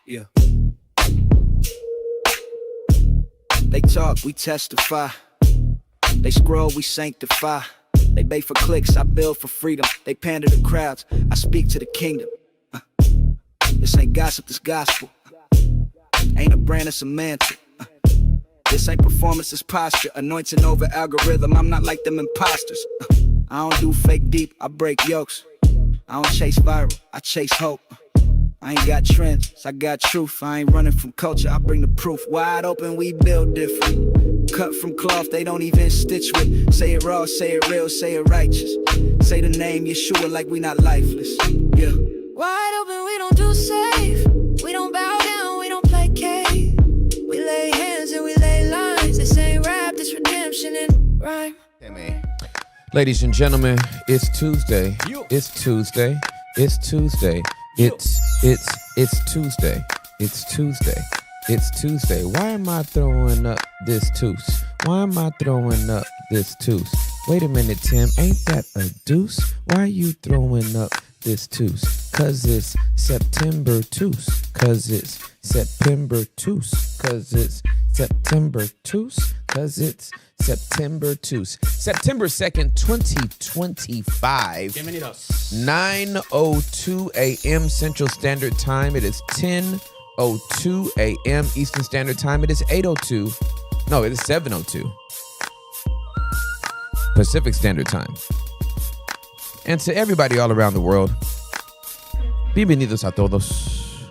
Yeah. They talk, we testify. They scroll, we sanctify. They bait for clicks, I build for freedom. They pander to crowds, I speak to the kingdom. This ain't gossip, this gospel. Ain't a brand, it's a mantle. This ain't performance, it's posture. Anointing over algorithm, I'm not like them imposters. I don't do fake deep, I break yokes. I don't chase viral, I chase hope. I ain't got trends, I got truth. I ain't running from culture, I bring the proof. Wide open, we build different. Cut from cloth, they don't even stitch with. Say it raw, say it real, say it righteous. Say the name Yeshua like we not lifeless. Yeah. Wide open, we don't do safe. We don't bow down, we don't placate. We lay hands and we lay lines. This ain't rap, this redemption in rhyme. Hey, man. Ladies and gentlemen, it's Tuesday. It's Tuesday. It's Tuesday. It's Tuesday. It's Tuesday. It's Tuesday. Why am I throwing up this tooth? Why am I throwing up this tooth? Wait a minute, Tim. Ain't that a deuce? Why are you throwing up this tooth? Cause it's September tooth. Cause it's September tooth. Cause it's September tooth. Cause it's September 2nd. September 2nd, 2025. Bienvenidos. 9:02 a.m. Central Standard Time. It is 10:02 a.m. Eastern Standard Time. It is 8:02. No, it is 7:02 Pacific Standard Time. And to everybody all around the world, bienvenidos a todos.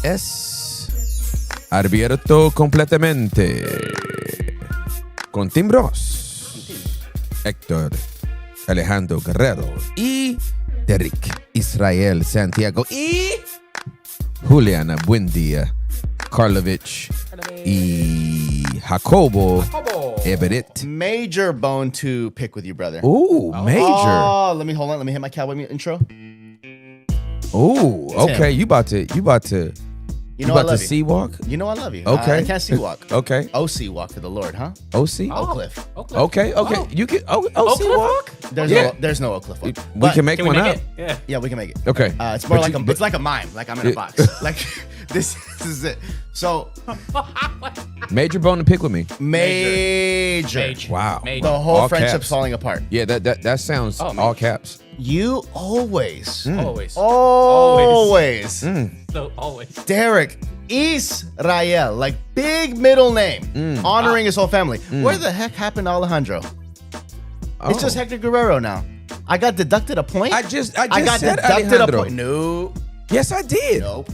Es abierto completamente. Con Tim Ross, Héctor Alejandro Guerrero y Derek Israel Santiago y Juliana Buendía Karlovich y Jacobo Everett. Major bone to pick with you, brother. Ooh, major. Oh, let me hit my cowboy intro. Ooh, okay. You about to You know I about to love you. sea walk? You know I love you. Okay. I can't sea walk. Okay. OC walk for the Lord, huh? OC? Oak Cliff. Okay. Oh. You can OC Cliff walk? There's no Oak Cliff walk. We But can make Can we one make up. it? Yeah. yeah, we can make it. Okay. It's more But like it's like a mime. Like I'm in a box. Like this is it. So Major bone to pick with me. major. Wow. Major. The whole All friendship's caps. falling apart. Yeah, that sounds Oh, man. all caps. You always, Always. always, So always. Derek Israel, like big middle name, honoring his whole family. Where the heck happened to Alejandro? It's just Hector Guerrero now. I got deducted a point. I just got said deducted Alejandro. a point. No, Yes, I did. nope.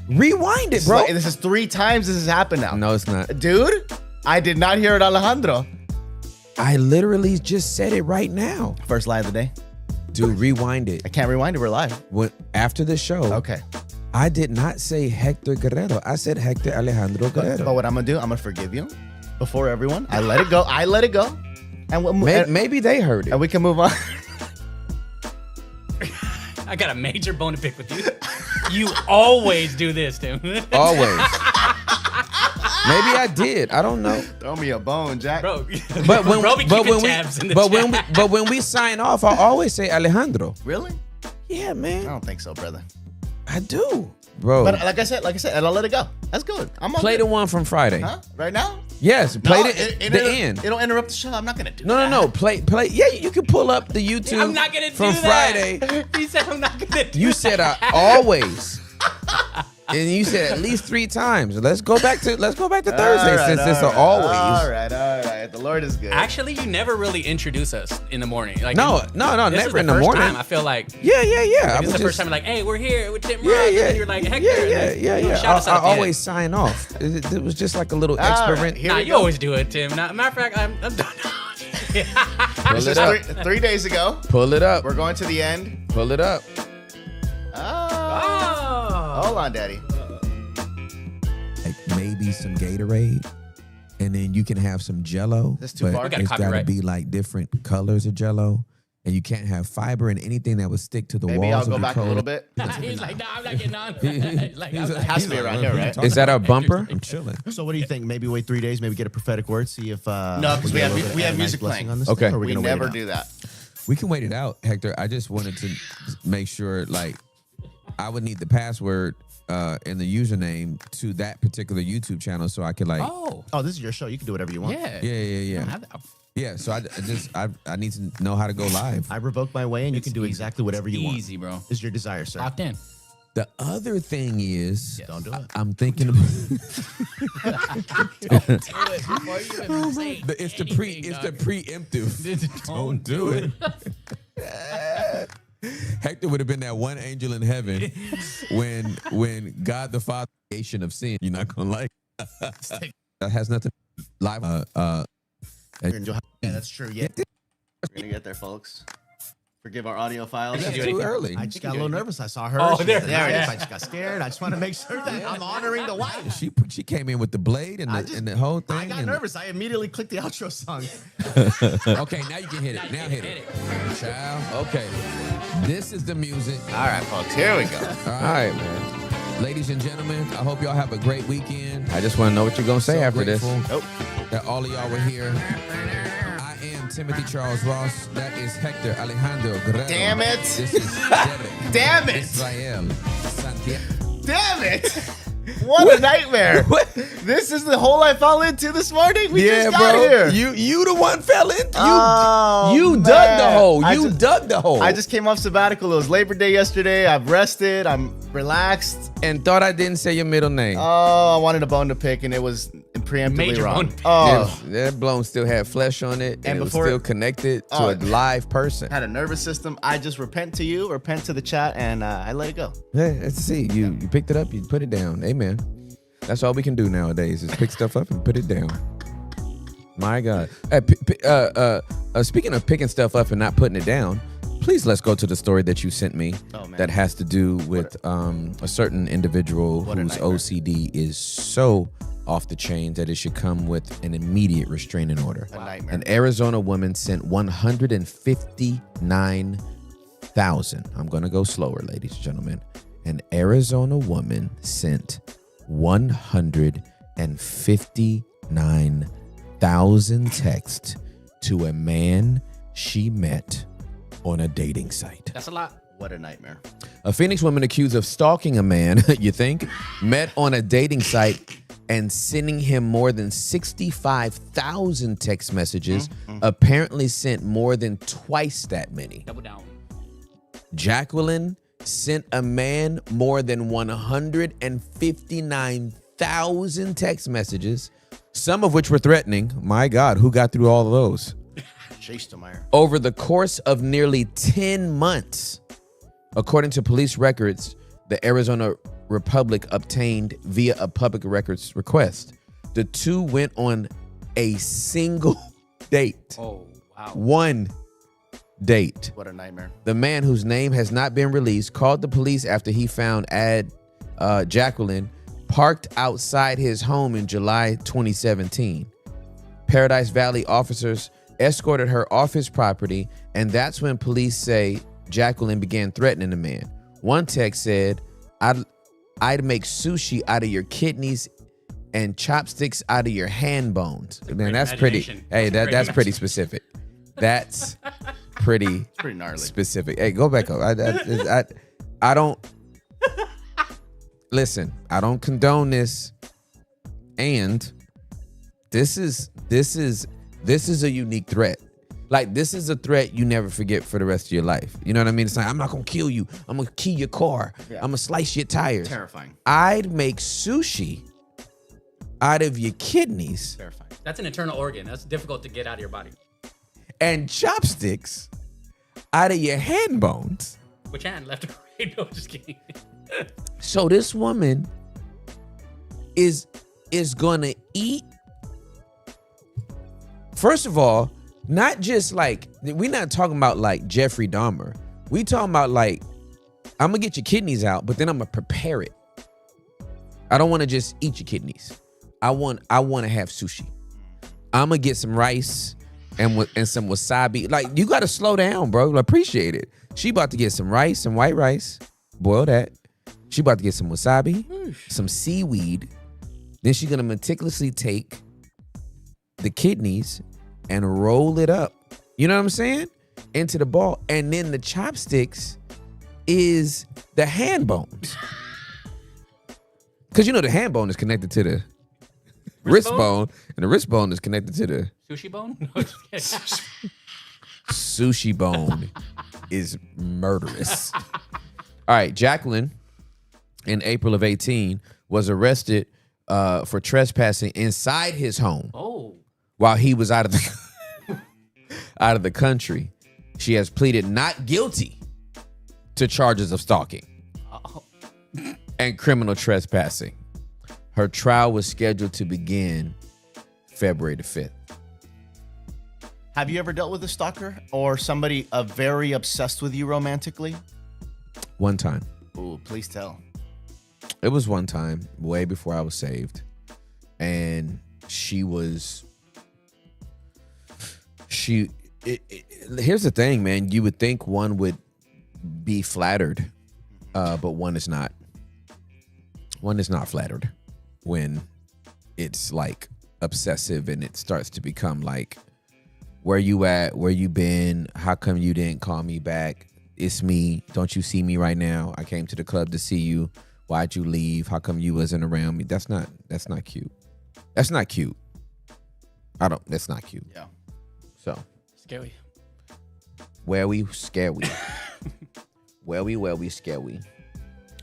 Rewind it, bro. This is 3 times this has happened now. No, it's not. Dude, I did not hear it, Alejandro. I literally just said it right now. First lie of the day. Dude, rewind it. I can't rewind it. We're live. When after the show, Okay. I did not say Hector Guerrero. I said Hector Alejandro Guerrero. But what I'm gonna do, I'm gonna forgive you before everyone. I let it go. And we'll Maybe they heard it. and we can move on. I got a major bone to pick with you. You always do this, Tim. Always. Maybe I did. I don't know. Throw me a bone, Jack. Bro, But when bro be but keeping when we tabs in the but chat. when we sign off, I always say Alejandro. Really? Yeah, I man. don't think so, brother. I do, bro. But like I said, and I'll let it go. That's good. I'm on Play good. the one from Friday. Huh? Right now? Yes, play No, the end. It'll interrupt the show. I'm not gonna do that. No. Play. Yeah, you can pull up the YouTube. I'm not gonna do from that. Friday. He said I'm not gonna do You that. said I always, and you said at least 3 times. Let's go back to Thursday since it's an always. All right. The Lord is good. Actually, you never really introduce us in the morning. Like No, this never is in the first morning. Time I feel like Yeah. this is the first time. Like, hey, we're here with Tim Ross. And then you're like, Hector. Yeah. Shout us I out at the always end. sign off. It was just like a little All right, experiment. here Nah, we you go. always do it, Tim. Nah, matter of fact, I'm done. Pull This it is up. 3 days ago. Pull it up. We're going to the end. Pull it up. Oh. Hold on, Daddy. Like maybe some Gatorade, and then you can have some Jello. That's too but far. We gotta it's got to copyright. be like different colors of Jello, and you can't have fiber and anything that would stick to the Maybe I'll walls go of your back a coat. little bit. He's like, nah, I'm not getting on. Like, I'm not Has to be around here, right? Is that our bumper? I'm chilling. So what do you think? Maybe wait 3 days, maybe get a prophetic word, see if No, because we get a have little bit we of have nice music blessing playing. on this Okay. thing, or are We gonna wait never it out? do that. We can wait it out, Hector. I just wanted to make sure, like, I would need the password and the username to that particular YouTube channel, so I could like. Oh, this is your show. You can do whatever you want. yeah. Yeah. Yeah, so I need to know how to go live. I revoke my way, and you can do exactly whatever you want. Easy, bro. Is your desire, sir? Locked in. The other thing is, Don't do it. I'm thinking about it's the preemptive. Don't do it. Hector would have been that one angel in heaven when God the Father creation of sin. You're not gonna like that has nothing live. Yeah, that's true. Yeah, we're gonna get there, folks. Forgive our audio files. That's too early. I just got a little nervous. I saw her. Oh, She- there it there it is. is. I just got scared. I just want to make sure that I'm honoring the wife. She came in with the blade and the whole thing. I got nervous. I immediately clicked the outro song. Okay, now you can hit it. Now hit it. Child. Okay. This is the music. All right, folks. Here we go. All right, man. Ladies and gentlemen, I hope y'all have a great weekend. I just want to know what you're gonna say So after grateful this. that all of y'all were here. I am Timothy Charles Ross. That is Hector Alejandro Guerrero. Damn it. This is Derek Damn it! Israel Santiago. Damn it! What a nightmare! This is the hole I fell into this morning. We just got here. You the one fell into. Oh, You man. dug the hole. I You just- dug the hole. I just came off sabbatical. It was Labor Day yesterday. I've rested. I'm relaxed. and thought I didn't say your middle name. Oh, I wanted a bone to pick, and it was preemptively Major wrong. bone to pick. Oh, That blown still had flesh on it, and it was before- still connected to Oh. a live person. had a nervous system. I just repent to you, repent to the chat, and I let it go. Yeah, let's see. You picked it up, you put it down. Amen. That's all we can do nowadays is pick stuff up and put it down. My God. Hey, speaking of picking stuff up and not putting it down, please let's go to the story that you sent me Oh, man. that has to do with a certain individual What a whose nightmare. OCD is so off the chain that it should come with an immediate restraining order. A nightmare. An Arizona woman sent 159,000. I'm going to go slower, ladies and gentlemen. An Arizona woman sent 159,000 texts to a man she met on a dating site. That's a lot. What a nightmare. A Phoenix woman accused of stalking a man, you think, met on a dating site and sending him more than 65,000 text messages, apparently sent more than twice that many. Double down. Jacqueline sent a man more than 159,000 text messages, some of which were threatening. My God, who got through all of those? Shastemeyer. Over the course of nearly 10 months. According to police records, the Arizona Republic obtained via a public records request. The two went on a single date. Oh, wow. One date. What a nightmare. The man, whose name has not been released, called the police after he found Jacqueline parked outside his home in July 2017. Paradise Valley officers escorted her off his property, and that's when police say Jacqueline began threatening the man. One text said, I'd make sushi out of your kidneys and chopsticks out of your hand bones. Man, that's pretty. imagination. Hey, Great that's pretty specific. That's pretty Pretty gnarly. specific. Hey, go back up. I don't listen. I don't condone this, and this is a unique threat. Like, this is a threat you never forget for the rest of your life. You know what I mean? It's like, I'm not gonna kill you. I'm gonna key your car. Yeah. I'm gonna slice your tires. Terrifying. I'd make sushi out of your kidneys Terrifying. That's an internal organ. That's difficult to get out of your body. and chopsticks out of your hand bones. Which hand? Left or right? No, just kidding. So this woman is gonna eat. First of all, not just like, we're not talking about like Jeffrey Dahmer. We talking about like, I'm gonna get your kidneys out, but then I'm gonna prepare it. I don't want to just eat your kidneys. I want to have sushi. I'm gonna get some rice and some wasabi. Like, you gotta slow down, bro. Appreciate it. She about to get some rice, some white rice, boil that. She about to get some wasabi, some seaweed. Then she's gonna meticulously take the kidneys and roll it up. You know what I'm saying? Into the ball. And then the chopsticks is the hand bones. Because you know the hand bone is connected to the wrist bone, and the wrist bone is connected to the Sushi bone? No, just kidding. sushi bone is murderous. All right, Jacqueline, in April of 18, was arrested for trespassing inside his home Oh. while he was out of the country. She has pleaded not guilty to charges of stalking and criminal trespassing. Her trial was scheduled to begin February the 5th. Have you ever dealt with a stalker or somebody very obsessed with you romantically? One time. Ooh, please tell. It was one time, way before I was saved. And here's the thing, man. You would think one would be flattered, but one is not. One is not flattered when it's like obsessive and it starts to become like, where you at? Where you been? How come you didn't call me back? It's me. Don't you see me right now? I came to the club to see you. Why'd you leave? How come you wasn't around me? That's not cute. That's not cute. That's not cute. Yeah. So. Scary. Where we scare we. where we scare we.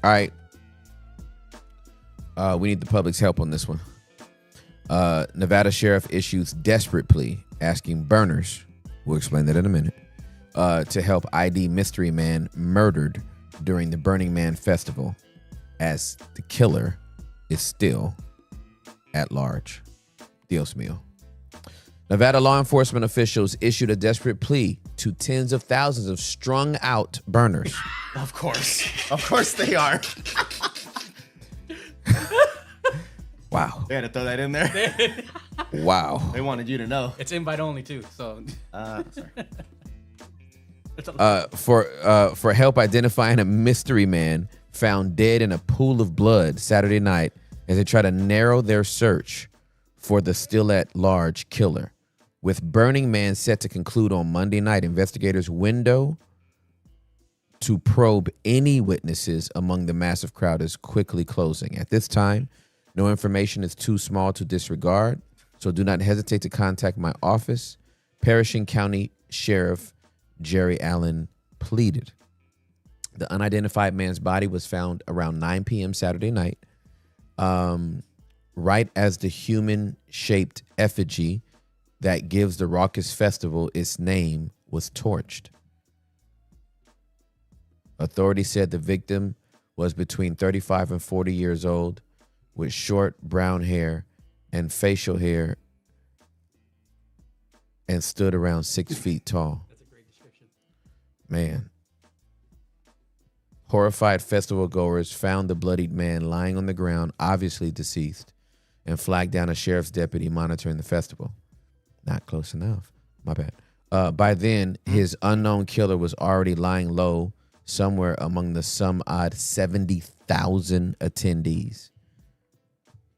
All right. We need the public's help on this one. Nevada sheriff issues desperate plea asking burners, we'll explain that in a minute, to help ID mystery man murdered during the Burning Man festival, as the killer is still at large. Dios mío. Nevada law enforcement officials issued a desperate plea to tens of thousands of strung out burners. Of course. Of course they are. Wow. They had to throw that in there. Wow. They wanted you to know. It's invite only too, so. Sorry. For help identifying a mystery man found dead in a pool of blood Saturday night as they try to narrow their search for the still at large killer. With Burning Man set to conclude on Monday night, investigators' window to probe any witnesses among the massive crowd is quickly closing. At this time, no information is too small to disregard, so do not hesitate to contact my office. Pershing County Sheriff Jerry Allen pleaded. The unidentified man's body was found around 9 p.m. Saturday night, right as the human-shaped effigy that gives the raucous festival its name was torched. Authorities said the victim was between 35 and 40 years old, with short brown hair and facial hair, and stood around 6 feet tall. That's a great description. Man. Horrified festival goers found the bloodied man lying on the ground, obviously deceased, and flagged down a sheriff's deputy monitoring the festival. Not close enough. My bad. By then, his unknown killer was already lying low somewhere among the some odd 70,000 attendees.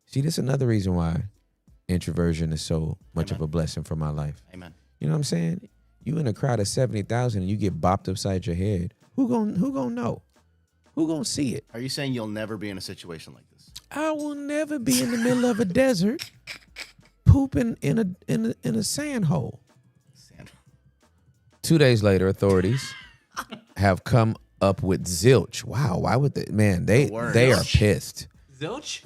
See, this is another reason why introversion is so much of a blessing for my life. Amen. You know what I'm saying? You in a crowd of 70,000 and you get bopped upside your head. Who gonna know? Who gonna see it? Are you saying you'll never be in a situation like this? I will never be in the middle of a desert pooping in a sand hole. Sand. 2 days later, authorities have come up with zilch. Wow, why would they? Man, they are pissed. Zilch?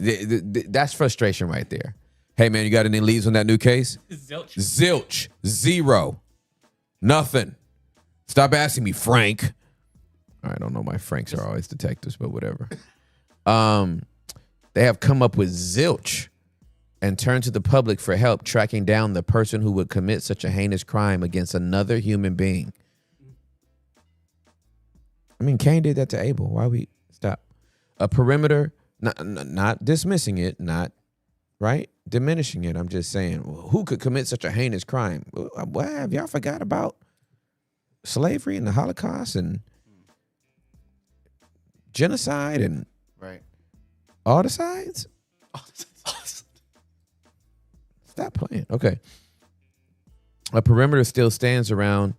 That's frustration right there. Hey, man, you got any leads on that new case? Zilch. Zilch. Zero. Nothing. Stop asking me, Frank. I don't know. My Franks are always detectives, but whatever. They have come up with zilch and turned to the public for help tracking down the person who would commit such a heinous crime against another human being. I mean, Cain did that to Abel. Why we stop? A perimeter, not dismissing it, not right, diminishing it. I'm just saying, who could commit such a heinous crime? What have y'all forgot about slavery and the Holocaust and genocide and Right. all the sides? Stop playing. Okay. A perimeter still stands around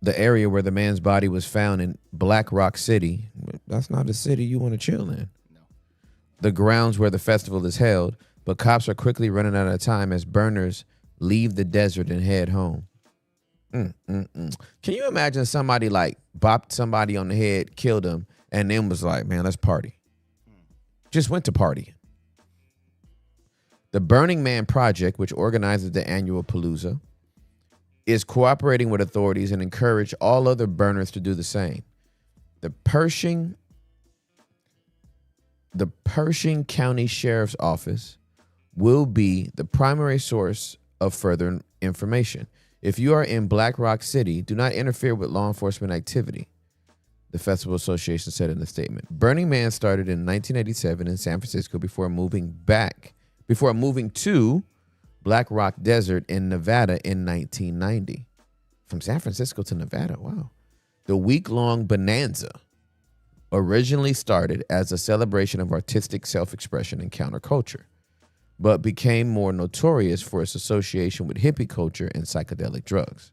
the area where the man's body was found in Black Rock City. That's not a city you want to chill in. the grounds where the festival is held, but cops are quickly running out of time as burners leave the desert and head home. Can you imagine somebody like bopped somebody on the head, killed him, and then was like, man, let's party. Just went to party. The Burning Man Project, which organizes the annual Palooza, is cooperating with authorities and encourage all other burners to do the same. The Pershing County Sheriff's Office will be the primary source of further information. If you are in Black Rock City, do not interfere with law enforcement activity, the Festival Association said in a statement. Burning Man started in 1987 in San Francisco before moving to Black Rock Desert in Nevada in 1990. From San Francisco to Nevada, wow. The week-long bonanza originally started as a celebration of artistic self-expression and counterculture, but became more notorious for its association with hippie culture and psychedelic drugs.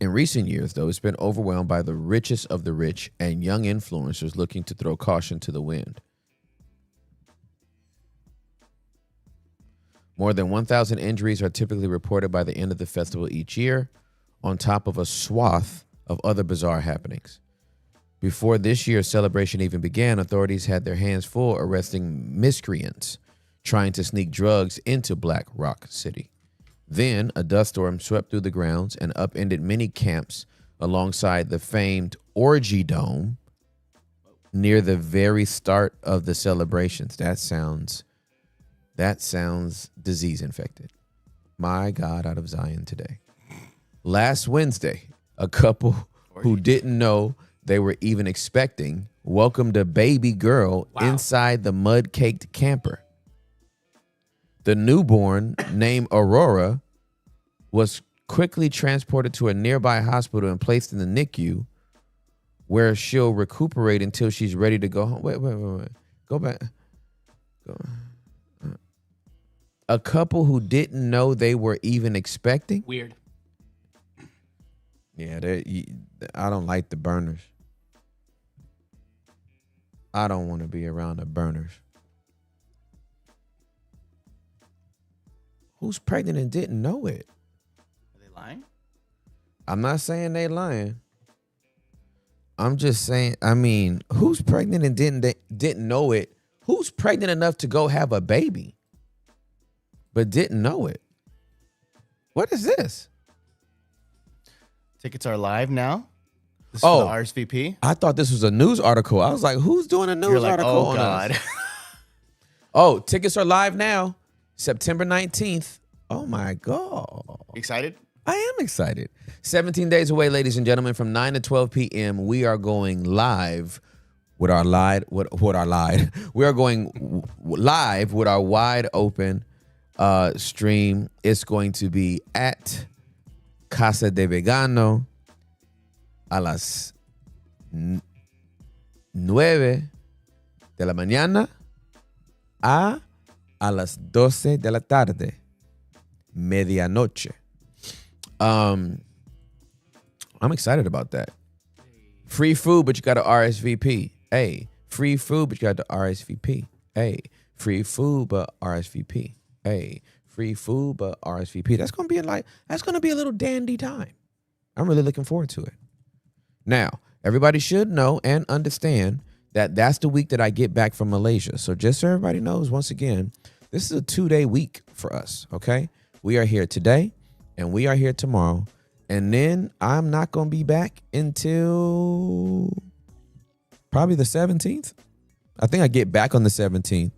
In recent years, though, it's been overwhelmed by the richest of the rich and young influencers looking to throw caution to the wind. More than 1,000 injuries are typically reported by the end of the festival each year, on top of a swath of other bizarre happenings. Before this year's celebration even began, authorities had their hands full arresting miscreants trying to sneak drugs into Black Rock City. Then a dust storm swept through the grounds and upended many camps alongside the famed Orgy Dome near the very start of the celebrations. That sounds disease infected. My God, out of Zion today. Last Wednesday, a couple who didn't know they were even expecting welcomed a baby girl inside the mud-caked camper. The newborn, named Aurora, was quickly transported to a nearby hospital and placed in the NICU, where she'll recuperate until she's ready to go home. Wait. Go back. A couple who didn't know they were even expecting? Weird. Yeah, I don't like the burners. I don't want to be around the burners. Who's pregnant and didn't know it? Are they lying? I'm not saying they lying. I'm just saying, who's pregnant and didn't know it? Who's pregnant enough to go have a baby but didn't know it? What is this? Tickets are live now. This is Oh. for the RSVP. I thought this was a news article. I was like, who's doing a news You're like, article oh on God. us? Oh, tickets are live now, September 19th. Oh my God. Excited? I am excited. 17 days away, ladies and gentlemen, from 9 to 12 p.m. We are going live with our We are going live with our wide open stream. It's going to be at Casa de Vegano a las 9 de la mañana a las 12 de la tarde, medianoche. I'm excited about that. Free food, but you got to RSVP. Hey, free food, but you got to RSVP. Hey, free food, but RSVP. Hey, free food, but RSVP. That's gonna be a little dandy time. I'm really looking forward to it. Now, everybody should know and understand that that's the week that I get back from Malaysia. So just so everybody knows, once again, this is a 2-day week for us, okay? We are here today and we are here tomorrow. And then I'm not going to be back until probably the 17th. I think I get back on the 17th.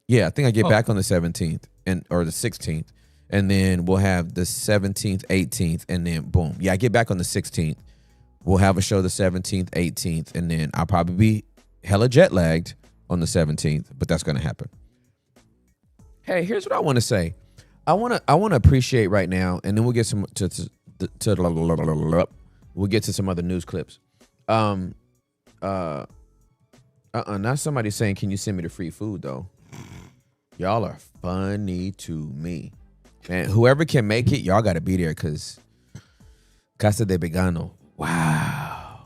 Yeah, I think I get back on the 17th or the 16th. And then we'll have the 17th, 18th, and then boom. Yeah, I get back on the 16th. We'll have a show the 17th, 18th, and then I'll probably be hella jet lagged on the 17th, but that's going to happen. Hey, here's what I want to say. I want to appreciate right now, and then we'll get we'll get to some other news clips. Not somebody saying, "Can you send me the free food?" Though, y'all are funny to me, man. Whoever can make it, y'all got to be there because Casa de Vegano. Wow,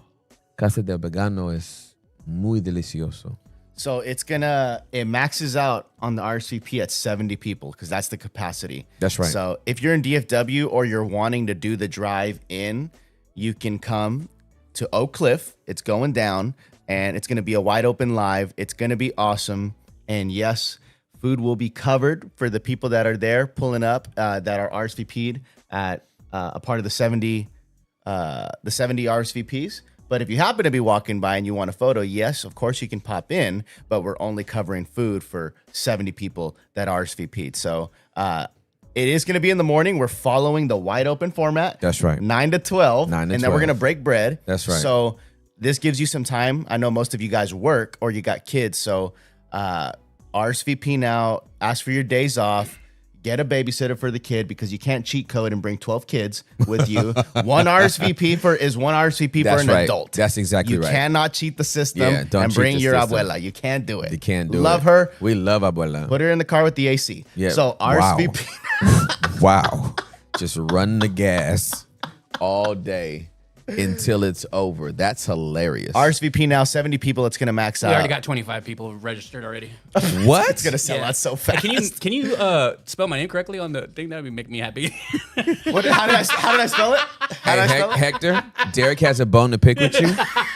Casa del Vegano es muy delicioso. So it maxes out on the RSVP at 70 people because that's the capacity. That's right. So if you're in DFW or you're wanting to do the drive in, you can come to Oak Cliff. It's going down and it's going to be a wide open live. It's going to be awesome. And yes, food will be covered for the people that are there pulling up that are RSVP'd at a part of the 70 RSVPs. But if you happen to be walking by and you want a photo, yes, of course you can pop in, but we're only covering food for 70 people that RSVP'd. So it is going to be in the morning. We're following the wide open format. That's right. 9 to 12. 9 to and then we're 12. going to break bread. That's right. So this gives you some time. I know most of you guys work or you got kids. So RSVP now, ask for your days off. Get a babysitter for the kid because you can't cheat code and bring 12 kids with you. One RSVP for That's an right. adult. That's exactly you right. You cannot cheat the system Yeah, don't and cheat bring the your system. abuela. You can't do it. You can't do Love it. her. We love abuela. Put her in the car with the AC. Yeah. So Wow. RSVP. Wow. Just run the gas all day until it's over. That's hilarious. RSVP now, 70 people. It's going to max out. We already got 25 people registered already. What? It's going to sell Yeah. out so Hey, fast. can you spell my name correctly on the thing? That would make me happy. How did I spell it? How did I spell it? Hector, Derek has a bone to pick with you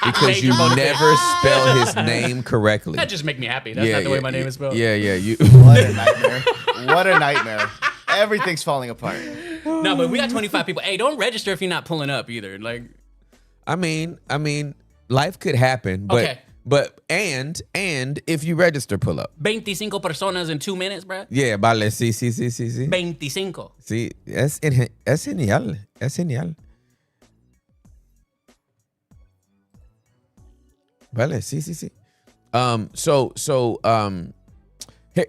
because you Major bone to pick. never spell his name correctly. That just make me happy. That's not the way my name is spelled. Yeah, you. What a nightmare. What a nightmare. Everything's falling apart. No, but we got 25 people. Hey, don't register if you're not pulling up either. Like, I mean, life could happen, but Okay. and if you register, pull up. 25 personas in 2 minutes, bro. Yeah, vale, sí. 25. Sí, es genial, es genial. Vale, sí.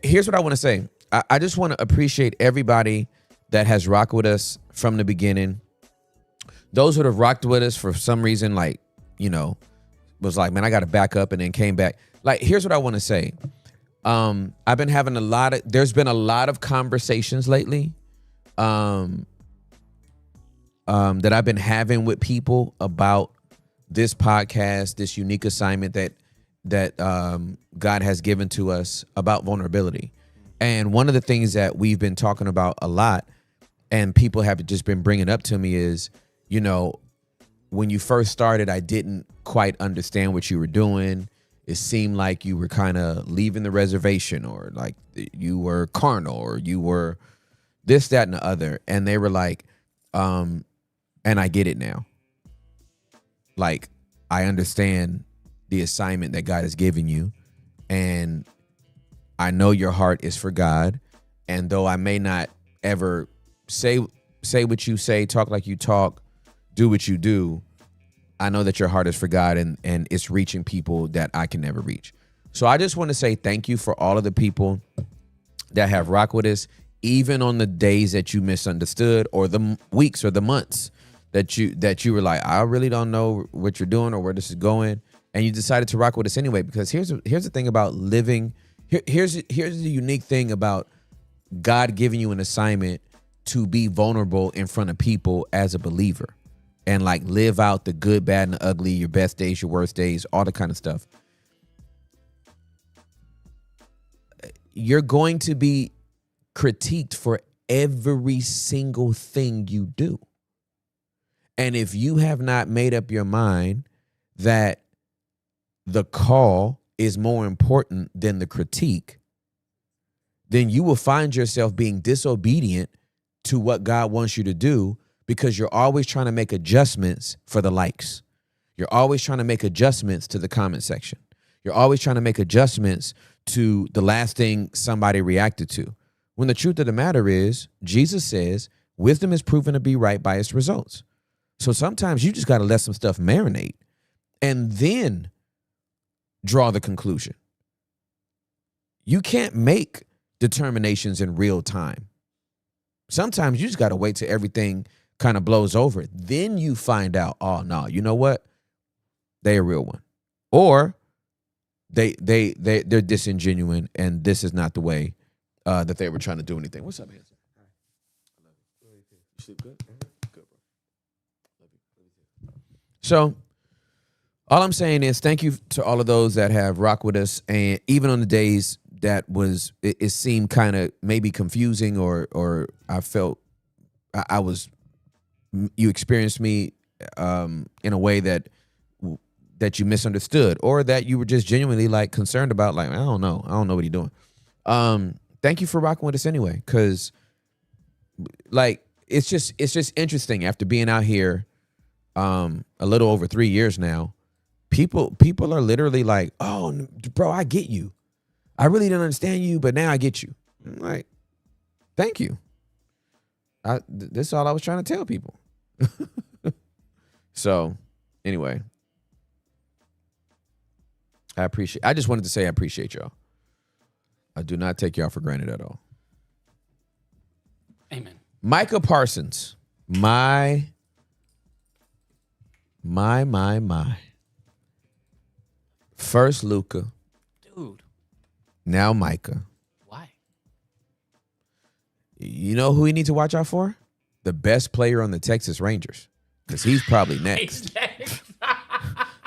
Here's what I want to say. I just want to appreciate everybody that has rocked with us from the beginning. Those who have rocked with us for some reason, like, was like, man, I got to back up and then came back. Like, here's what I want to say. I've been having there's been a lot of conversations lately that I've been having with people about this podcast, this unique assignment that God has given to us about vulnerability. And one of the things that we've been talking about a lot and people have just been bringing up to me is, when you first started, I didn't quite understand what you were doing. It seemed like you were kind of leaving the reservation, or like you were carnal, or you were this, that, and the other. And they were like, and I get it now. Like, I understand the assignment that God has given you. And I know your heart is for God. And though I may not ever say what you say, talk like you talk, do what you do, I know that your heart is for God and it's reaching people that I can never reach. So I just want to say thank you for all of the people that have rocked with us, even on the days that you misunderstood, or the weeks or the months that you were like, I really don't know what you're doing or where this is going, and you decided to rock with us anyway. Because here's the thing about living. Here's the unique thing about God giving you an assignment to be vulnerable in front of people as a believer. And like live out the good, bad, and the ugly, your best days, your worst days, all the kind of stuff. You're going to be critiqued for every single thing you do. And if you have not made up your mind that the call is more important than the critique, then you will find yourself being disobedient to what God wants you to do, because you're always trying to make adjustments for the likes. You're always trying to make adjustments to the comment section. You're always trying to make adjustments to the last thing somebody reacted to. When the truth of the matter is, Jesus says, wisdom is proven to be right by its results. So sometimes you just got to let some stuff marinate and then draw the conclusion. You can't make determinations in real time. Sometimes you just got to wait till everything kind of blows over. Then you find out, oh no, you know what? They a real one. Or they're disingenuine and this is not the way that they were trying to do anything. What's up, Hanson? You sleep good? Good, bro. Love you. So All I'm saying is thank you to all of those that have rocked with us, and even on the days that it seemed kind of maybe confusing, or I felt I was, you experienced me in a way that you misunderstood, or that you were just genuinely like concerned about, like I don't know what he's doing. Thank you for rocking with us anyway, because like it's just interesting after being out here a little over 3 years now. People are literally like, oh, bro, I get you. I really didn't understand you, but now I get you. I'm like, thank you. This is all I was trying to tell people. So, anyway, I just wanted to say I appreciate y'all. I do not take y'all for granted at all. Amen. Micah Parsons, my. First Luka, Dude, now Micah. why? You know who he needs to watch out for? The best player on the Texas Rangers, because he's probably next.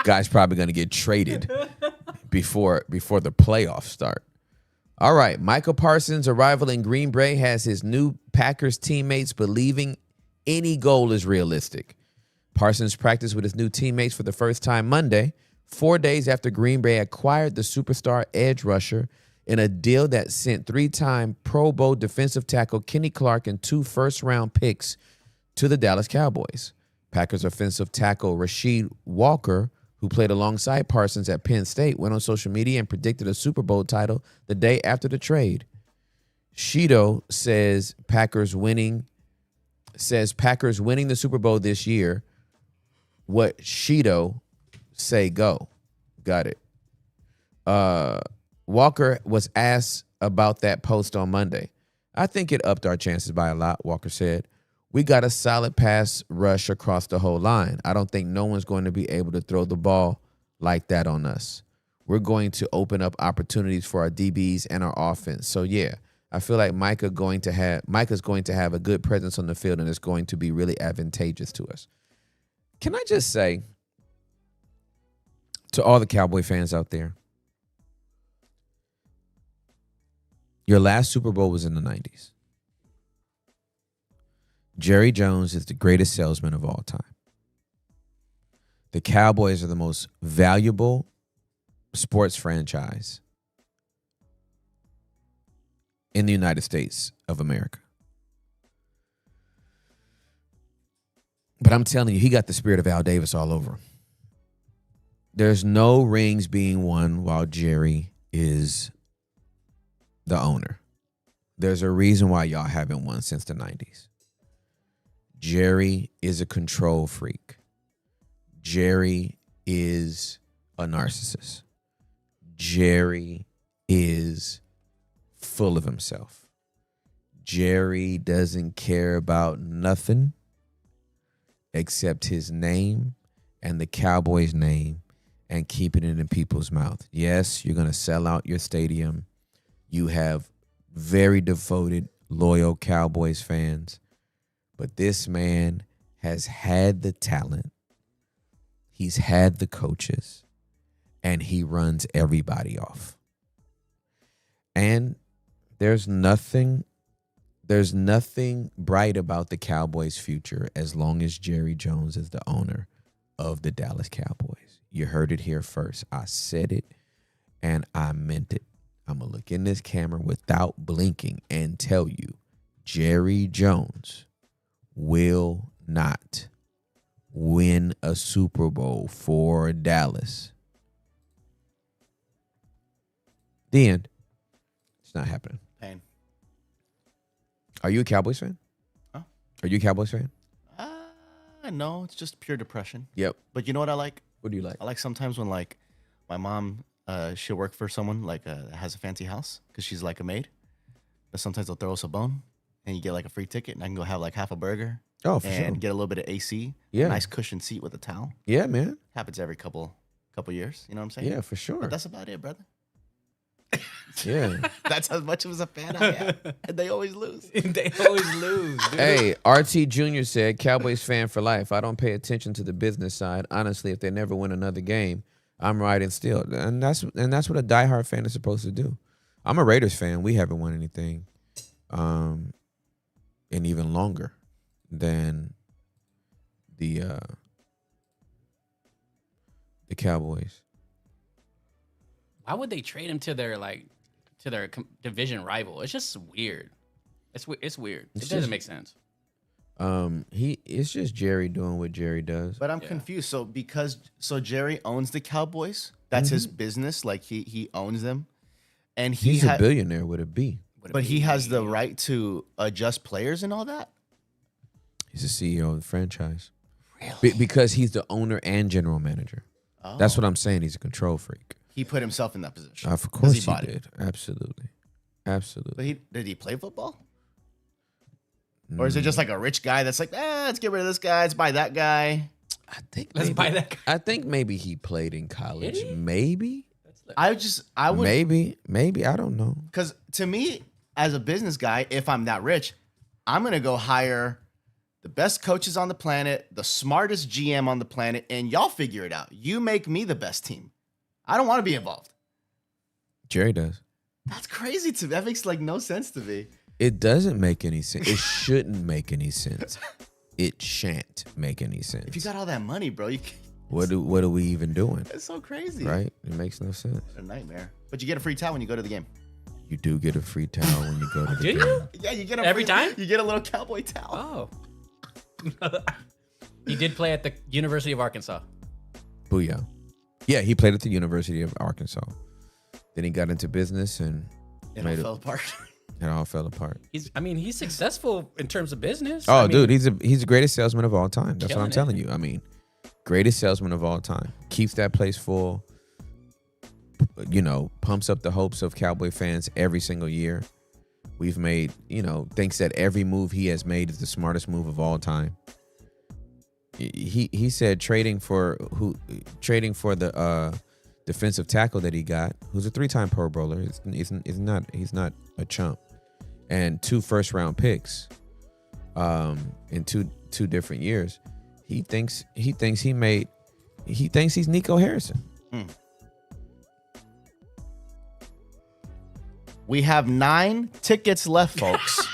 Guy's probably going to get traded before the playoffs start. All right, Micah Parsons' arrival in Green Bay has his new Packers teammates believing any goal is realistic. Parsons practiced with his new teammates for the first time Monday, 4 days after Green Bay acquired the superstar edge rusher in a deal that sent 3-time Pro Bowl defensive tackle Kenny Clark and 2 first-round picks to the Dallas Cowboys. Packers offensive tackle Rasheed Walker, who played alongside Parsons at Penn State, went on social media and predicted a Super Bowl title the day after the trade. Shido says Packers winning the Super Bowl this year. What Shido say go. Got it. Walker was asked about that post on Monday. I think it upped our chances by a lot, Walker said. We got a solid pass rush across the whole line. I don't think no one's going to be able to throw the ball like that on us. We're going to open up opportunities for our DBs and our offense. So, yeah, I feel like Micah's going to have a good presence on the field, and it's going to be really advantageous to us. Can I just say to all the Cowboy fans out there, your last Super Bowl was in the 90s. Jerry Jones is the greatest salesman of all time. The Cowboys are the most valuable sports franchise in the United States of America. But I'm telling you, he got the spirit of Al Davis all over him. There's no rings being won while Jerry is the owner. There's a reason why y'all haven't won since the 90s. Jerry is a control freak. Jerry is a narcissist. Jerry is full of himself. Jerry doesn't care about nothing except his name and the Cowboys' name and keeping it in people's mouth. Yes, you're going to sell out your stadium. You have very devoted, loyal Cowboys fans. But this man has had the talent. He's had the coaches. And he runs everybody off. And there's nothing bright about the Cowboys' future as long as Jerry Jones is the owner of the Dallas Cowboys. You heard it here first. I said it and I meant it. I'm going to look in this camera without blinking and tell you, Jerry Jones will not win a Super Bowl for Dallas. The end. It's not happening. Pain. Are you a Cowboys fan? Huh? Are you a Cowboys fan? No, it's just pure depression. Yep. But you know what I like? What do you like? I like sometimes when like my mom, she'll work for someone like has a fancy house because she's like a maid. But sometimes they'll throw us a bone and you get like a free ticket and I can go have like half a burger. Oh, for and sure. get a little bit of AC. Yeah. Nice cushioned seat with a towel. Yeah, man. Happens every couple years. You know what I'm saying? Yeah, for sure. But that's about it, brother. Yeah. That's how much of a fan I am. And they always lose. They always lose, dude. Hey, RT Jr. said, Cowboys fan for life. I don't pay attention to the business side. Honestly, if they never win another game, I'm riding still. And that's what a diehard fan is supposed to do. I'm a Raiders fan. We haven't won anything in even longer than the Cowboys. Why would they trade him to their division rival? It's just weird. It's weird. It doesn't make sense. It's just Jerry doing what Jerry does. But I'm confused. So Jerry owns the Cowboys. That's his business. Like he owns them, and He's a billionaire with a B. But he has the right to adjust players and all that. He's the CEO of the franchise. Really? Because he's the owner and general manager. Oh. That's what I'm saying. He's a control freak. He put himself in that position. Of course he did. Absolutely. But did he play football? Or is it just like a rich guy that's like, let's get rid of this guy, let's buy that guy? Let's buy that guy. I think maybe he played in college. Maybe. I would maybe I don't know. Because to me, as a business guy, if I'm that rich, I'm gonna go hire the best coaches on the planet, the smartest GM on the planet, and y'all figure it out. You make me the best team. I don't want to be involved. Jerry does. That's crazy to me. That makes like no sense to me. It doesn't make any sense. It shouldn't make any sense. It shan't make any sense. If you got all that money, bro, you can't. What are we even doing? It's so crazy. Right? It makes no sense. It's a nightmare. But you get a free towel when you go to the game. You do get a free towel when you go to the game. Do you? Yeah, you get Every time? You get a little cowboy towel. Oh. He did play at the University of Arkansas. Booyah. Yeah, he played at the University of Arkansas. Then he got into business and It all fell apart. It all fell apart. He's successful in terms of business. Oh, dude, he's the greatest salesman of all time. That's what I'm telling you. I mean, greatest salesman of all time. Keeps that place full. You know, pumps up the hopes of Cowboy fans every single year. We've made, thinks that every move he has made is the smartest move of all time. He said trading for the defensive tackle that he got, who's a 3-time Pro Bowler, he's not a chump, and 2 first-round picks in two different years. He thinks he's Nico Harrison. We have 9 tickets left, folks.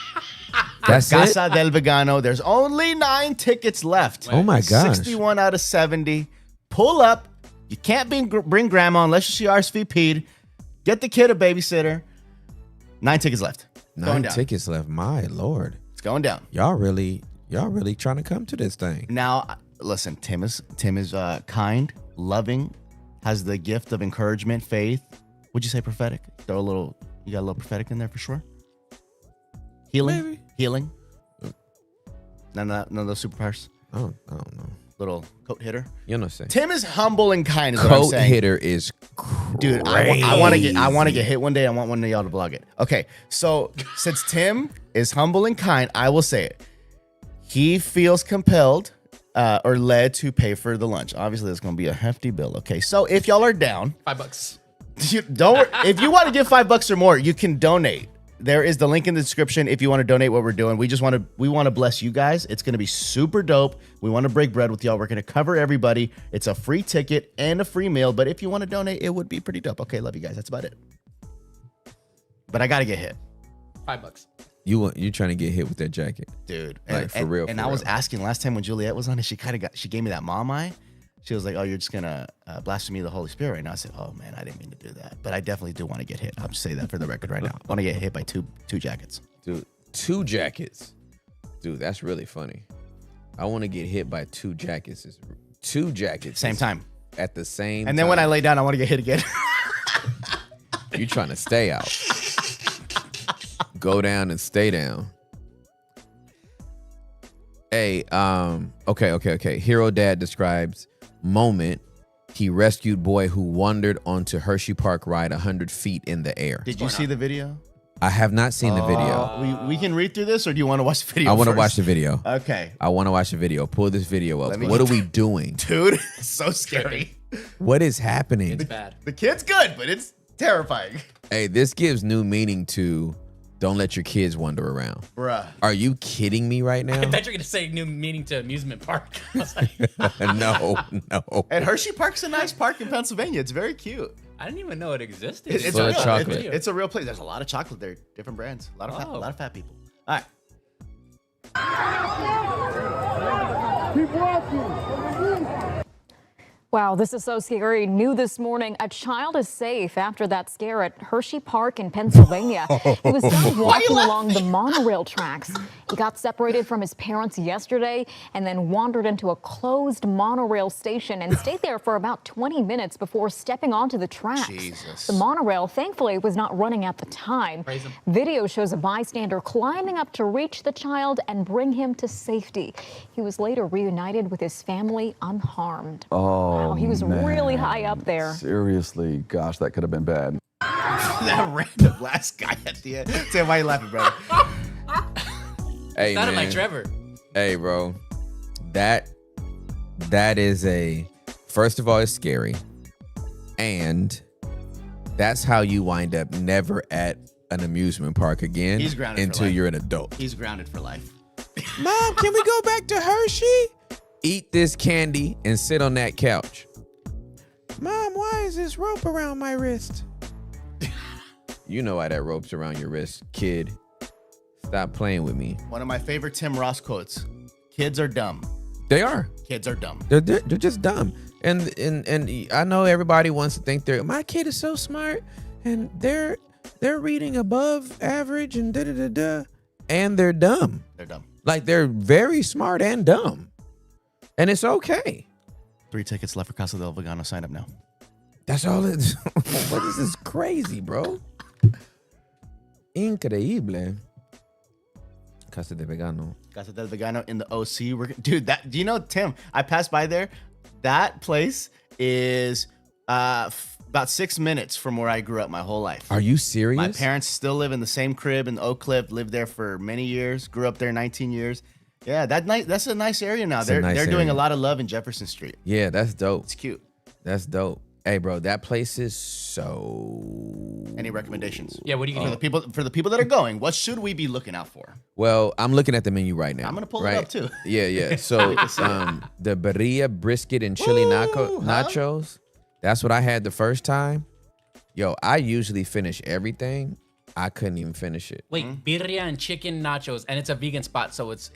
That's Casa it? del Vegano. There's only 9 tickets left. Oh my gosh. 61 out of 70. Pull up. You can't bring grandma unless she RSVP'd. Get the kid a babysitter. 9 tickets left. 9 tickets left. My Lord. It's going down. Y'all really trying to come to this thing. Now, listen, Tim is kind, loving, has the gift of encouragement, faith. Would you say prophetic? You got a little prophetic in there for sure? Healing? Maybe. Healing? None of those superpowers? I don't know. Little coat hitter? You know what I'm saying? Tim is humble and kind is what I'm Coat saying. hitter is crazy. Dude, I want to get hit one day. I want one of y'all to vlog it. Okay, so since Tim is humble and kind, I will say it. He feels compelled or led to pay for the lunch. Obviously, that's going to be a hefty bill. Okay, so if y'all are down, $5. if you want to give $5 or more, you can donate. There is the link in the description if you want to donate what we're doing. We want to bless you guys. It's going to be super dope. We want to break bread with y'all. We're going to cover everybody. It's a free ticket and a free meal. But if you want to donate, it would be pretty dope. Okay, love you guys. That's about it. But I got to get hit. $5. You trying to get hit with that jacket, dude? Like for real. And I was asking last time when Juliet was on it, she gave me that mom eye. She was like, "Oh, you're just gonna blaspheme the Holy Spirit right now." I said, "Oh man, I didn't mean to do that, but I definitely do want to get hit. I'll just say that for the record right now. I want to get hit by two jackets, dude. 2 jackets, dude. That's really funny. I want to get hit by 2 jackets. 2 jackets, same time, at the same. And then when I lay down, I want to get hit again. You trying to stay out? Go down and stay down. Hey, okay. Hero Dad describes moment he rescued boy who wandered onto Hershey Park ride 100 feet in the air. Did you see the video? I have not seen the video. We can read through this, or do you want to watch the video? I want to watch the video. Okay. I want to watch the video. Pull this video up. What are we doing? Dude, it's so scary. What is happening? It's bad. The kid's good, but it's Terrifying. Hey, this gives new meaning to don't let your kids wander around. Bruh. Are you kidding me right now? I thought you were gonna say new meaning to amusement park. I was like, No. And Hershey Park's a nice park in Pennsylvania. It's very cute. I didn't even know it existed. It's full a of real, chocolate. It's a real place. There's a lot of chocolate there. Different brands. A lot of fat people. All right. Wow, this is so scary. New this morning, a child is safe after that scare at Hershey Park in Pennsylvania. He was found walking along the monorail tracks. He got separated from his parents yesterday and then wandered into a closed monorail station and stayed there for about 20 minutes before stepping onto the tracks. Jesus. The monorail, thankfully, was not running at the time. Praise him. Video shows a bystander climbing up to reach the child and bring him to safety. He was later reunited with his family unharmed. Oh, Wow, he was really high up there. Seriously, gosh, that could have been bad. That random last guy at the end. Sam, why you laughing, brother? Hey, Sounded man. like Trevor. Hey, bro. That is first of all, it's scary. And that's how you wind up never at an amusement park again He's grounded for until life. you're an adult. He's grounded for life. Mom, can we go back to Hershey? Eat this candy and sit on that couch. Mom, why is this rope around my wrist? You know why that rope's around your wrist, kid. Stop playing with me. One of my favorite Tim Ross quotes. Kids are dumb. They are. Kids are dumb. They're just dumb. And I know everybody wants to think my kid is so smart and they're reading above average and da da da da. And they're dumb. They're dumb. Like they're very smart and dumb. And it's okay. 3 tickets left for Casa del Vegano. Sign up now. That's all it is. What is this crazy, bro? Increíble. Casa de Vegano. Casa del Vegano in the OC. Dude, do you know, Tim, I passed by there. That place is about 6 minutes from where I grew up my whole life. Are you serious? My parents still live in the same crib in Oak Cliff, lived there for many years, grew up there 19 years. Yeah, that's a nice area now. They're doing a lot of love in Jefferson Street. Yeah, that's dope. It's cute. That's dope. Hey, bro, that place is so. Any recommendations? Yeah, what do you For get? the people that are going, what should we be looking out for? Well, I'm looking at the menu right now. I'm gonna pull it right? up, too. Yeah. So the birria, brisket, and chili nachos. That's what I had the first time. Yo, I usually finish everything. I couldn't even finish it. Wait, birria and chicken nachos, and it's a vegan spot, so it's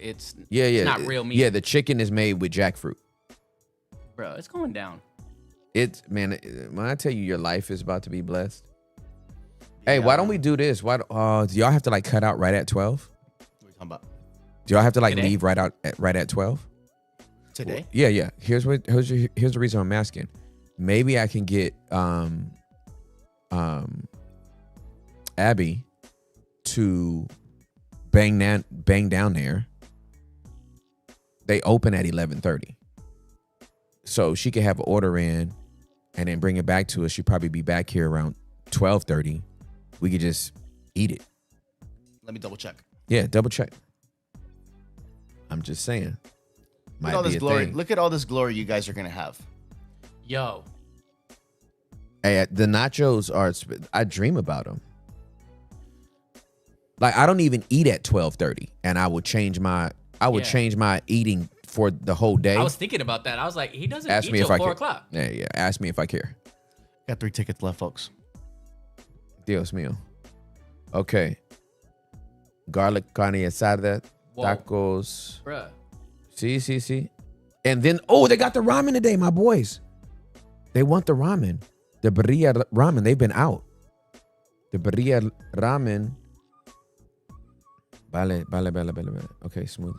Yeah. not real meat. Yeah, the chicken is made with jackfruit. Bro, it's going down. It's, man, when I tell you your life is about to be blessed. Hey, why don't we do this? Do y'all have to like cut out right at 12? What are you talking about? Do y'all have to like Today? leave right at 12? Today? Yeah. Here's the reason I'm asking. Maybe I can get Abby to bang down there. They open at 11:30. So she could have an order in and then bring it back to us. She'd probably be back here around 12:30. We could just eat it. Let me double check. Yeah, double check. I'm just saying. Look at all this glory. Thing. Look at all this glory you guys are gonna have. Yo, Hey, the nachos are. I dream about them. Like I don't even eat at 12:30, and I would change my eating for the whole day. I was thinking about that. I was like, he doesn't Ask eat me till if I 4 care. o'clock. Yeah. Ask me if I care. Got 3 tickets left, folks. Dios mío. Okay. Garlic carne asada, Whoa. tacos. Bruh. See. And then, they got the ramen today, my boys. They want the ramen. The birria ramen, they've been out. The birria ramen. Vale. Okay, smooth.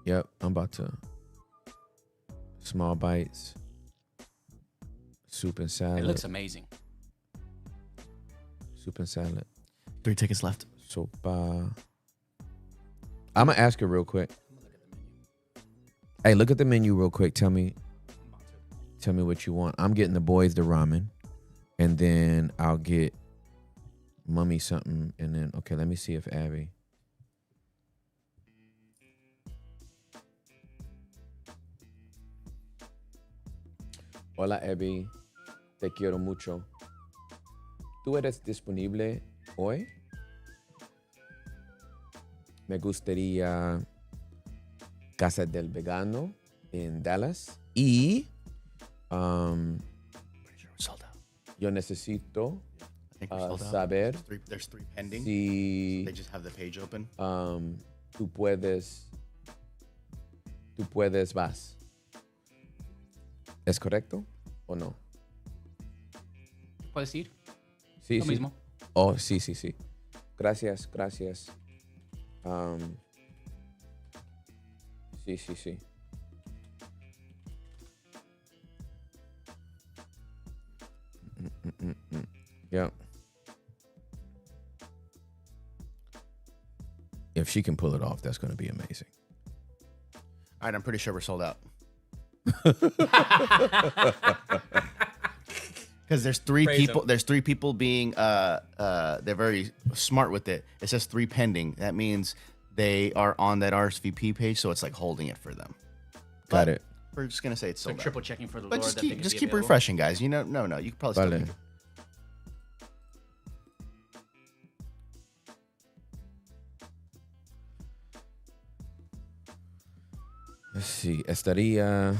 Yep, I'm about to. Small bites. Soup and salad. It looks amazing. Soup and salad. 3 tickets left. Sopa. I'm gonna ask her real quick. Hey, look at the menu real quick. Tell me what you want. I'm getting the boys the ramen, and then I'll get Mummy something, and then let me see if Abby. Hola, Abby. Te quiero mucho. ¿Tú eres disponible hoy? Me gustaría Casa del Vegano en Dallas. Y Pretty sure we're sold out. yo necesito I think we're sold out. saber There's three pending. si They just have the page open. tú puedes vas. ¿Es correcto o no? ¿Puedes ir? Sí, Lo sí. mismo. Oh, sí, sí, sí. Gracias. Sí, sí, sí. Yeah. If she can pull it off, that's going to be amazing. All right, I'm pretty sure we're sold out. Because there's three Praise people. him. There's three people being they're very smart with it. It says 3 pending. That means they are on that RSVP page, so it's like holding it for them. Got But it. We're just gonna say it's So sold out. triple checking for the But Lord. just that they keep could just be keep available. refreshing, guys. You know, no, you can probably still Vale. make it. Let's see. Estaría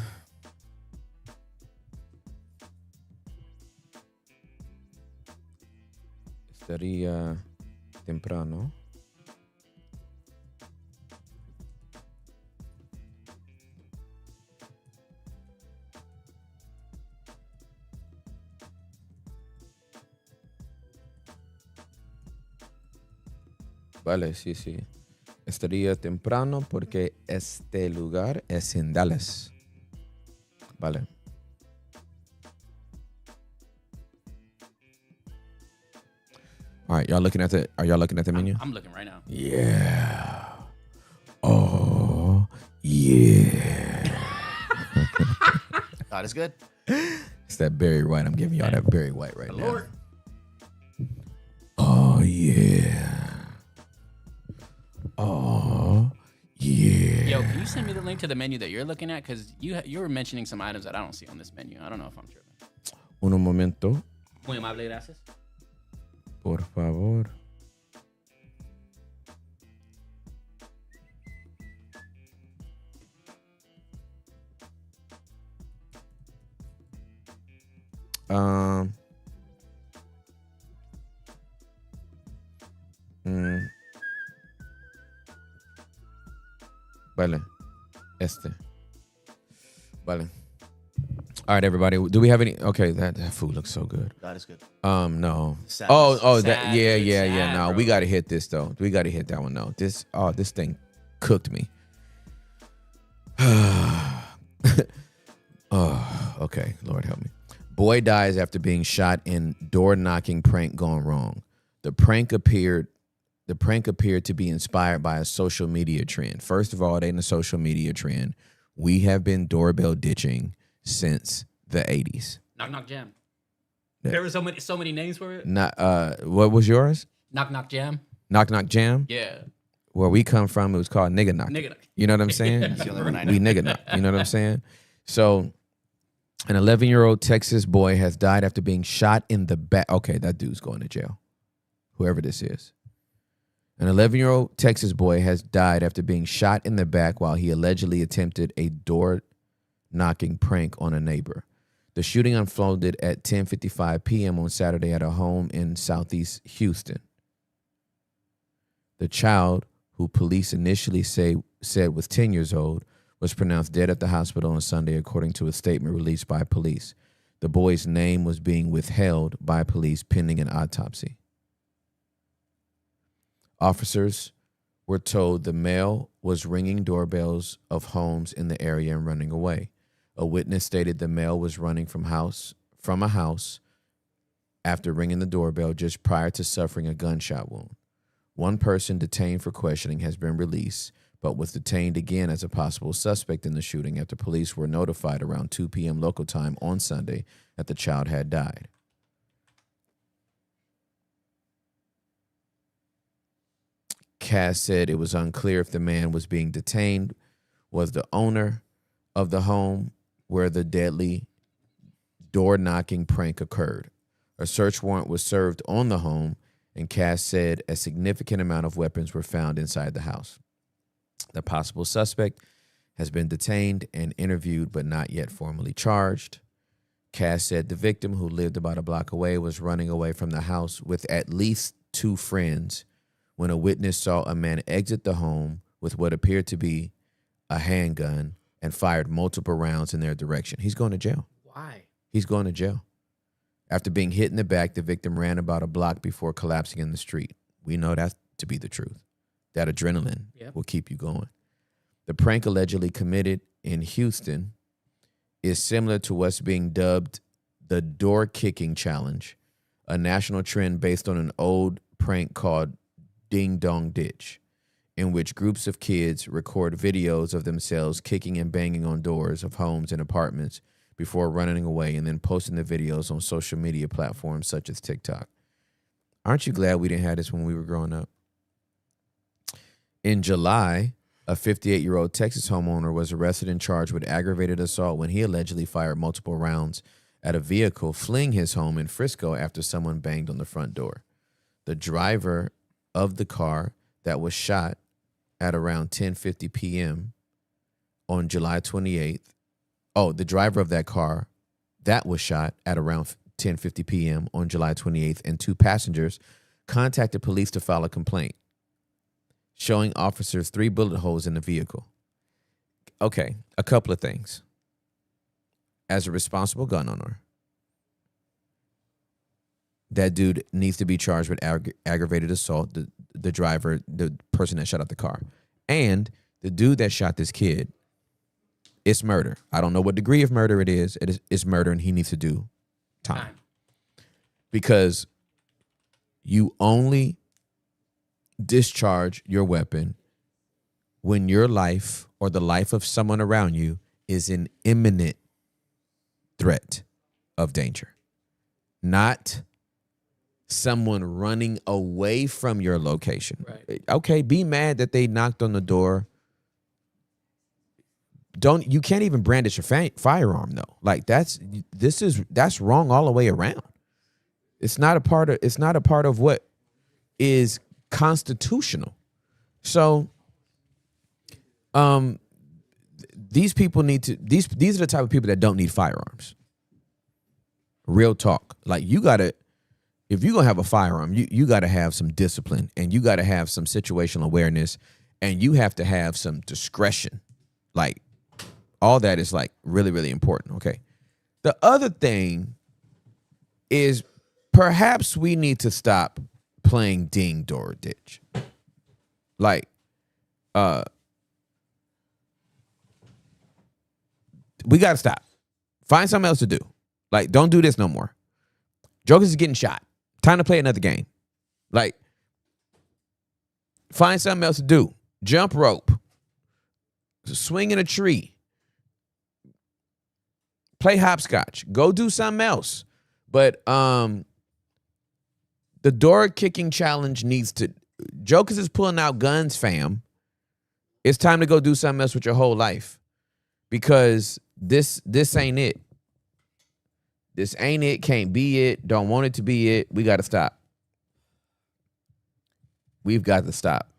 temprano. Vale, sí, sí. Estaría temprano porque este lugar es en Dallas. Vale. All right, y'all looking at the menu? I'm looking right now. Yeah. Oh, yeah. God is good. It's that Barry White. I'm giving y'all that Barry White right The now. Lord. Oh, yeah. Oh, yeah. Yo, can you send me the link to the menu that you're looking at? Because you were mentioning some items that I don't see on this menu. I don't know if I'm tripping. Un momento, Muy amable, gracias. por favor. Vale. Vale. All right, everybody. Do we have any? Okay, that food looks so good. God is good. No. Sad. Oh, that. Sad, Yeah, dude, yeah. sad, No, bro. we got to hit this though. We got to hit that one though. This thing cooked me. Oh, okay. Lord help me. Boy dies after being shot in door knocking prank gone wrong. The prank appeared to be inspired by a social media trend. First of all, it ain't a social media trend. We have been doorbell ditching since the 80s. Knock knock jam. Yeah. There were so many names for it. Not what was yours? Knock knock jam. Knock knock jam. Yeah. Where we come from, it was called nigga knock. Nigga knock. You know what I'm saying? That's the only one I know. We nigga knock. You know what I'm saying? So, an 11-year-old Texas boy has died after being shot in the back. Okay, that dude's going to jail. Whoever this is. An 11-year-old Texas boy has died after being shot in the back while he allegedly attempted a door knocking prank on a neighbor. The shooting unfolded at 10:55 p.m. on Saturday at a home in southeast Houston. The child, who police initially said was 10 years old, was pronounced dead at the hospital on Sunday, according to a statement released by police. The boy's name was being withheld by police pending an autopsy. Officers were told the male was ringing doorbells of homes in the area and running away. A witness stated the male was running from a house after ringing the doorbell just prior to suffering a gunshot wound. One person detained for questioning has been released, but was detained again as a possible suspect in the shooting after police were notified around 2 p.m. local time on Sunday that the child had died. Cass said it was unclear if the man was being detained was the owner of the home where the deadly door-knocking prank occurred. A search warrant was served on the home, and Cass said a significant amount of weapons were found inside the house. The possible suspect has been detained and interviewed but not yet formally charged. Cass said the victim, who lived about a block away, was running away from the house with at least 2 friends when a witness saw a man exit the home with what appeared to be a handgun and fired multiple rounds in their direction. He's going to jail. Why? He's going to jail. After being hit in the back, the victim ran about a block before collapsing in the street. We know that to be the truth. That adrenaline will keep you going. The prank allegedly committed in Houston is similar to what's being dubbed the door kicking challenge, a national trend based on an old prank called Ding Dong Ditch, in which groups of kids record videos of themselves kicking and banging on doors of homes and apartments before running away and then posting the videos on social media platforms such as TikTok. Aren't you glad we didn't have this when we were growing up? In July, a 58-year-old Texas homeowner was arrested and charged with aggravated assault when he allegedly fired multiple rounds at a vehicle fleeing his home in Frisco after someone banged on the front door. The driver of the car that was shot at around 10:50 p.m. on July 28th. Oh, the driver of that car that was shot at around 10:50 p.m. on July 28th, and 2 passengers contacted police to file a complaint, showing officers 3 bullet holes in the vehicle. Okay, a couple of things. As a responsible gun owner, that dude needs to be charged with aggravated assault, the driver, the person that shot out the car. And the dude that shot this kid, it's murder. I don't know what degree of murder it is. It's murder, and he needs to do time. Because you only discharge your weapon when your life or the life of someone around you is in imminent threat of danger. Not someone running away from your location. Right. Okay, be mad that they knocked on the door. You can't even brandish a firearm though. Like that's wrong all the way around. It's not a part of what is constitutional. So these people need to these are the type of people that don't need firearms. Real talk. Like if you're gonna have a firearm, you gotta have some discipline, and you gotta have some situational awareness, and you have to have some discretion. Like all that is like really, really important. Okay. The other thing is perhaps we need to stop playing ding door ditch. Like, we got to stop. Find something else to do. Like, don't do this no more. Jokers is getting shot. Time to play another game. Like, find something else to do. Jump rope. Swing in a tree. Play hopscotch. Go do something else. But the door kicking challenge needs to. Jokers is pulling out guns, fam. It's time to go do something else with your whole life, because this ain't it. This ain't it. Can't be it. Don't want it to be it. We got to stop. We've got to stop.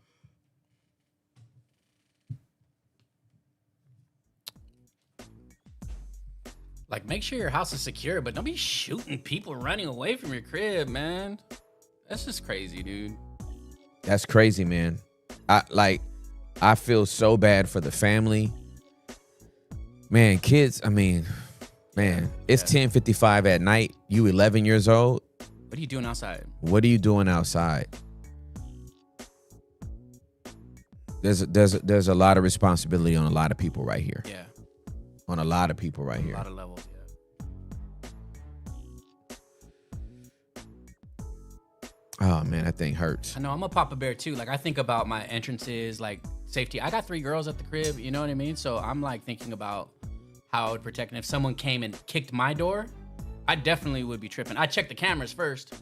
Like, make sure your house is secure, but don't be shooting people running away from your crib, man. That's just crazy, dude. That's crazy, man. I feel so bad for the family. Man, kids, it's 10:55 at night. You 11 years old. What are you doing outside? What are you doing outside? There's a lot of responsibility on a lot of people right here. Yeah. On a lot of people right here. A lot of levels, yeah. Oh man, that thing hurts. I know, I'm a Papa Bear too. Like, I think about my entrances, like safety. I got 3 girls at the crib, you know what I mean? So I'm like thinking about how I would protect. And if someone came and kicked my door, I definitely would be tripping. I check the cameras first,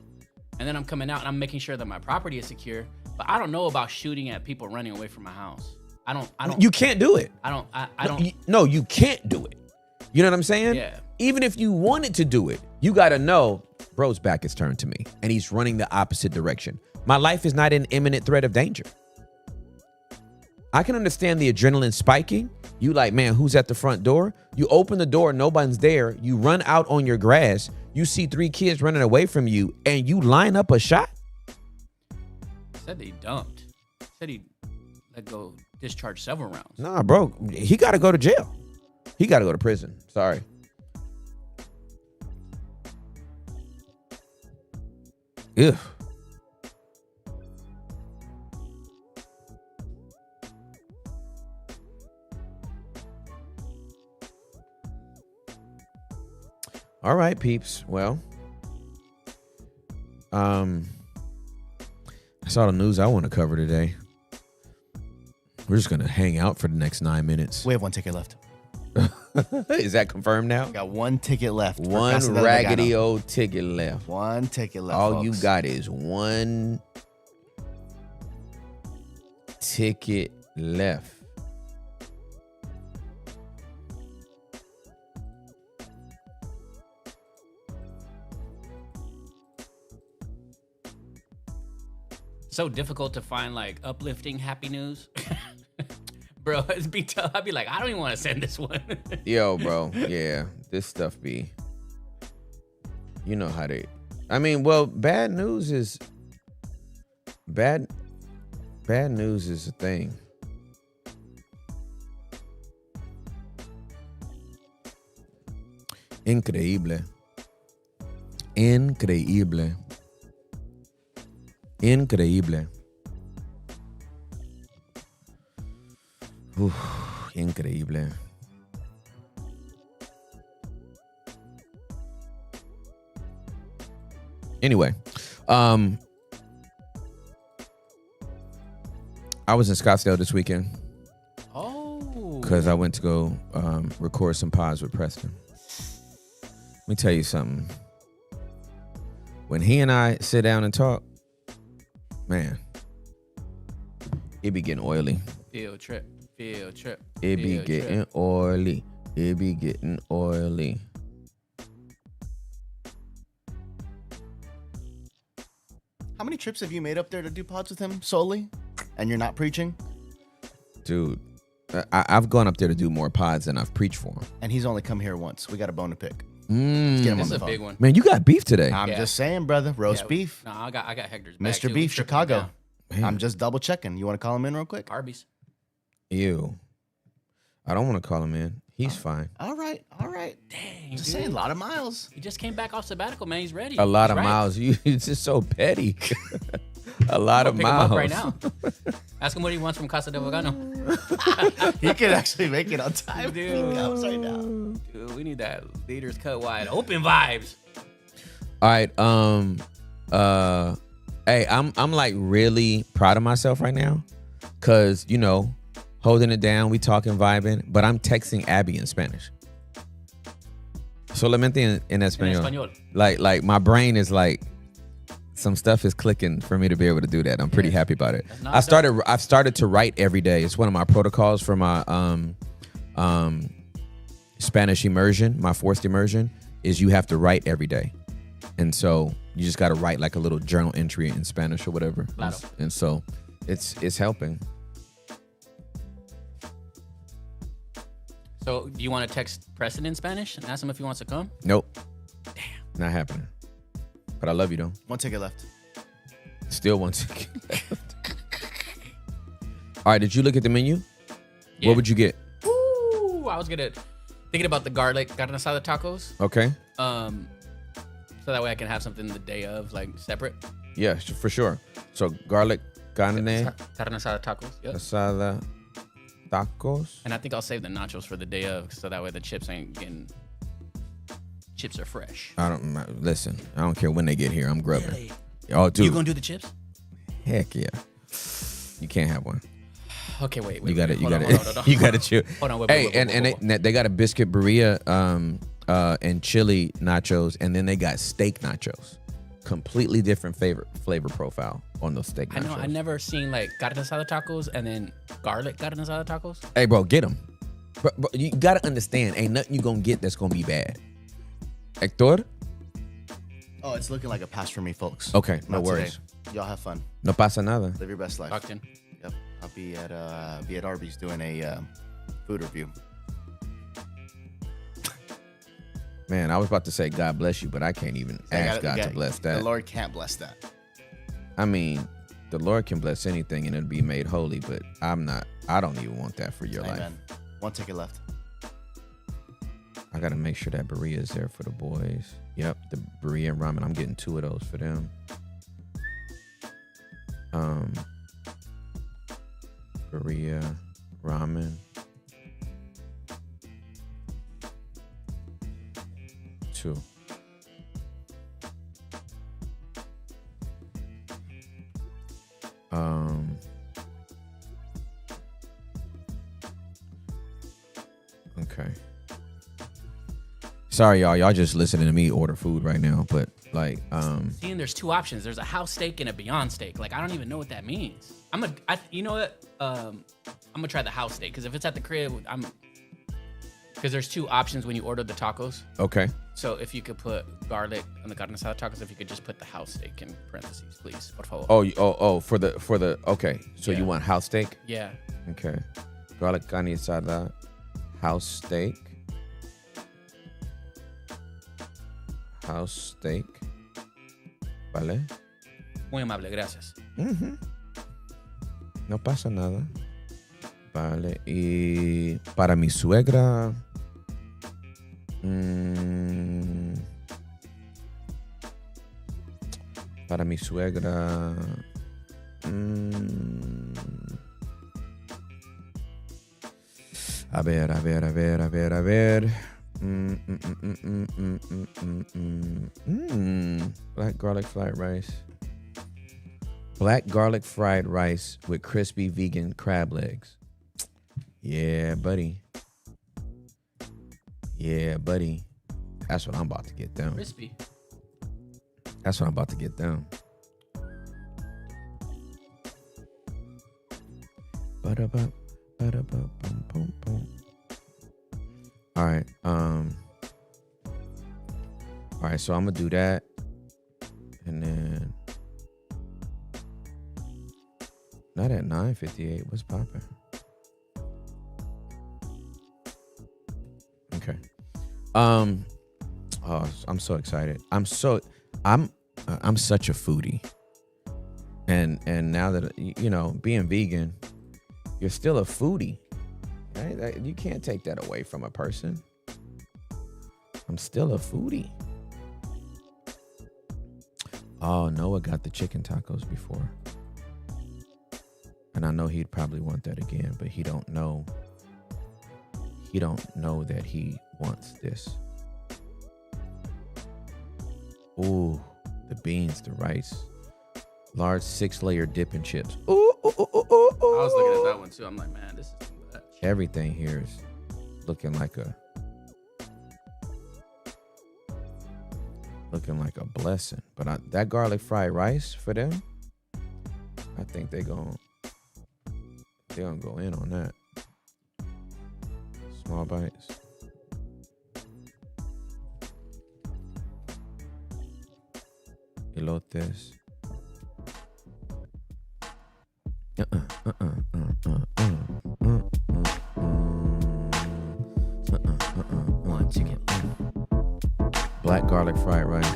and then I'm coming out and I'm making sure that my property is secure. But I don't know about shooting at people running away from my house. I don't. You can't do it. I don't. No, you can't do it. You know what I'm saying? Yeah. Even if you wanted to do it, you got to know, bro's back is turned to me and he's running the opposite direction. My life is not in imminent threat of danger. I can understand the adrenaline spiking. You like, man, who's at the front door? You open the door, nobody's there. You run out on your grass. You see 3 kids running away from you and you line up a shot. Said he dumped. Said he let go, discharge several rounds. Nah, bro, he got to go to jail. He got to go to prison. Sorry. Ew. All right, peeps. Well, that's all the news I want to cover today. We're just going to hang out for the next 9 minutes. We have 1 ticket left. Is that confirmed now? Got 1 ticket left. One raggedy old ticket left. 1 ticket left. All folks. you got is 1 ticket left. So difficult to find like uplifting, happy news. Bro, I'd be like, I don't even want to send this one. Yo, bro. Yeah, this stuff be. You know how they. I mean, well, bad news is. Bad news is a thing. Increíble. Increíble. Increíble. Uf, increíble. Anyway, I was in Scottsdale this weekend. Oh. Because I went to go record some pods with Preston. Let me tell you something. When he and I sit down and talk, man, it be getting oily. Field trip. It be getting oily. It be getting oily. How many trips have you made up there to do pods with him solely? And you're not preaching? Dude, I've gone up there to do more pods than I've preached for him. And he's only come here once. We got a bone to pick. Mm. Get him This on is the a phone. big one. Man, you got beef today. I'm just saying, brother. Roast beef. No, I got Hector's back. Mr. too. Beef, We tripping Chicago. down. Man. I'm just double checking. You want to call him in real quick? Arby's. Ew. I don't want to call him in. He's fine. All right. Dang, Just dude. saying, a lot of miles. He just came back off sabbatical, man. He's ready. A lot He's of right. miles. It's just so petty. A lot of Pick him miles. up right now. Ask him what he wants from Casa de Vegano. He could actually make it on time. Dude. He comes right now. Dude, we need that leaders cut wide open vibes. All right. Hey, I'm like really proud of myself right now. Cause, you know, holding it down, we talking, vibing, but I'm texting Abby in Spanish. Solamente en español. español. Like my brain is like, some stuff is clicking for me to be able to do that. I'm pretty happy about it. I've started to write every day. It's one of my protocols for my Spanish immersion, my forced immersion, is you have to write every day. And so you just got to write like a little journal entry in Spanish or whatever. Claro. And so it's helping. So, do you want to text Preston in Spanish and ask him if he wants to come? Nope. Damn. Not happening. But I love you though. 1 ticket left. Still one ticket left. All right, did you look at the menu? Yeah. What would you get? Ooh, I was thinking about the carne asada tacos. Okay. So that way I can have something the day of, like separate. Yeah, for sure. So garlic carne Carne asada tacos. Yep. asada tacos. And I think I'll save the nachos for the day of, so that way the chips ain't getting. Chips are fresh. Listen. I don't care when they get here. I'm grubbing. Really? Oh, dude. You gonna do the chips? Heck yeah. You can't have one. Okay, wait. You got it. You got Hold it. on. You got to chew. Hold on. Hey, and they got a biscuit burrito, and chili nachos, and then they got steak nachos. Completely different flavor profile on those steak nachos. I know. I never seen like carne asada tacos and then garlic carne asada tacos. Hey, bro, get them. Bro, you gotta understand, ain't nothing you gonna get that's gonna be bad. Hector? Oh, it's looking like a pass for me, folks. Okay, no Not worries. today. Y'all have fun. No pasa nada. Live your best life. Locked in. Yep. I'll be at Arby's doing a food review. Man, I was about to say God bless you, but I can't even ask God to bless that. The Lord can't bless that. I mean, the Lord can bless anything and it'll be made holy, but I don't even want that for your life. Amen. One ticket left. I got to make sure that Berea is there for the boys. Yep, the Berea and ramen. I'm getting 2 of those for them. Berea ramen. 2. Okay. Sorry, y'all. Y'all just listening to me order food right now, but like, Seeing there's 2 options. There's a house steak and a Beyond steak. Like I don't even know what that means. You know what? I'm gonna try the house steak because if it's at the crib, because there's 2 options when you order the tacos. okay. So if you could put garlic on the carne asada tacos, if you could just put the house steak in parentheses, please. Por favor. Oh, for the okay. So Yeah. you want house steak? Yeah. Okay. Garlic carne asada, house steak. House steak. Vale. Muy amable, gracias. No pasa nada. Vale. Y para mi suegra. Para mi suegra. A ver. Black garlic fried rice. Black garlic fried rice with crispy vegan crab legs. Yeah, buddy. That's what I'm about to get down. Crispy. That's what I'm about to get down. Ba-da-ba, ba-da-ba, boom, boom, boom. All right. All right, so I'm gonna do that. And then not at 9:58. What's popping? Okay. Oh, I'm so excited. I'm such a foodie. And now that being vegan, you're still a foodie. Right? You can't take that away from a person. I'm still a foodie. Oh, Noah got the chicken tacos before. And I know he'd probably want that again, but he don't know. He don't know that he wants this. Ooh, the beans, the rice. Large 6-layer dip and chips. Ooh. I was looking at that one too. I'm like, man, this is too much. Everything here is looking like a blessing. But that garlic fried rice for them, I think they're gonna go in on that. Small bites. Elotes. One chicken. Black garlic fried rice.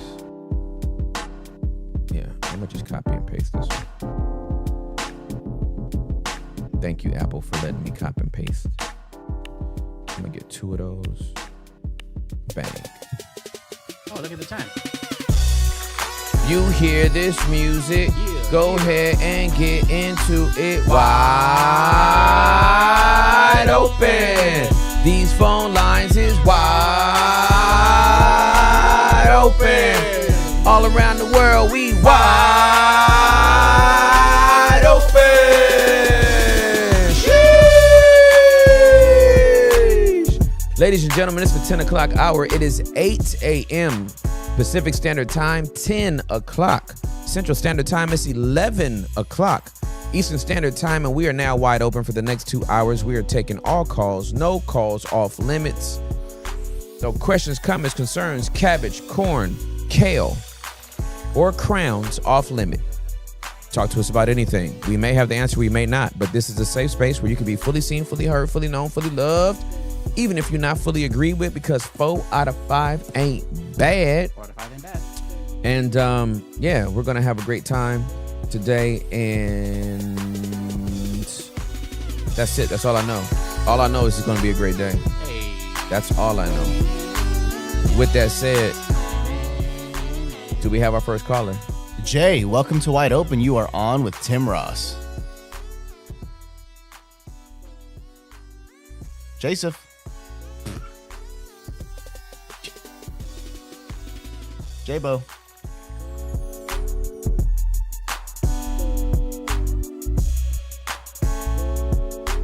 Yeah, I'm gonna just copy and paste this one. Thank you, Apple, for letting me copy and paste. I'm gonna get 2 of those. Bang. Oh, look at the time. You hear this music? Go ahead and get into it wide open. These phone lines is wide open. All around the world, we wide open. Sheesh. Ladies and gentlemen, it's the 10 o'clock hour. It is 8 a.m. Pacific Standard Time, 10 o'clock. Central Standard Time is 11 o'clock. Eastern Standard Time, and we are now wide open for the next 2 hours. We are taking all calls, no calls off limits. So questions, comments, concerns, cabbage, corn, kale, or crowns off limit. Talk to us about anything. We may have the answer, we may not, but this is a safe space where you can be fully seen, fully heard, fully known, fully loved, even if you're not fully agreed with, because 4 out of 5 ain't bad. 4 out of 5 ain't bad. And yeah, we're gonna have a great time today, and that's it. That's all I know. All I know is it's gonna be a great day. Hey. That's all I know. With that said, do we have our first caller? Jay, welcome to Wide Open. You are on with Tim Ross. Joseph. J-Bo.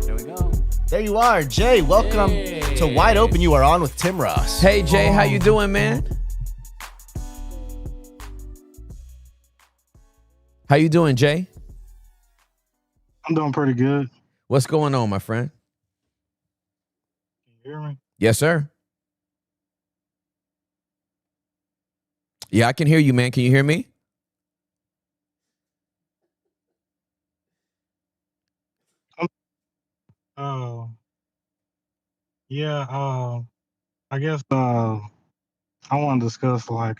There we go. There you are. Jay, welcome to Wide Open. You are on with Tim Ross. Hey Jay, how you doing, man? How you doing, Jay? I'm doing pretty good. What's going on, my friend? Can you hear me? Yes, sir. Yeah, I can hear you, man. Can you hear me? Yeah, I guess I want to discuss like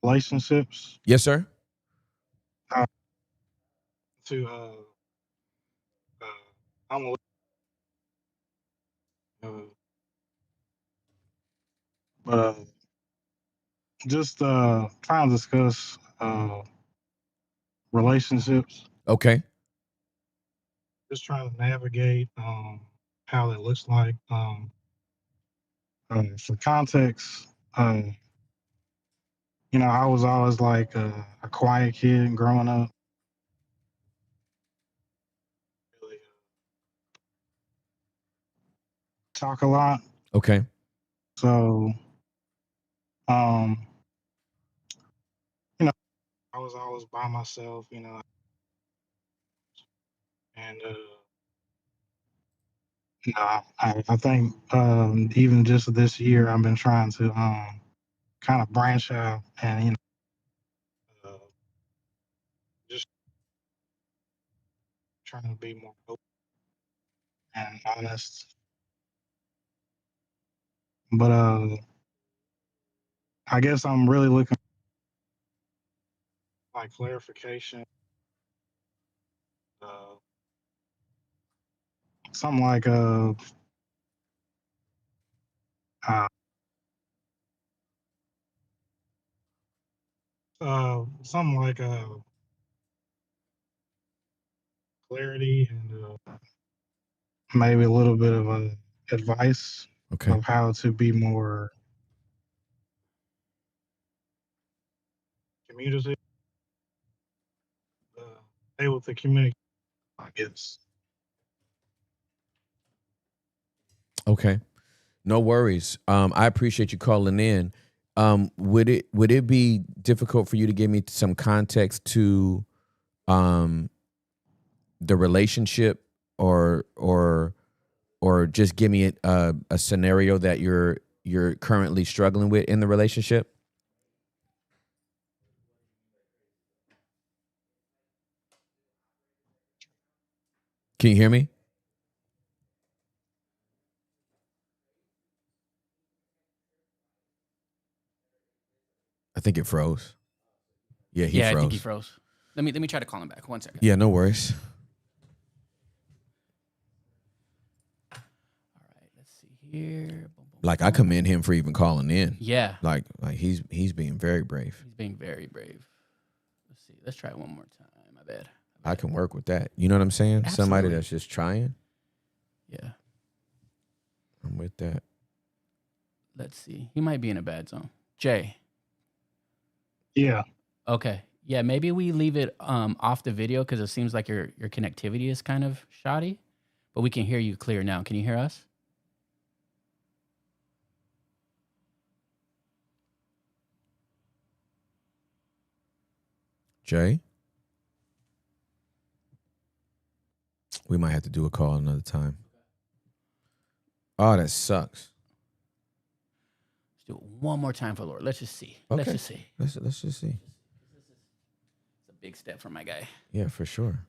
relationships Yes, sir. to I'm a but just trying to discuss relationships, Okay. just trying to navigate how that looks like. For context, I was always like a quiet kid growing up. Really talk a lot. Okay. So, um, you know, I was always by myself, and I think even just this year I've been trying to kind of branch out and just trying to be more open and honest. But I guess I'm really looking for like clarification, uh, something like uh, something like clarity and maybe a little bit of advice Okay. of how to be more communicative, uh, able to communicate, I guess. Okay. No worries. I appreciate you calling in. Would it be difficult for you to give me some context to the relationship, or just give me a scenario that you're currently struggling with in the relationship? Can you hear me? I think it froze. Yeah, he froze. I think he froze. Let me try to call him back. 1 second. Yeah, no worries. All right, let's see here. Boom, boom, Like, I commend him for even calling in. Yeah, Like he's being very brave. he's being very brave. Let's see. Let's try it one more time. My bad. I can work with that. You know what I'm saying? Somebody Absolutely. that's just trying. Yeah. I'm with that. Let's see. He might be in a bad zone. Jay. Yeah. Okay. Yeah, maybe we leave it off the video because it seems like your connectivity is kind of shoddy, but we can hear you clear now. Can you hear us? Jay? We might have to do a call another time. Oh, that sucks. do it one more time for Lord. Let's just see. Okay. Let's just see. Let's just see. It's a big step for my guy. Yeah, for sure.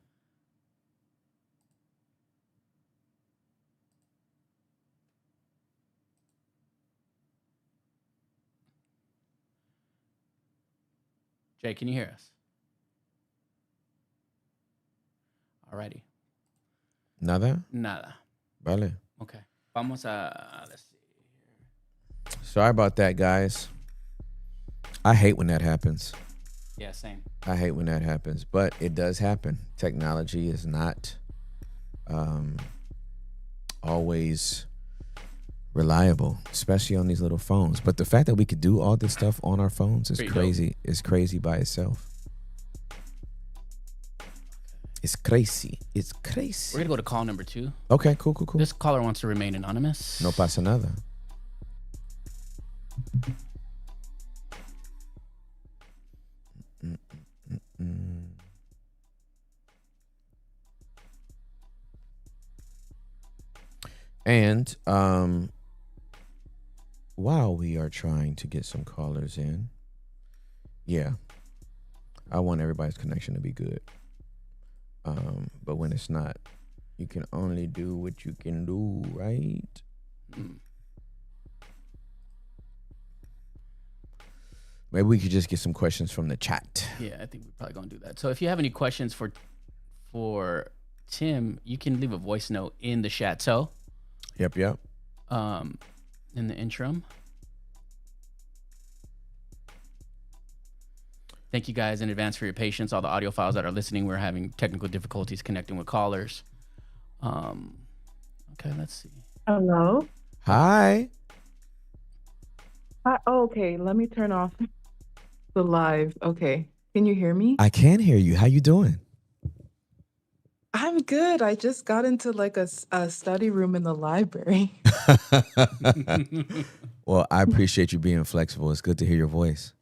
Jay, can you hear us? Alrighty. Nada. Nada. Vale. Okay. Vamos a, let's see. Sorry about that, guys. I hate when that happens. Yeah, same. I hate when that happens, but it does happen. Technology is not always reliable, especially on these little phones. But the fact that we could do all this stuff on our phones is Pretty crazy. It's crazy by itself. It's crazy. It's crazy. We're going to go to call number 2. Okay, cool. This caller wants to remain anonymous. No pasa nada. And while we are trying to get some callers in, yeah, I want everybody's connection to be good. But when it's not, you can only do what you can do, right? Maybe we could just get some questions from the chat. Yeah, I think we're probably going to do that. So if you have any questions for Tim, you can leave a voice note in the chat. So, Yep. in the interim. Thank you guys in advance for your patience. All the audio files that are listening, we're having technical difficulties connecting with callers. Okay, let's see. Hello. Hi. Hi. Oh, okay, let me turn off the live. Okay, can you hear me? I can hear you. How you doing? I'm good. I just got into like a study room in the library. Well, I appreciate you being flexible. It's good to hear your voice.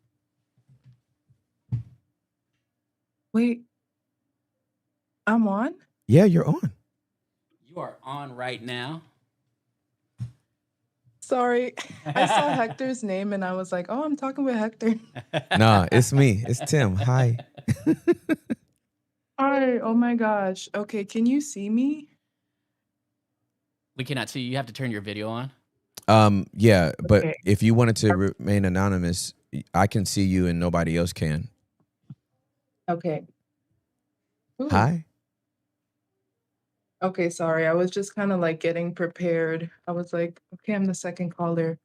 Wait, I'm on? Yeah, you're on. You are on right now. Sorry, I saw Hector's name and I was like, oh, I'm talking with Hector. Nah, it's me. It's Tim. Hi. Hi, oh my gosh. Okay, can you see me? We cannot see you. You have to turn your video on. Yeah, but Okay. if you wanted to remain anonymous, I can see you and nobody else can. Okay. Ooh. Hi. Okay, sorry. I was just kind of like getting prepared. I was like, okay, I'm the second caller.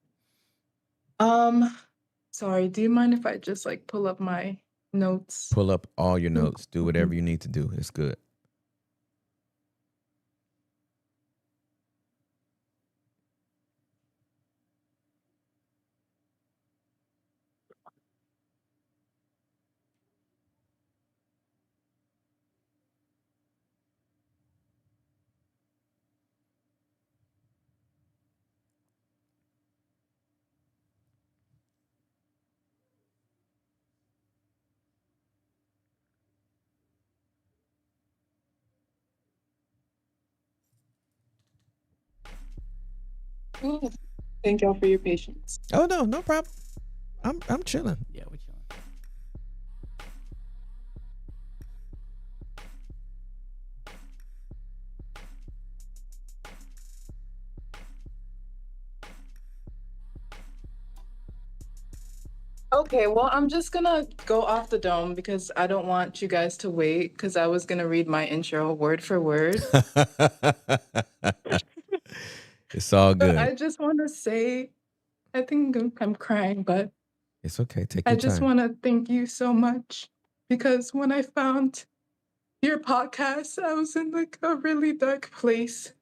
Sorry, do you mind if I just like pull up my notes? Pull up all your notes. Do whatever you need to do. It's good. Ooh, thank y'all for your patience. Oh no problem. I'm chilling. Yeah, we're chilling. Okay, well, I'm just gonna go off the dome because I don't want you guys to wait because I was gonna read my intro word for word. It's all But good. I just want to say, I think I'm crying, but It's okay. Take I your just time. want to thank you so much because when I found your podcast, I was in like a really dark place.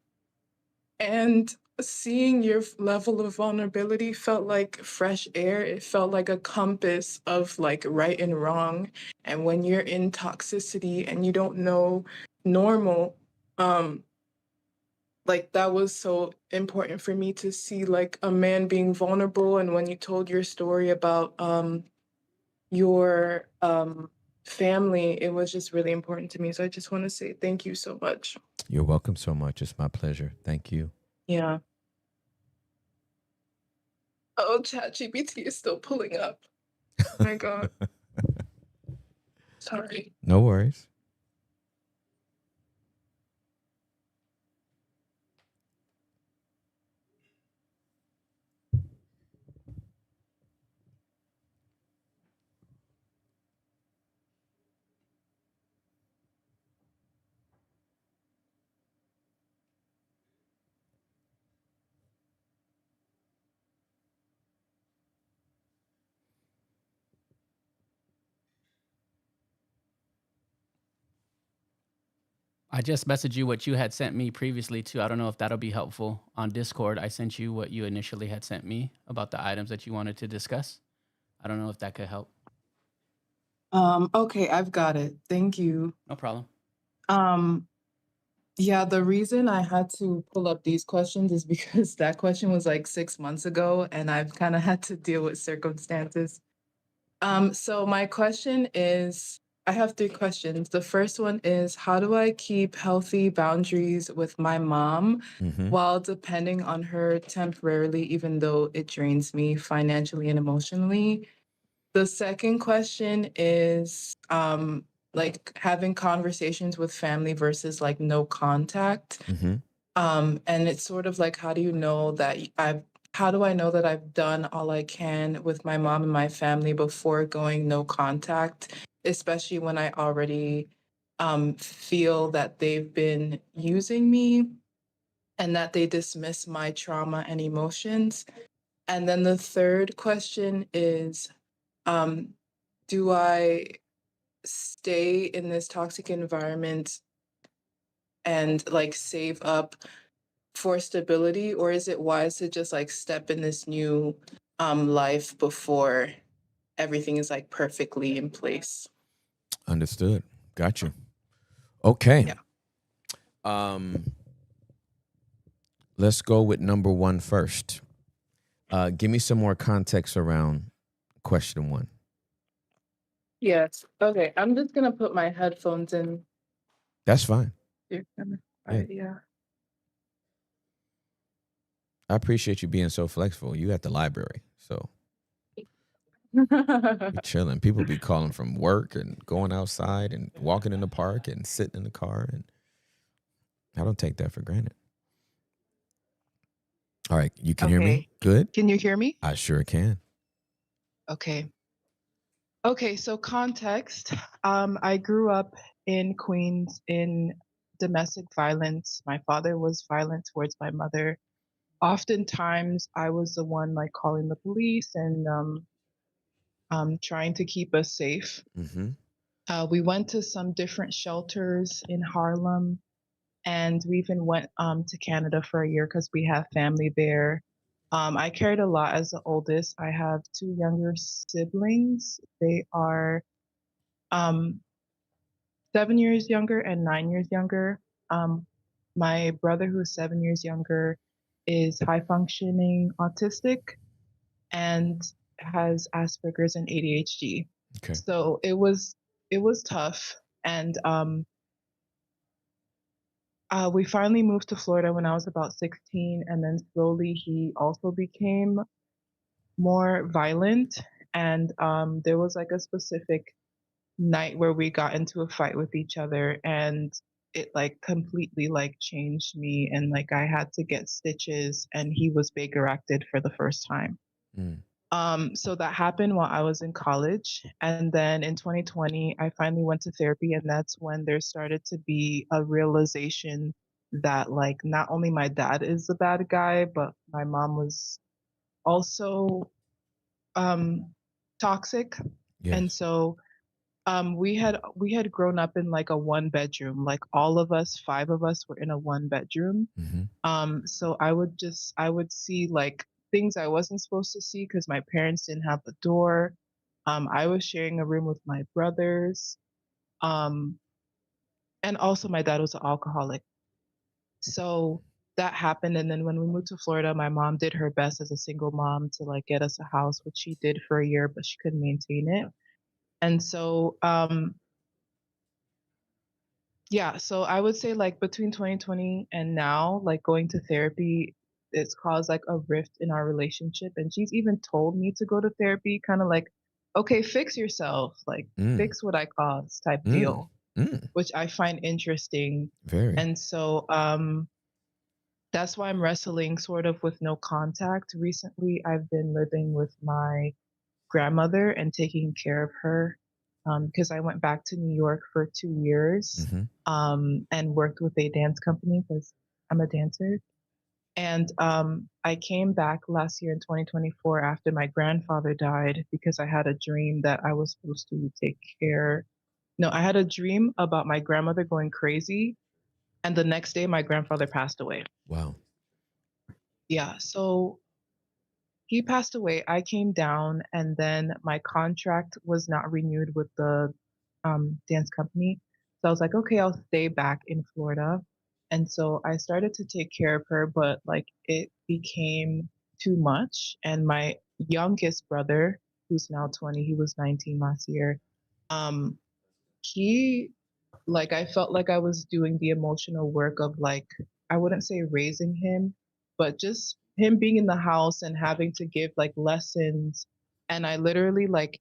And seeing your level of vulnerability felt like fresh air. It felt like a compass of like right and wrong. And when you're in toxicity and you don't know normal, like that was so important for me to see like a man being vulnerable. And when you told your story about your family, it was just really important to me. So I just want to say thank you so much. You're welcome so much. It's my pleasure. Thank you. Yeah. Oh, ChatGPT is still pulling up. Oh my God. Sorry. No worries. I just messaged you what you had sent me previously too. I don't know if that'll be helpful on Discord. I sent you what you initially had sent me about the items that you wanted to discuss. I don't know if that could help. Okay, I've got it. Thank you. No problem. Um, yeah, the reason I had to pull up these questions is because that question was like 6 months ago, and I've kind of had to deal with circumstances. So my question is, I have three questions. The first one is, how do I keep healthy boundaries with my mom Mm-hmm. while depending on her temporarily, even though it drains me financially and emotionally? The second question is, like having conversations with family versus like no contact. Mm-hmm. And it's sort of like, how do I know that I've done all I can with my mom and my family before going no contact, especially when I already feel that they've been using me and that they dismiss my trauma and emotions. And then the third question is, um, do I stay in this toxic environment and like save up for stability, or is it wise to just like step in this new life before everything is like perfectly in place? Understood. Got you. Okay. Yeah. Let's go with number one first. Give me some more context around question one. Yes. Okay. I'm just gonna put my headphones in. That's fine. You're gonna- Yeah. yeah. I appreciate you being so flexible. You at the library, so you're chilling. People be calling from work and going outside and walking in the park and sitting in the car, and I don't take that for granted. All right, you can hear me? Okay. Good? Can you hear me? I sure can. Okay. Okay, so context. I grew up in Queens in domestic violence. My father was violent towards my mother. Oftentimes, I was the one like calling the police and trying to keep us safe. Mm-hmm. We went to some different shelters in Harlem, and we even went to Canada for a year because we have family there. I carried a lot as the oldest. I have two younger siblings. They are um, 7 years younger and 9 years younger. Um, my brother, who's 7 years younger, is high functioning autistic and has Asperger's and ADHD. Okay. So it was tough, and we finally moved to Florida when I was about 16, and then slowly he also became more violent, and there was like a specific night where we got into a fight with each other, and it like completely like changed me, and like I had to get stitches, and he was Baker acted for the first time. Mm. So that happened while I was in college. And then in 2020, I finally went to therapy. And that's when there started to be a realization that, like, not only my dad is the bad guy, but my mom was also toxic. And Yes. so we had grown up in like a one bedroom, like all of us, five of us were in a one bedroom. Mm-hmm. So I would see like things I wasn't supposed to see because my parents didn't have a door. I was sharing a room with my brothers. Um, and also my dad was an alcoholic. So that happened. And then when we moved to Florida, my mom did her best as a single mom to like get us a house, which she did for a year, but she couldn't maintain it. And so yeah, so I would say like between 2020 and now, like going to therapy it's caused like a rift in our relationship. And she's even told me to go to therapy, kind of like, okay, fix yourself, like Mm, fix what I caused type mm, deal, mm. which I find interesting. Very. And so that's why I'm wrestling sort of with no contact. Recently, I've been living with my grandmother and taking care of her because I went back to New York for 2 years Mm-hmm. and worked with a dance company because I'm a dancer. And I came back last year in 2024 after my grandfather died because I had a dream that I was supposed to take care. No, I had a dream about my grandmother going crazy. And the next day, my grandfather passed away. Wow. Yeah. So he passed away. I came down, and then my contract was not renewed with the dance company. So I was like, okay, I'll stay back in Florida. And so I started to take care of her, but like it became too much. And my youngest brother, who's now 20, he was 19 last year, um, he like I felt like I was doing the emotional work of like I wouldn't say raising him, but just him being in the house and having to give like lessons. And I literally like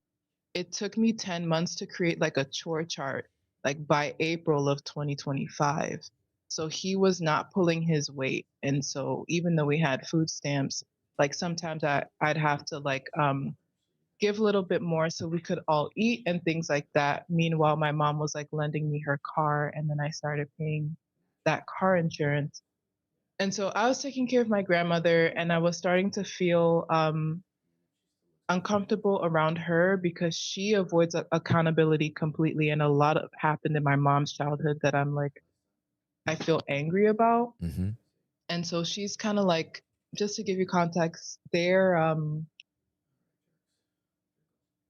it took me 10 months to create like a chore chart like by April of 2025. So he was not pulling his weight. And so even though we had food stamps, like sometimes I'd have to like give a little bit more so we could all eat and things like that. Meanwhile, my mom was like lending me her car, and then I started paying that car insurance. And so I was taking care of my grandmother, and I was starting to feel uncomfortable around her because she avoids accountability completely. And a lot of happened in my mom's childhood that I'm like, I feel angry about. Mm-hmm. And so she's kind of like, just to give you context,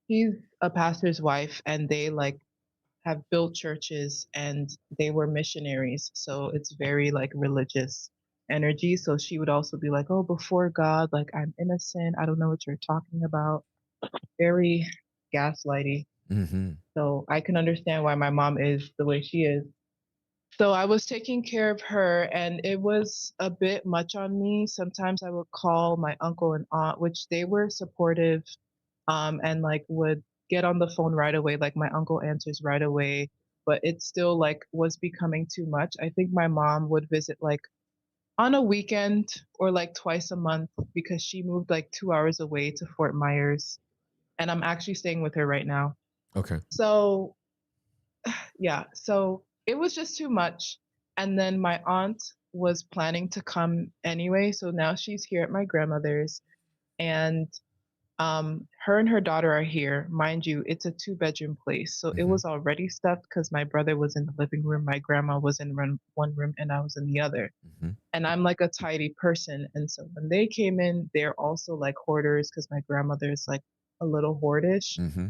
he's a pastor's wife, and they like have built churches and they were missionaries. So it's very like religious energy. So she would also be like, oh, before God, like I'm innocent. I don't know what you're talking about. Very gaslighty. Mm-hmm. So I can understand why my mom is the way she is. So I was taking care of her and it was a bit much on me. Sometimes I would call my uncle and aunt, which they were supportive and like would get on the phone right away. Like my uncle answers right away, but it still like was becoming too much. I think my mom would visit like on a weekend or like twice a month because she moved like 2 hours away to Fort Myers. And I'm actually staying with her right now. Okay. So yeah, so it was just too much. And then my aunt was planning to come anyway. So now she's here at my grandmother's. And her and her daughter are here. Mind you, it's a two-bedroom place. So it Mm-hmm. was already stuffed because my brother was in the living room, my grandma was in one room, and I was in the other. Mm-hmm. And I'm like a tidy person. And so when they came in, they're also like hoarders because my grandmother is like a little hoardish. Mm-hmm.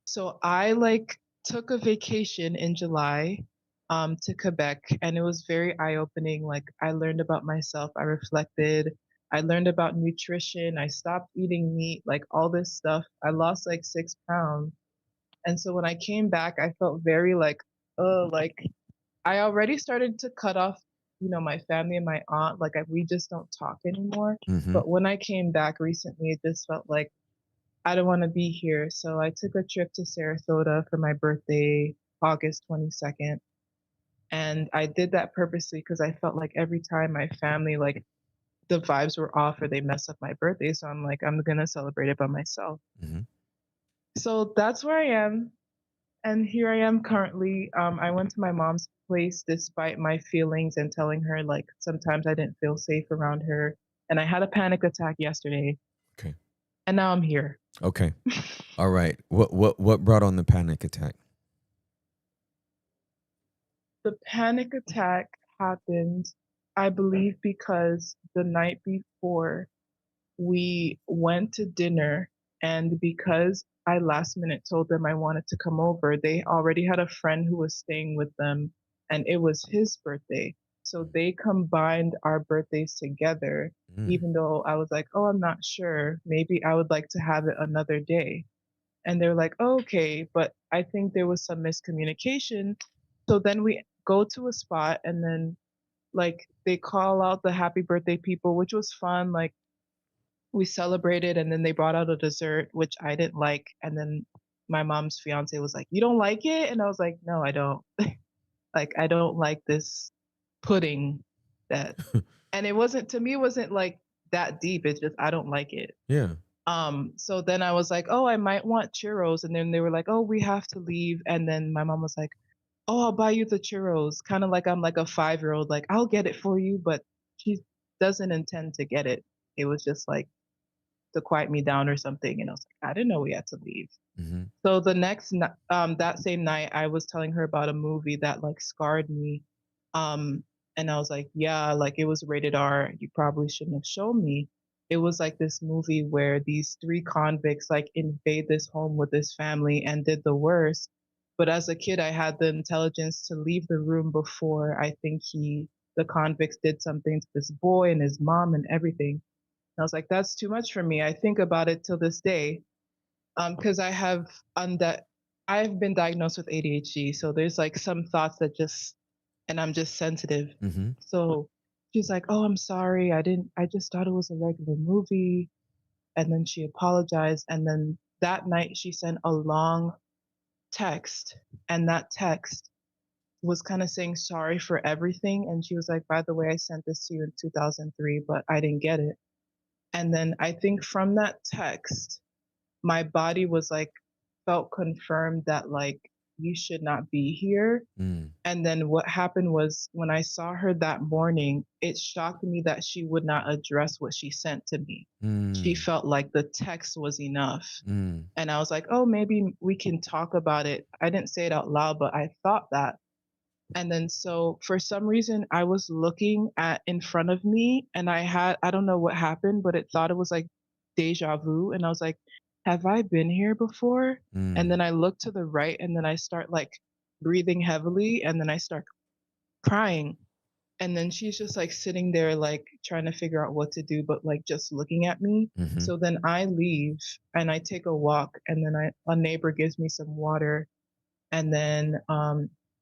So I like took a vacation in July to Quebec, and it was very eye-opening. Like I learned about myself, I reflected, I learned about nutrition, I stopped eating meat, like all this stuff. I lost like 6 pounds. And so when I came back, I felt very like, oh, like I already started to cut off, my family and my aunt. Like we just don't talk anymore. Mm-hmm. But when I came back recently, it just felt like I don't want to be here. So I took a trip to Sarasota for my birthday, August 22nd. And I did that purposely because I felt like every time my family, like the vibes were off or they mess up my birthday. So I'm like, I'm going to celebrate it by myself. Mm-hmm. So that's where I am. And here I am currently. I went to my mom's place despite my feelings and telling her, like, sometimes I didn't feel safe around her. And I had a panic attack yesterday. Okay. And now I'm here. Okay. All right. What brought on the panic attack? The panic attack happened, I believe, because the night before we went to dinner, and because I last minute told them I wanted to come over, they already had a friend who was staying with them, and it was his birthday. So they combined our birthdays together, Mm. even though I was like, oh, I'm not sure. Maybe I would like to have it another day. And they're like, oh, okay, but I think there was some miscommunication. So then we go to a spot, and then Like they call out the happy birthday people, which was fun. Like we celebrated, and then they brought out a dessert which I didn't like, and then my mom's fiance was like, "You don't like it?" And I was like, "No, I don't." Like I don't like this pudding that and it wasn't to me it wasn't like that deep. It's just I don't like it. Yeah. So then I was like, "Oh, I might want churros." And then they were like, "Oh, we have to leave." And then my mom was like, "Oh, I'll buy you the churros." Kind of like I'm like a 5-year-old, like, "I'll get it for you," but she doesn't intend to get it. It was just like to quiet me down or something. And I was like, I didn't know we had to leave. Mm-hmm. So that same night, I was telling her about a movie that like scarred me. And I was like, yeah, like it was rated R. You probably shouldn't have shown me. It was like this movie where these 3 convicts like invade this home with this family and did the worst. But as a kid, I had the intelligence to leave the room before I think the convicts did something to this boy and his mom and everything. I was like, that's too much for me. I think about it till this day, because I've been diagnosed with ADHD, so there's like some thoughts that and I'm just sensitive. Mm-hmm. So she's like, "Oh, I'm sorry. I just thought it was a regular movie." And then she apologized. And then that night she sent a long text, and that text was kind of saying sorry for everything. And she was like, "By the way, I sent this to you in 2003, but I didn't get it." And then I think from that text, my body was like, felt confirmed that like, you should not be here. Mm. And then what happened was when I saw her that morning, it shocked me that she would not address what she sent to me. She Mm. felt like the text was enough. Mm. And I was like, oh, maybe we can talk about it. I didn't say it out loud, but I thought that. And then so for some reason I was looking at in front of me and I don't know what happened, but it thought it was like deja vu. And I was like, have I been here before? And Mm. then I look to the right and then I start like breathing heavily and then I start crying. And then she's just like sitting there, like trying to figure out what to do, but like just looking at me. Mm-hmm. So then I leave and I take a walk and then a neighbor gives me some water and then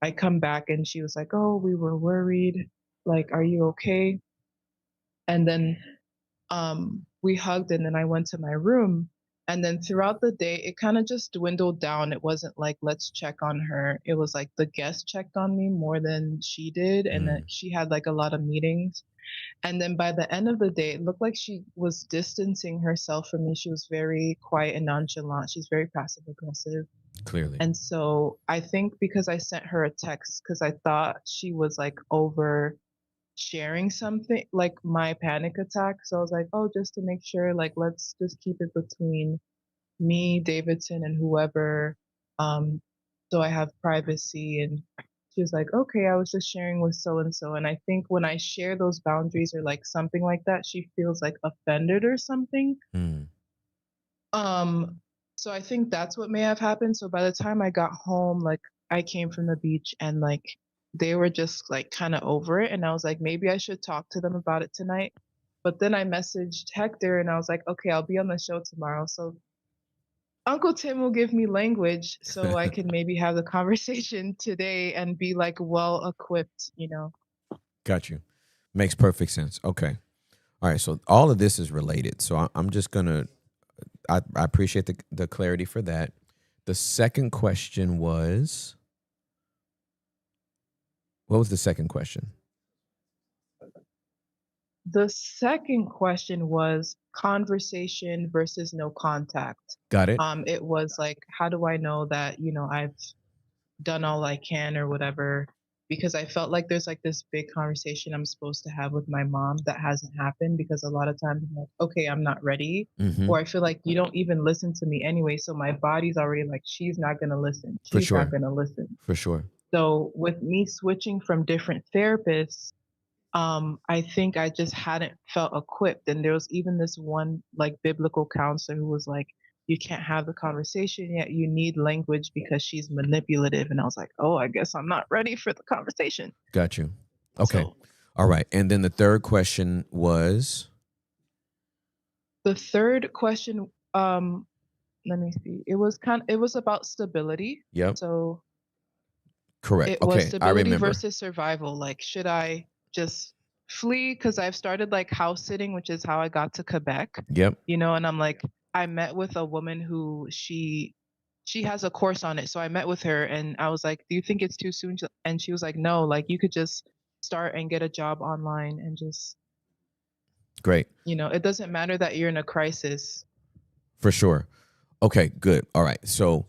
I come back and she was like, "Oh, we were worried. Like, are you okay?" And then we hugged and then I went to my room. And then throughout the day, it kind of just dwindled down. It wasn't like, let's check on her. It was like the guest checked on me more than she did. And then she had like a lot of meetings. And then by the end of the day, it looked like she was distancing herself from me. She was very quiet and nonchalant. She's very passive aggressive. Clearly. And so I think because I sent her a text because I thought she was like over sharing something like my panic attack. So I was like, oh, just to make sure, like, let's just keep it between me, Davidson, and whoever. So I have privacy. And she was like, okay, I was just sharing with so and so. And I think when I share those boundaries or like something like that, she feels like offended or something. Mm. So I think that's what may have happened. So by the time I got home, like I came from the beach and like they were just like kind of over it. And I was like, maybe I should talk to them about it tonight. But then I messaged Hector and I was like, okay, I'll be on the show tomorrow. So Uncle Tim will give me language so I can maybe have the conversation today and be like well equipped, you know. Got you. Makes perfect sense. Okay. All right. So all of this is related. So I'm just going to, I appreciate the clarity for that. The second question was, what was the second question? The second question was conversation versus no contact. Got it. It was like, how do I know that, you know, I've done all I can or whatever? Because I felt like there's like this big conversation I'm supposed to have with my mom that hasn't happened because a lot of times I'm like, okay, I'm not ready. Mm-hmm. Or I feel like you don't even listen to me anyway. So my body's already like, she's not going to listen. For She's sure. not going to listen. For sure. So with me switching from different therapists, I think I just hadn't felt equipped. And there was even this one like biblical counselor who was like, you can't have the conversation yet. You need language because she's manipulative. And I was like, oh, I guess I'm not ready for the conversation. Got you. Okay. So, all right. And then the third question was? The third question, let me see. It was about stability. Yep. So correct. it Okay. was I stability remember. versus survival. Like, should I just flee because I've started like house sitting, which is how I got to Quebec. Yep. You know, and I'm like, I met with a woman who she has a course on it. So I met with her and I was like, "Do you think it's too soon?" And she was like, "No, like you could just start and get a job online and just, Great. you know, it doesn't matter that you're in a crisis." For sure. Okay, good. All right. So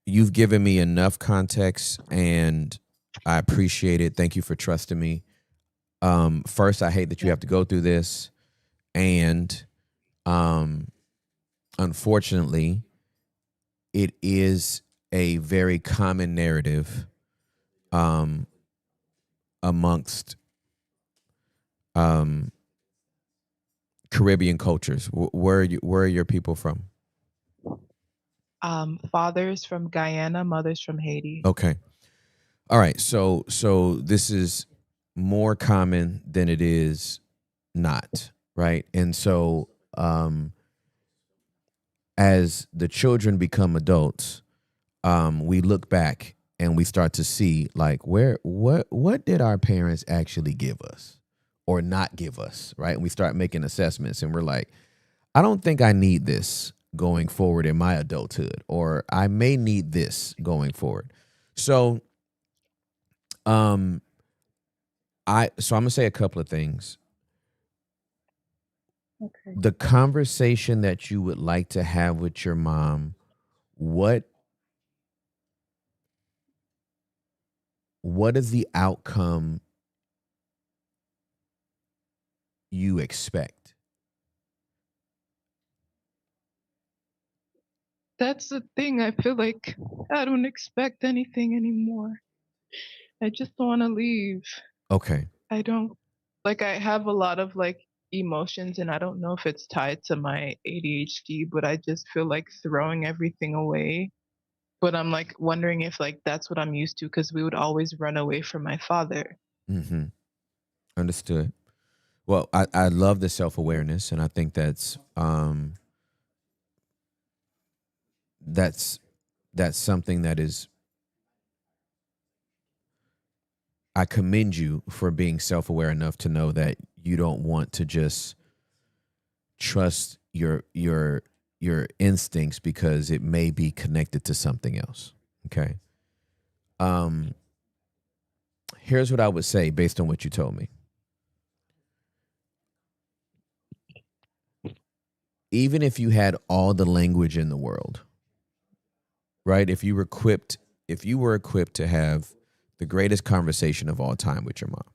you've given me enough context and I appreciate it. Thank you for trusting me. First, I hate that you have to go through this. And unfortunately, it is a very common narrative amongst Caribbean cultures. Where are your people from? Fathers from Guyana, mothers from Haiti. Okay. All right. So this is more common than it is not, right? And so as the children become adults, we look back and we start to see like what did our parents actually give us or not give us, right? And we start making assessments and we're like, I don't think I need this going forward in my adulthood, or I may need this going forward. So I'm gonna say a couple of things. Okay. The conversation that you would like to have with your mom, what is the outcome you expect? That's the thing. I feel like I don't expect anything anymore. I just want to leave. Okay. I don't like I have a lot of like emotions and I don't know if it's tied to my ADHD, but I just feel like throwing everything away. But I'm like wondering if like that's what I'm used to because we would always run away from my father. Mm-hmm. Understood. Well, I love the self-awareness, and I think that's something that is, I commend you for being self-aware enough to know that you don't want to just trust your instincts because it may be connected to something else. Okay. Here's what I would say based on what you told me. Even if you had all the language in the world, right? If you were equipped to have the greatest conversation of all time with your mom,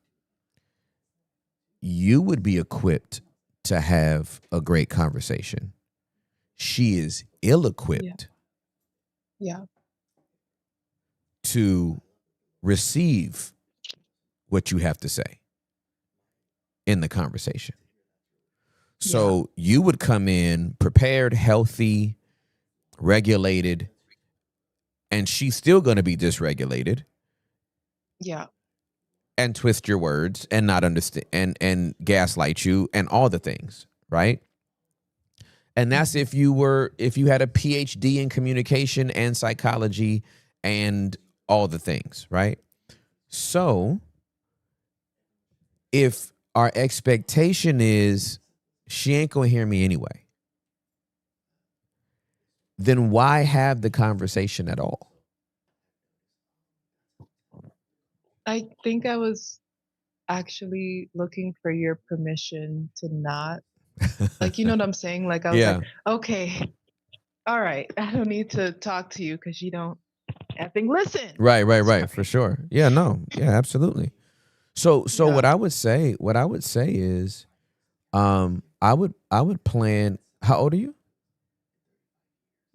you would be equipped to have a great conversation. She is ill-equipped Yeah. to receive what you have to say in the conversation. So you would come in prepared, healthy, regulated, and she's still going to be dysregulated. Yeah. And twist your words and not understand and gaslight you and all the things, right? And that's if you had a PhD in communication and psychology and all the things, right? So if our expectation is she ain't gonna hear me anyway, then why have the conversation at all? I think I was actually looking for your permission to not like you know what I'm saying? Like I was Yeah. like, okay, all right, I don't need to talk to you because you don't effing listen. Right, Sorry. for sure. Yeah, no, yeah, absolutely. So Yeah. what I would say is, I would plan. How old are you?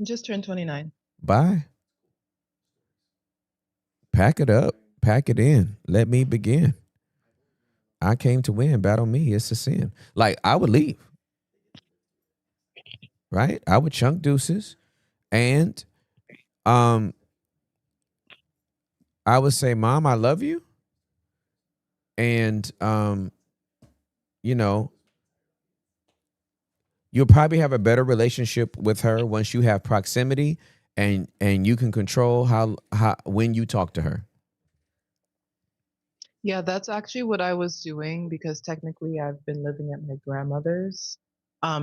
Just turned 29. Bye. Pack it up. Pack it in. Let me begin. I came to win. Battle me. It's a sin. Like I would leave. Right? I would chunk deuces, and I would say, "Mom, I love you," and you know, you'll probably have a better relationship with her once you have proximity and you can control how when you talk to her. Yeah, that's actually what I was doing because technically I've been living at my grandmother's.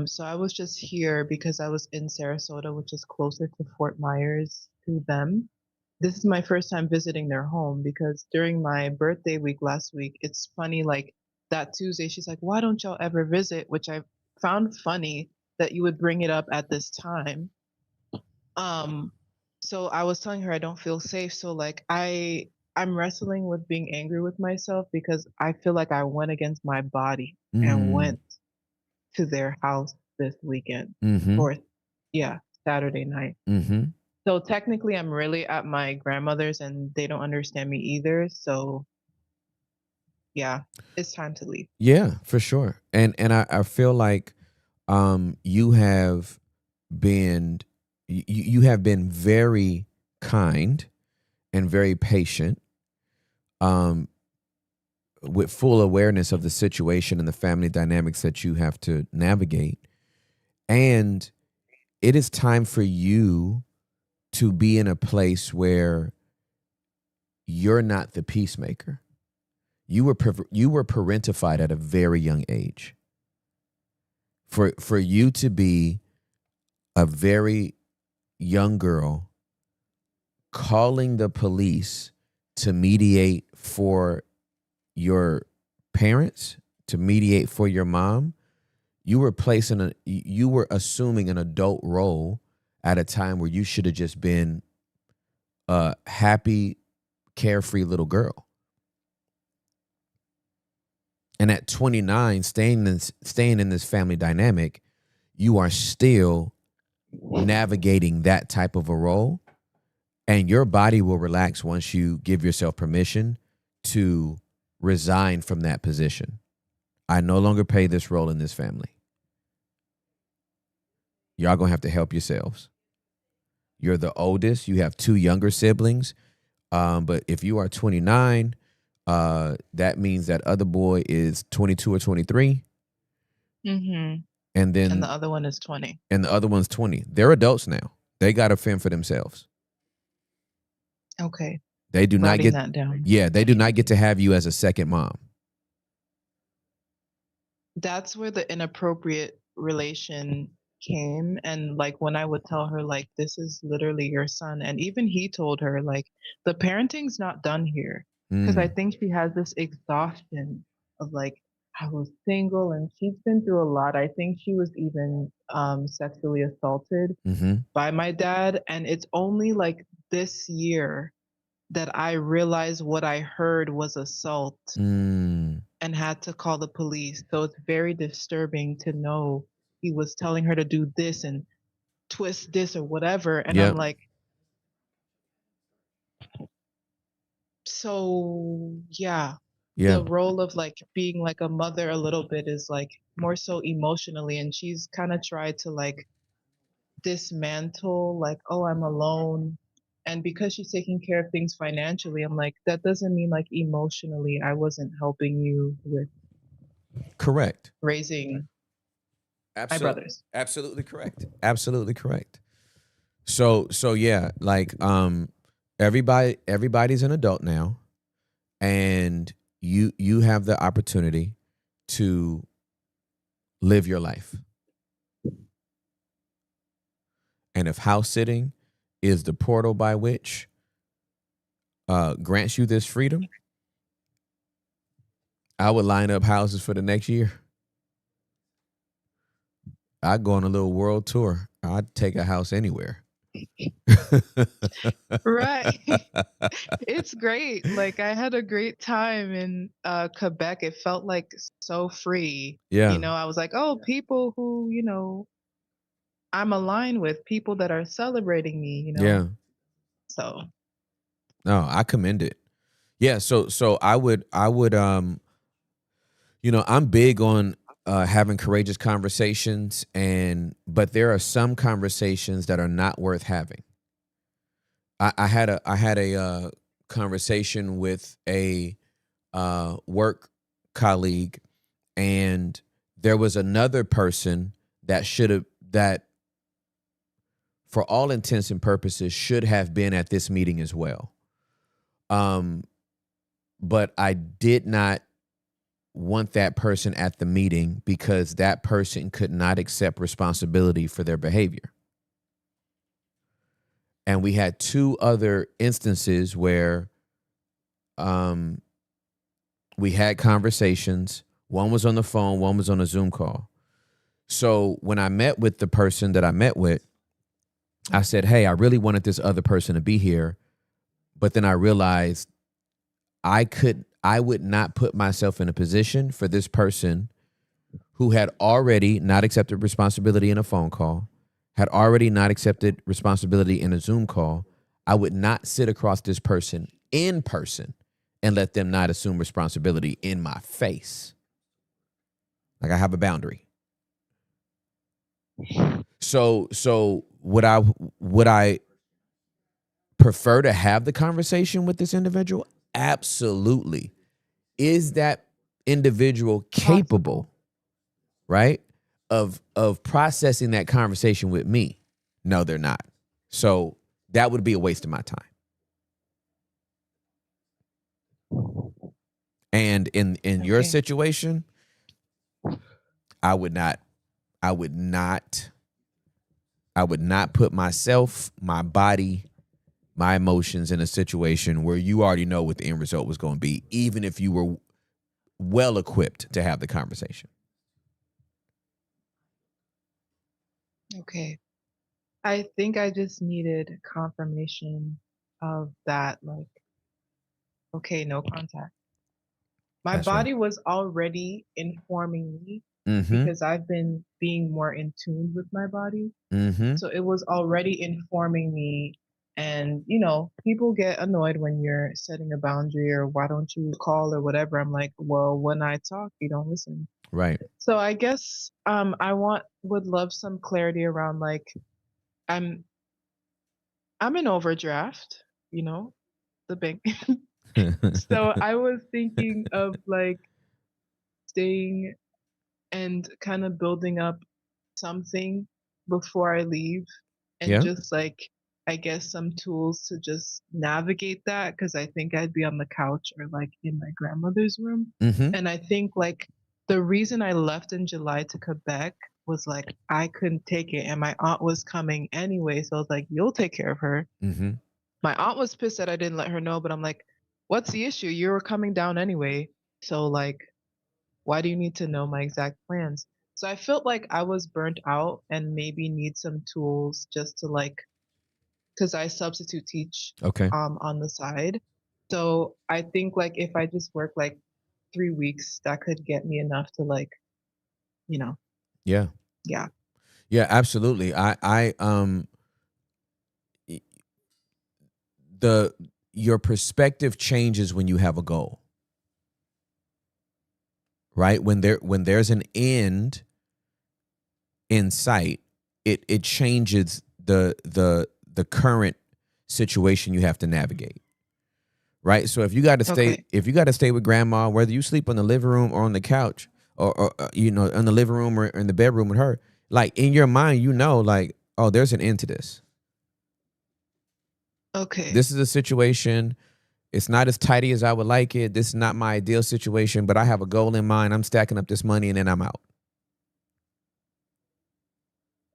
So I was just here because I was in Sarasota, which is closer to Fort Myers to them. This is my first time visiting their home because during my birthday week last week, it's funny, like that Tuesday, she's like, why don't y'all ever visit? Which I found funny that you would bring it up at this time. Um, so I was telling her I don't feel safe. So like I'm wrestling with being angry with myself because I feel like I went against my body and Mm. went to their house this weekend Mm-hmm. or yeah, Saturday night. Mm-hmm. So technically I'm really at my grandmother's and they don't understand me either. So yeah, it's time to leave. Yeah, for sure. And I feel like you have been you have been very kind and very patient, um with full awareness of the situation and the family dynamics that you have to navigate. And it is time for you to be in a place where you're not the peacemaker. You were parentified at a very young age. For you to be a very young girl calling the police to mediate for your parents, to mediate for your mom, you were assuming an adult role at a time where you should have just been a happy, carefree little girl. And at 29, staying in this family dynamic, you are still navigating that type of a role, and your body will relax once you give yourself permission to resign from that position. I no longer play this role in this family. Y'all gonna have to help yourselves. You're the oldest. You have two younger siblings. But if you are 29, that means that other boy is 22 or 23. Mm-hmm. And then And the other one is 20. and the other one's 20. They're adults now. They got to fend for themselves. Okay. They do not Writing get that down. Yeah, they do not get to have you as a second mom. That's where the inappropriate relation came. And like when I would tell her, like, this is literally your son. And even he told her, like, the parenting's not done here. Because I think she has this exhaustion of like, I was single and she's been through a lot. I think she was even sexually assaulted Mm-hmm. by my dad. And it's only like this year that I realized what I heard was assault Mm. and had to call the police. So it's very disturbing to know he was telling her to do this and twist this or whatever. And I'm Yep. like, so yeah, Yeah. the role of like being like a mother a little bit is like more so emotionally. And she's kind of tried to like dismantle, like, oh, I'm alone. And because she's taking care of things financially, I'm like, that doesn't mean like emotionally I wasn't helping you with Correct. raising my brothers. Absolutely correct. Absolutely correct. So yeah, like everybody's an adult now, and you have the opportunity to live your life. And if house sitting is the portal by which grants you this freedom, I would line up houses for the next year. I'd go on a little world tour. I'd take a house anywhere. Right. It's great. Like I had a great time in Quebec. It felt like so free. Yeah. You know, I was like, oh, people who, I'm aligned with, people that are celebrating me, Yeah. So No, I commend it. Yeah, so I would I'm big on having courageous conversations, but there are some conversations that are not worth having. I had a conversation with a work colleague, and there was another person that for all intents and purposes should have been at this meeting as well. but I did not want that person at the meeting because that person could not accept responsibility for their behavior. And we had 2 other instances where we had conversations. One was on the phone, one was on a Zoom call. So when I met with the person that I met with, I said, hey, I really wanted this other person to be here. But then I realized I would not put myself in a position for this person who had already not accepted responsibility in a phone call, had already not accepted responsibility in a Zoom call. I would not sit across this person in person and let them not assume responsibility in my face. Like, I have a boundary. So would I prefer to have the conversation with this individual? Absolutely. Is that individual capable, right, of processing that conversation with me? No, they're not. So that would be a waste of my time. And in your situation, I would not put myself, my body, my emotions in a situation where you already know what the end result was going to be, even if you were well equipped to have the conversation. Okay. I think I just needed confirmation of that, like, okay, no contact. My That's right. body was already informing me Mm-hmm. because I've been being more in tune with my body. Mm-hmm. So it was already informing me. And, you know, people get annoyed when you're setting a boundary or why don't you call or whatever. I'm like, well, when I talk, you don't listen. Right. So I guess I would love some clarity around, like, I'm in overdraft, you know, the bank. So I was thinking of like staying and kind of building up something before I leave and Yeah. just like, I guess, some tools to just navigate that because I think I'd be on the couch or like in my grandmother's room. Mm-hmm. And I think like the reason I left in July to Quebec was like I couldn't take it and my aunt was coming anyway. So I was like, you'll take care of her. Mm-hmm. My aunt was pissed that I didn't let her know, but I'm like, what's the issue? You were coming down anyway. So like, why do you need to know my exact plans? So I felt like I was burnt out and maybe need some tools just to like, because I substitute teach Okay. on the side. So I think like if I just work like 3 weeks, that could get me enough to like, you know, Yeah. yeah. Yeah, absolutely. Your perspective changes when you have a goal. Right? When there's an end in sight, it changes the current situation you have to navigate. Right? So if you got to stay with grandma, whether you sleep in the living room or on the couch or you know, in the living room or in the bedroom with her, like in your mind, you know, like, oh, there's an end to this. Okay. This is a situation. It's not as tidy as I would like it. This is not my ideal situation, but I have a goal in mind. I'm stacking up this money and then I'm out.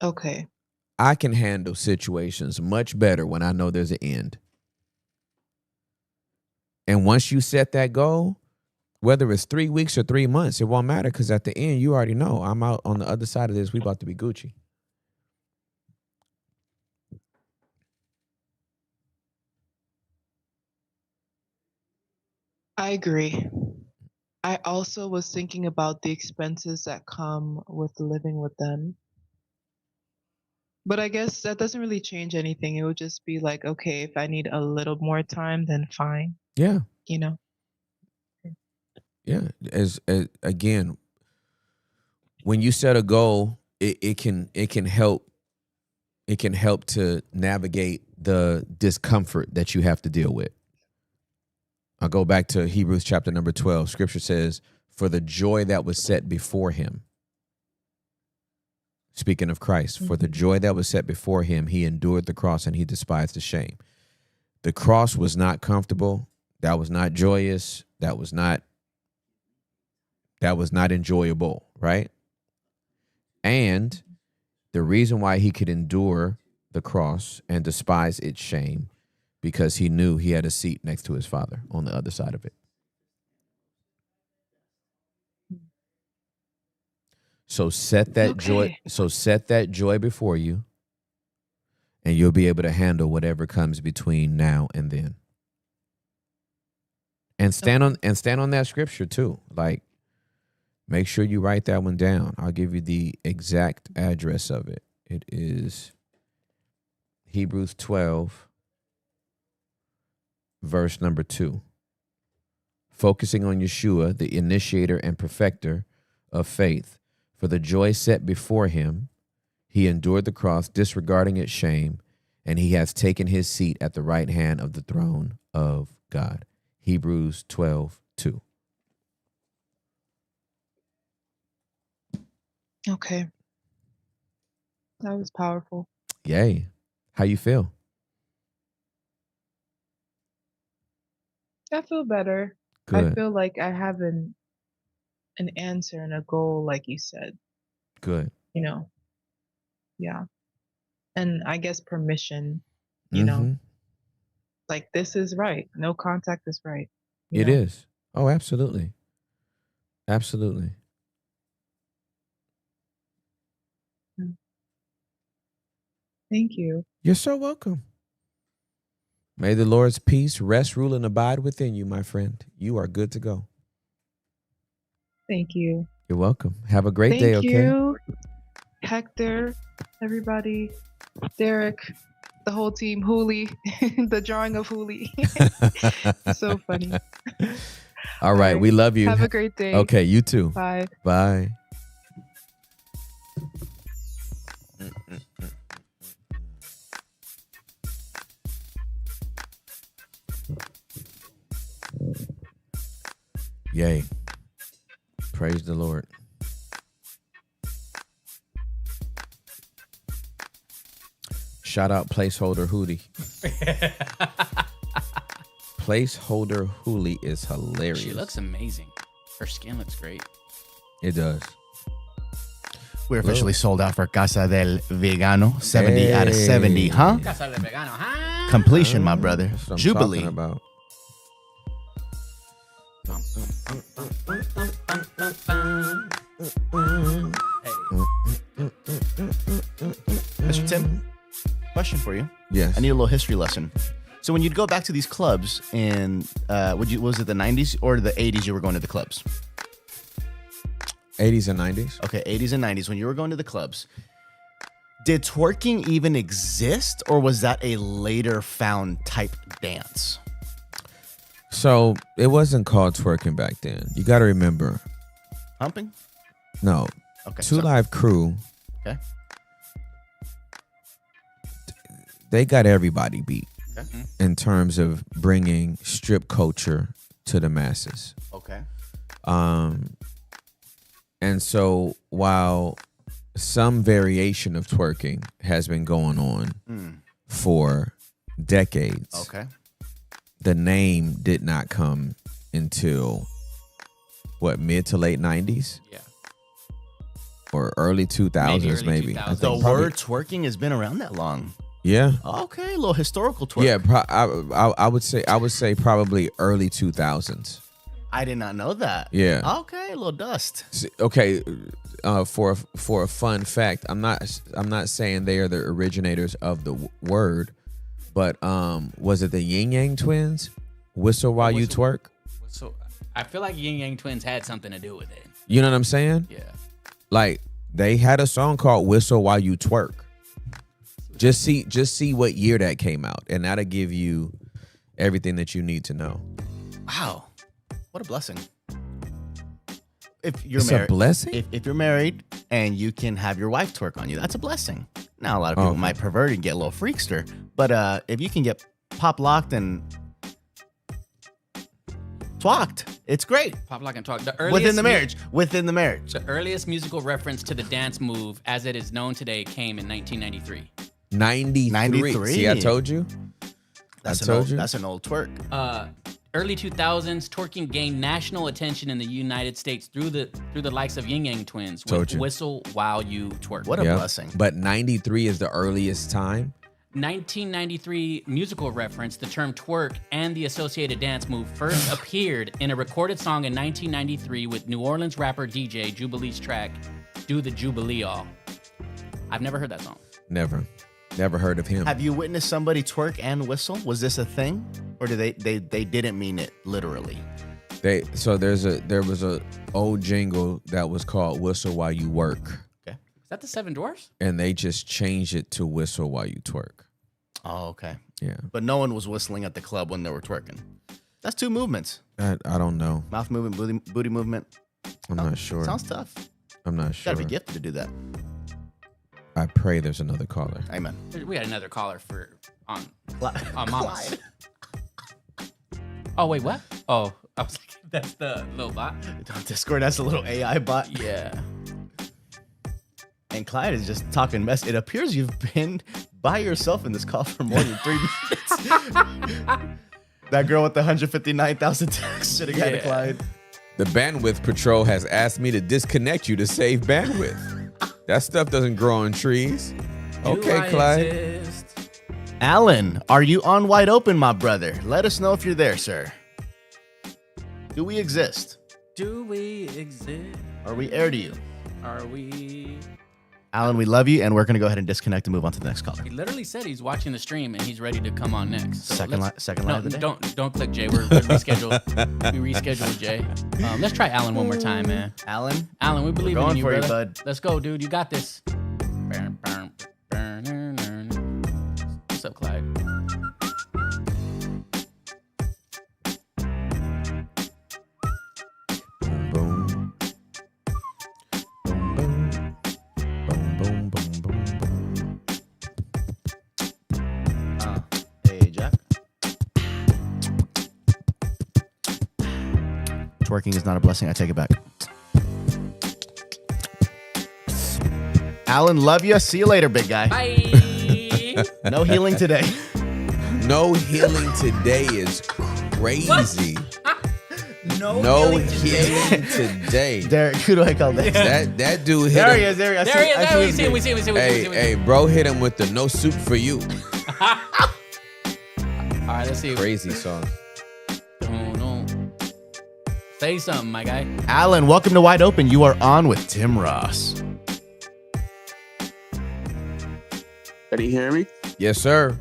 Okay. I can handle situations much better when I know there's an end. And once you set that goal, whether it's 3 weeks or 3 months, it won't matter because at the end, you already know I'm out on the other side of this. We about to be Gucci. I agree. I also was thinking about the expenses that come with living with them. But I guess that doesn't really change anything. It would just be like, okay, if I need a little more time, then fine, Yeah. you know? Yeah. As again, when you set a goal, it can help to navigate the discomfort that you have to deal with. I'll go back to Hebrews chapter number 12. Scripture says, for the joy that was set before him. Speaking of Christ, for the joy that was set before him, he endured the cross and he despised the shame. The cross was not comfortable. That was not joyous. That was not enjoyable, right? And the reason why he could endure the cross and despise its shame, because he knew he had a seat next to his Father on the other side of it. So set that joy before you, and you'll be able to handle whatever comes between now and then. And stand on that scripture too. Like, make sure you write that one down. I'll give you the exact address of it. It is Hebrews 12, verse number 2. Focusing on Yeshua, the initiator and perfecter of faith. For the joy set before him, he endured the cross, disregarding its shame, and he has taken his seat at the right hand of the throne of God. Hebrews 12:2. Okay. That was powerful. Yay. How you feel? I feel better. Good. I feel like I have an answer and a goal, like you said, Good. Yeah. And I guess permission, like this is right. No contact is right. It is. Oh, absolutely. Absolutely. Thank you. You're so welcome. May the Lord's peace rest, rule, and abide within you, my friend. You are good to go. Thank you. You're welcome. Have a great day, okay? Thank you, Hector, everybody, Derek, the whole team, Hooli, the drawing of Hooli. So funny. All right. We love you. Have a great day. Okay, you too. Bye. Bye. Yay. Praise the Lord. Shout out Placeholder Hootie. Placeholder Hoolie is hilarious. She looks amazing. Her skin looks great. It does. We're officially sold out for Casa del Vegano. 70 out of 70, huh? Casa del Vegano, huh? Completion, my brother. That's what I'm Jubilee. talking about. Mr. Tim, question for you. Yes. I need a little history lesson. So when you'd go back to these clubs in, was it the 90s or the 80s you were going to the clubs? 80s and 90s. Okay, 80s and 90s when you were going to the clubs. Did twerking even exist, or was that a later found type dance? So it wasn't called twerking back then. You got to remember. Humping? No. Okay. Two Live Crew. Okay. They got everybody beat Okay. in terms of bringing strip culture to the masses. Okay. And so while some variation of twerking has been going on for decades, Okay. the name did not come until mid to late 90s? Yeah. Or early 2000s, Maybe early maybe. 2000s. I The think probably- word twerking has been around that long. Yeah. Okay, a little historical twerk. Yeah, I would say probably early 2000s. I did not know that. Yeah. Okay, a little dust. Okay, for a fun fact, I'm not saying they are the originators of the word, but was it the Yin Yang Twins? Whistle while you twerk. So I feel like Yin Yang Twins had something to do with it. You know what I'm saying? Yeah. Like they had a song called "Whistle While You Twerk." Just see what year that came out, and that'll give you everything that you need to know. Wow, what a blessing. If you're It's married, a blessing? If you're married and you can have your wife twerk on you, that's a blessing. Now a lot of people might pervert and get a little freakster, but if you can get pop locked and twacked, it's great. Pop lock and talk. Within the marriage. The earliest musical reference to the dance move as it is known today came in 1993. 93. See, I told you. That's I told you. That's an old twerk. Early 2000s, twerking gained national attention in the United States through the likes of Yin Yang Twins with Told you. Whistle While You Twerk. What a Yep. blessing. But 93 is the earliest time. 1993 musical reference, the term twerk and the associated dance move first appeared in a recorded song in 1993 with New Orleans rapper DJ Jubilee's track, Do the Jubilee All. I've never heard that song. Never heard of him. Have you witnessed somebody twerk and whistle? Was this a thing? Or did they didn't mean it literally? There was a old jingle that was called Whistle While You Work, Is that the Seven Dwarfs? and they just changed it to Whistle While You Twerk. Oh, okay. Yeah. But no one was whistling at the club when they were twerking. That's two movements. I don't know. Mouth movement, booty movement. I'm not sure. Sounds tough. I'm not You sure. gotta be gifted to do that. I pray there's another caller. Amen. We got another caller on Clyde. Mamas. Oh, wait, what? Oh, I was like, that's the little bot? On Discord, that's a little AI bot. Yeah. And Clyde is just talking mess. It appears you've been by yourself in this call for more than 3 minutes. That girl with the 159,000 texts should have got to Yeah. Clyde. The Bandwidth Patrol has asked me to disconnect you to save bandwidth. That stuff doesn't grow on trees. Okay, Do I Clyde. exist? Alan, are you on Wide Open, my brother? Let us know if you're there, sir. Do we exist? Do we exist? Are we air to you? Are we? Alan, we love you, and we're going to go ahead and disconnect and move on to the next caller. He literally said he's watching the stream and he's ready to come on next. So Second let's- line No, of the day? don't click Jay. We're rescheduled. We rescheduled Jay. Let's try Alan one more time, man. Alan, Alan, we believe going in you, for you, brother. bud. Let's go, dude. You got this. What's up, Clyde? Boom, boom. Boom, boom. Boom, boom, boom, boom, boom. hey, Jack. Twerking is not a blessing. I take it back. Alan, love you. See you later, big guy. Bye. No healing today. No healing today is crazy. No healing today. Derek, who do I call next? That dude hit There he him. is. There he is. There he is. There we see him. We see him. We see him. We see Hey, him. hey, bro hit him with the no soup for you. All right, let's see. Crazy song. No. Say something, my guy. Alan, welcome to Wide Open. You are on with Tim Ross. Can you hear me? Yes, sir.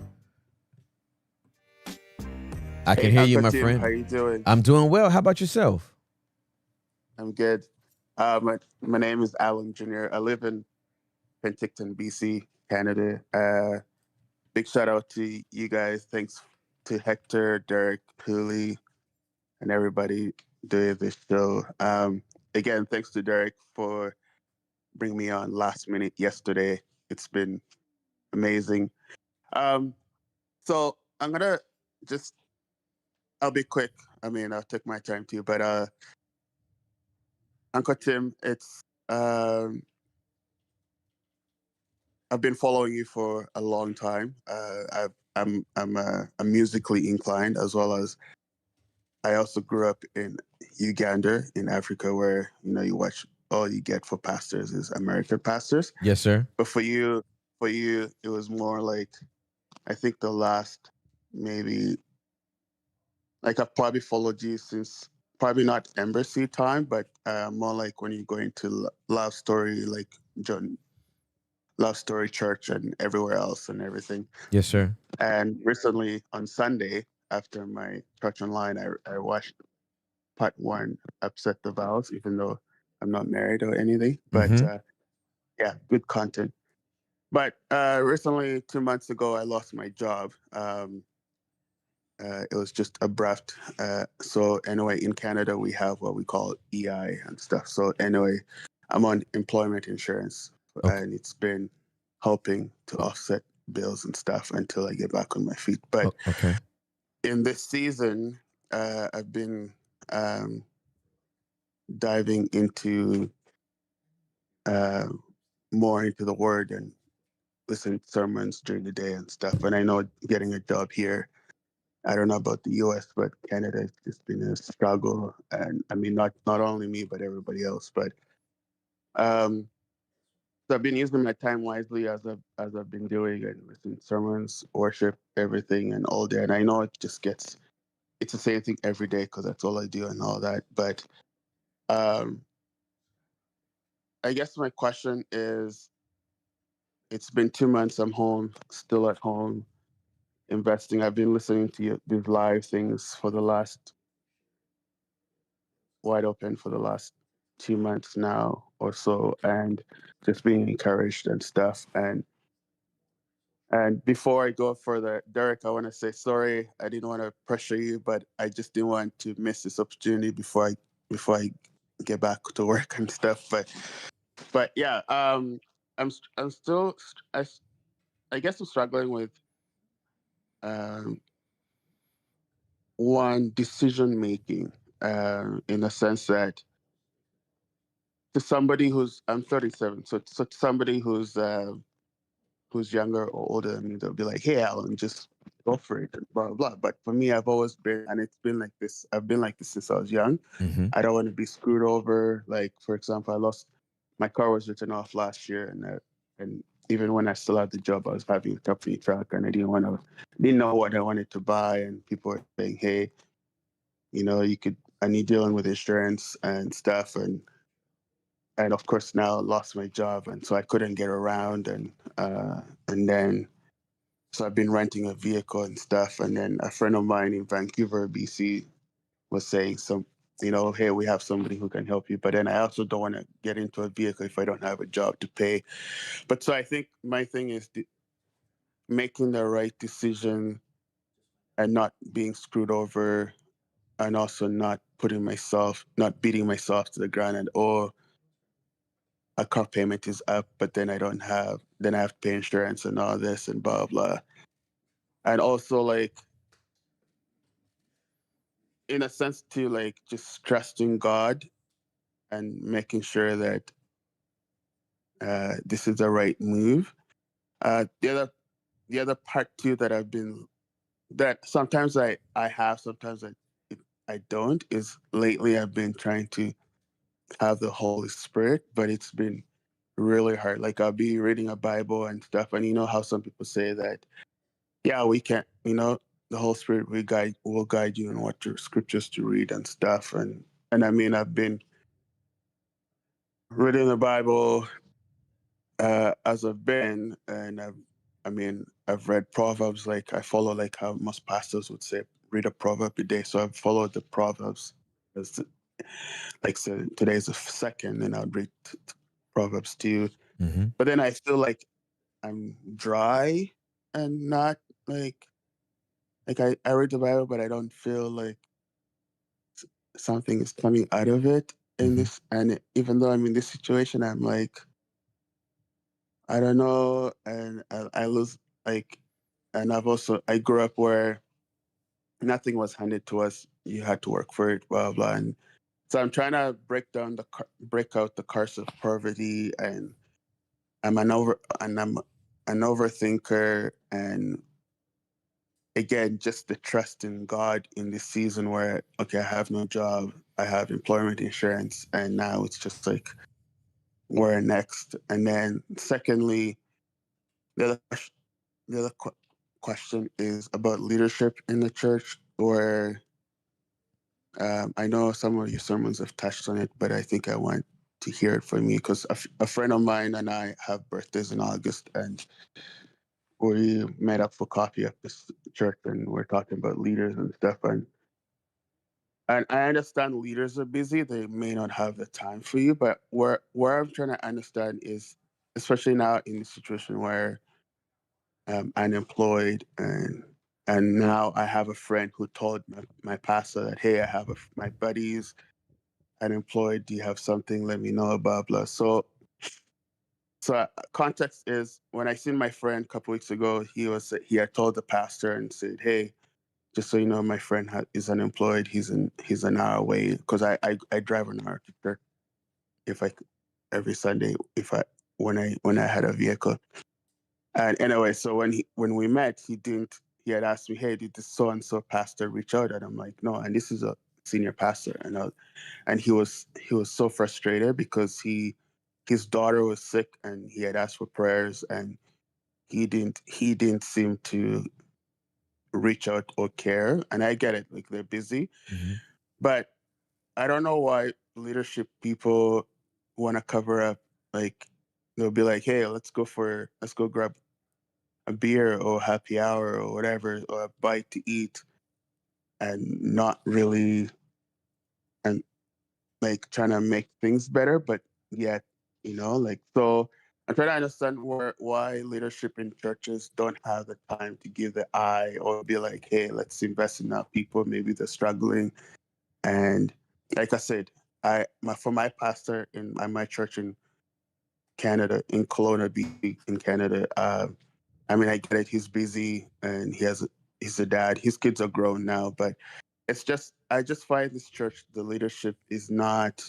I can hear you, my Tim, friend. How you doing? I'm doing well. How about yourself? I'm good. My name is Alan Jr. I live in Penticton, BC, Canada. Big shout out to you guys. Thanks to Hector, Derek, Pooley, and everybody doing this show. Again, thanks to Derek for bringing me on last minute yesterday. It's been amazing. So I'm gonna I'll be quick. I mean, I'll take my time too. But Uncle Tim, it's I've been following you for a long time. I'm musically inclined, as well as I also grew up in Uganda, in Africa, where you watch all you get for pastors is American pastors. Yes, sir. But for you, it was more like, I think the last maybe, like I've probably followed you since probably not embassy time, but more like when you go into Love Story, like John, Love Story Church and everywhere else and everything. Yes, sir. And recently on Sunday, after my church online, I watched part 1, Upset the Vows, even though I'm not married or anything. But yeah, good content. But recently, 2 months ago, I lost my job. It was just abrupt. So anyway, in Canada, we have what we call EI and stuff. So anyway, I'm on employment insurance, and it's been helping to offset bills and stuff until I get back on my feet. But Okay. in this season, I've been diving into more into the Word and listening to sermons during the day and stuff. And I know getting a job here I don't know about the US, but Canada, it's just been a struggle. And I mean, not only me, but everybody else. But um, so I've been using my time wisely as I've been doing and listening to sermons, worship, everything, and all day. And I know it's the same thing every day because that's all I do and all that. But um, I guess my question is, it's been 2 months. I'm home, still at home, investing. I've been listening to these live things for the last wide open for the last 2 months now or so, and just being encouraged and stuff. And before I go further, Derek, I want to say sorry. I didn't want to pressure you, but I just didn't want to miss this opportunity before I get back to work and stuff. But yeah, I'm still I guess I'm struggling with um, one decision making in the sense that to somebody who's I'm 37, so to somebody who's younger or older than me, they'll be like, "Hey, Alan, just go for it," and blah blah. But for me, I've always been, and it's been like this. I've been like this since I was young. Mm-hmm. I don't want to be screwed over. Like, for example, I lost my car was written off last year, and even when I still had the job, I was having a company truck, and I didn't know what I wanted to buy, and people were saying, "Hey, I need dealing with insurance and stuff," and of course now I lost my job, and so I couldn't get around, and then so I've been renting a vehicle and stuff, and then a friend of mine in Vancouver, BC, was saying hey, we have somebody who can help you, but then I also don't want to get into a vehicle if I don't have a job to pay. But so I think my thing is making the right decision and not being screwed over, and also not beating myself to the ground and a car payment is up, but then I have to pay insurance and all this and blah blah. And also like in a sense to like just trusting God and making sure that this is the right move. The other part too that sometimes I have, sometimes I don't, is lately I've been trying to have the Holy Spirit, but it's been really hard. Like I'll be reading a Bible and stuff, and you know how some people say that, yeah, we can't, the Holy Spirit will guide you in what your scriptures to read and stuff. And I mean, I've been reading the Bible as I've been, and I've read Proverbs. Like I follow like how most pastors would say, read a proverb a day. So I've followed the Proverbs. Like so today's the second, and I'll read Proverbs 2. Mm-hmm. But then I feel like I'm dry and not like I read the Bible, but I don't feel like something is coming out of it in Mm-hmm. this. And even though I'm in this situation, I'm like, I don't know, and I lose like, and I grew up where nothing was handed to us; you had to work for it, blah blah. And so I'm trying to break out the curse of poverty, and I'm an overthinker, and again, just the trust in God in this season where, okay, I have no job, I have employment insurance, and now it's just like, where next? And then, secondly, the other, ques- the other question is about leadership in the church, where I know some of your sermons have touched on it, but I think I want to hear it from you because a friend of mine and I have birthdays in August, and we met up for coffee at this church, and we're talking about leaders and stuff. And I understand leaders are busy; they may not have the time for you. But where I'm trying to understand is, especially now in the situation where I'm unemployed, and now I have a friend who told my pastor that, hey, I have my buddies unemployed. Do you have something? Let me know. Blah blah. So context is when I seen my friend a couple weeks ago, he had told the pastor and said, hey, just so you know, my friend is unemployed. He's an hour away because I drive an hour to church if I every Sunday if I when I had a vehicle. And anyway, so when we met, he he had asked me, "Hey, did this so and so pastor reach out?" And I'm like, "No." And this is a senior pastor, and he was so frustrated because his daughter was sick and he had asked for prayers, and he didn't seem to reach out or care. And I get it, like they're busy, but I don't know why leadership people want to cover up. Like they'll be like, "Hey, let's go grab a beer or happy hour or whatever, or a bite to eat," and not really, and like trying to make things better, but yet, like, so I'm trying to understand why leadership in churches don't have the time to give the eye or be like, "Hey, let's invest in our people. Maybe they're struggling." And like I said, for my pastor in my church in Canada, in Kelowna, BC, in Canada, I mean, I get it. He's busy and he's a dad. His kids are grown now, but it's just, I just find this church, the leadership is not,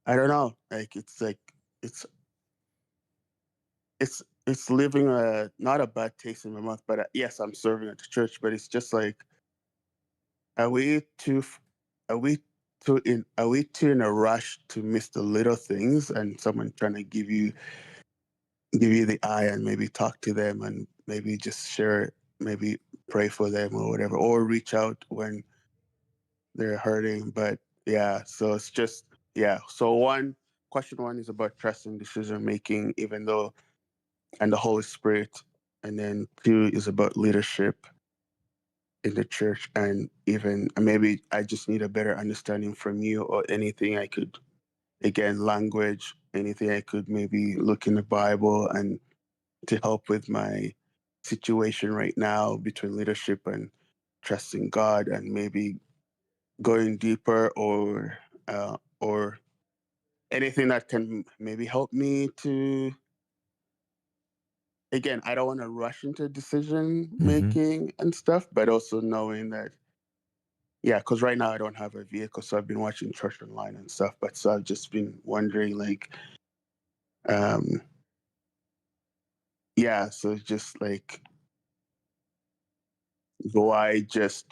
I don't know. Like, it's, it's leaving not a bad taste in my mouth, but yes, I'm serving at the church, but it's just like, are we too, are we too in a rush to miss the little things and someone trying to give you the eye and maybe talk to them and maybe just share, maybe pray for them or whatever, or reach out when they're hurting. But yeah, so it's just, yeah. So question one is about trust and decision making, even though, and the Holy Spirit. And then two is about leadership in the church. And even maybe I just need a better understanding from you, or anything I could, again, language, anything I could maybe look in the Bible and to help with my situation right now between leadership and trusting God, and maybe going deeper, or anything that can maybe help me to, again, I don't want to rush into decision making and stuff, but also knowing that, yeah, because right now I don't have a vehicle, so I've been watching church online and stuff, but so I've just been wondering, like, um yeah, so it's just like, do I just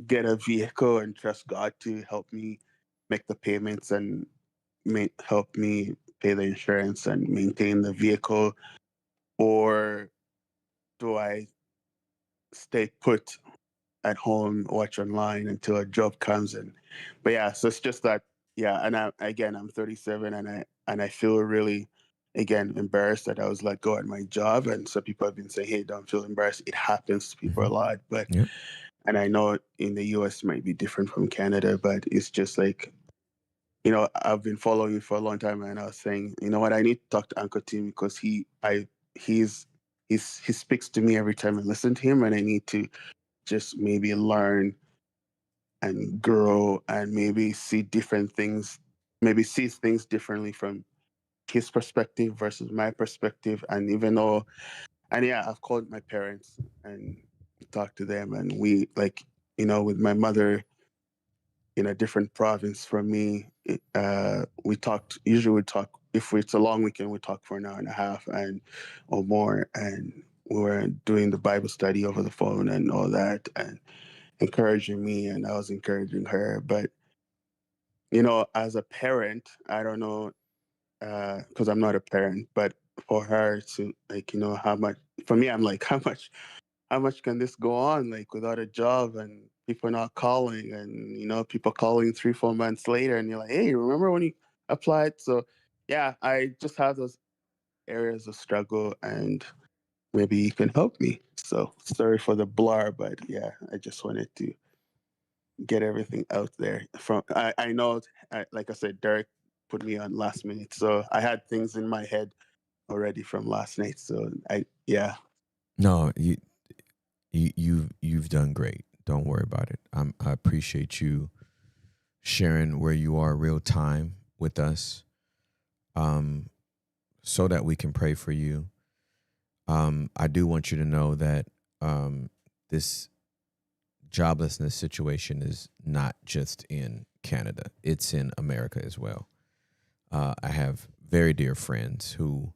get a vehicle and trust God to help me make the payments and help me pay the insurance and maintain the vehicle? Or do I stay put at home, watch online until a job comes in? But yeah, so it's just that, yeah. And I'm 37, and I feel really, again, embarrassed that I was let go at my job. And so people have been saying, "Hey, don't feel embarrassed. It happens to people a lot." But and I know in the US might be different from Canada, but it's just like, I've been following you for a long time, and I was saying, you know what, I need to talk to Uncle Tim because he speaks to me every time I listen to him, and I need to just maybe learn and grow and maybe see different things, maybe see things differently from his perspective versus my perspective. And even though, and yeah, I've called my parents and talked to them, and we, like, with my mother in a different province from me, usually we talk, if it's a long weekend, we talk for an hour and a half and or more. And we were doing the Bible study over the phone and all that, and encouraging me, and I was encouraging her. But, as a parent, I don't know, because I'm not a parent, but for her to, like, how much, for me, I'm like, how much can this go on, like, without a job and people not calling, and people calling 3-4 months later, and you're like, "Hey, remember when you applied?" So yeah, I just have those areas of struggle, and maybe you can help me. So sorry for the blur, but yeah, I just wanted to get everything out there. I know, like I said, Derek put me on last minute, so I had things in my head already from last night. So yeah. No, you've done great. Don't worry about it. I appreciate you sharing where you are real time with us, so that we can pray for you. I do want you to know that this joblessness situation is not just in Canada; it's in America as well. I have very dear friends who,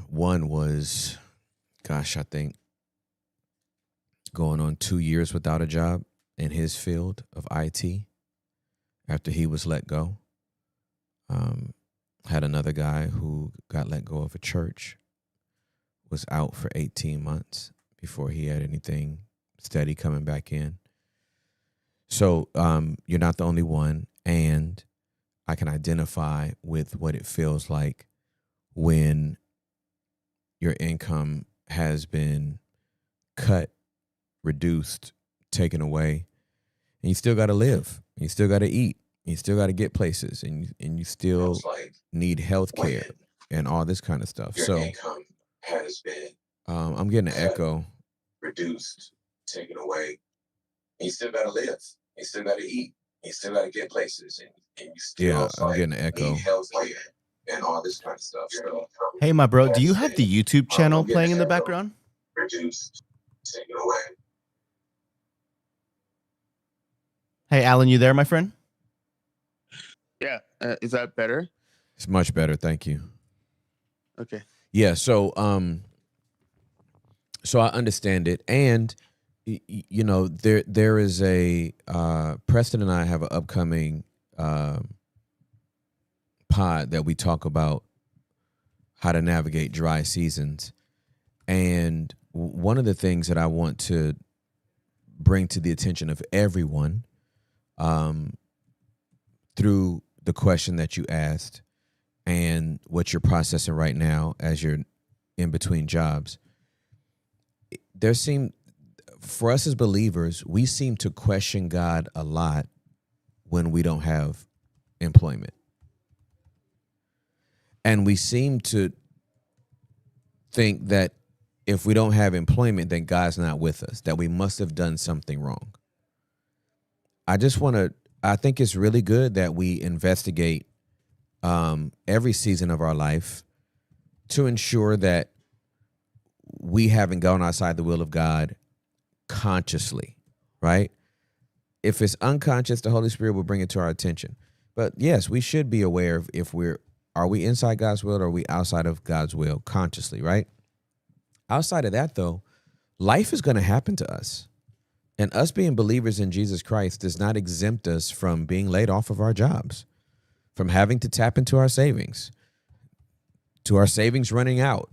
one was gosh, I think going on 2 years without a job in his field of IT after he was let go. Had another guy who got let go of a church, was out for 18 months before he had anything steady coming back in. So you're not the only one, and I can identify with what it feels like when your income has been cut, reduced, taken away, and you still got to live, and you still got to eat, and you still got to get places, and you still need health care and all this kind of stuff. So income has been I'm getting an echo. Reduced, taken away. And you still gotta live. You still gotta eat. You still gotta get places, and you still I'm getting an echo. Need health care and all this kind of stuff. So, Hey, my bro, do you have the YouTube channel playing in the background? Reduced, taken away. Hey, Alan, you there, my friend? Yeah. Is that better? It's much better, thank you. Okay. Yeah, so so I understand it, and you know there is a Preston and I have an upcoming pod that we talk about how to navigate dry seasons, and one of the things that I want to bring to the attention of everyone through the question that you asked and what you're processing right now as you're in between jobs, for us as believers, we seem to question God a lot when we don't have employment. And we seem to think that if we don't have employment, then God's not with us, that we must have done something wrong. I think it's really good that we investigate every season of our life to ensure that we haven't gone outside the will of God consciously, right? If it's unconscious, the Holy Spirit will bring it to our attention. But yes, we should be aware of are we inside God's will or are we outside of God's will consciously, right? Outside of that, though, life is going to happen to us. And us being believers in Jesus Christ does not exempt us from being laid off of our jobs, from having to tap into our savings, to our savings running out,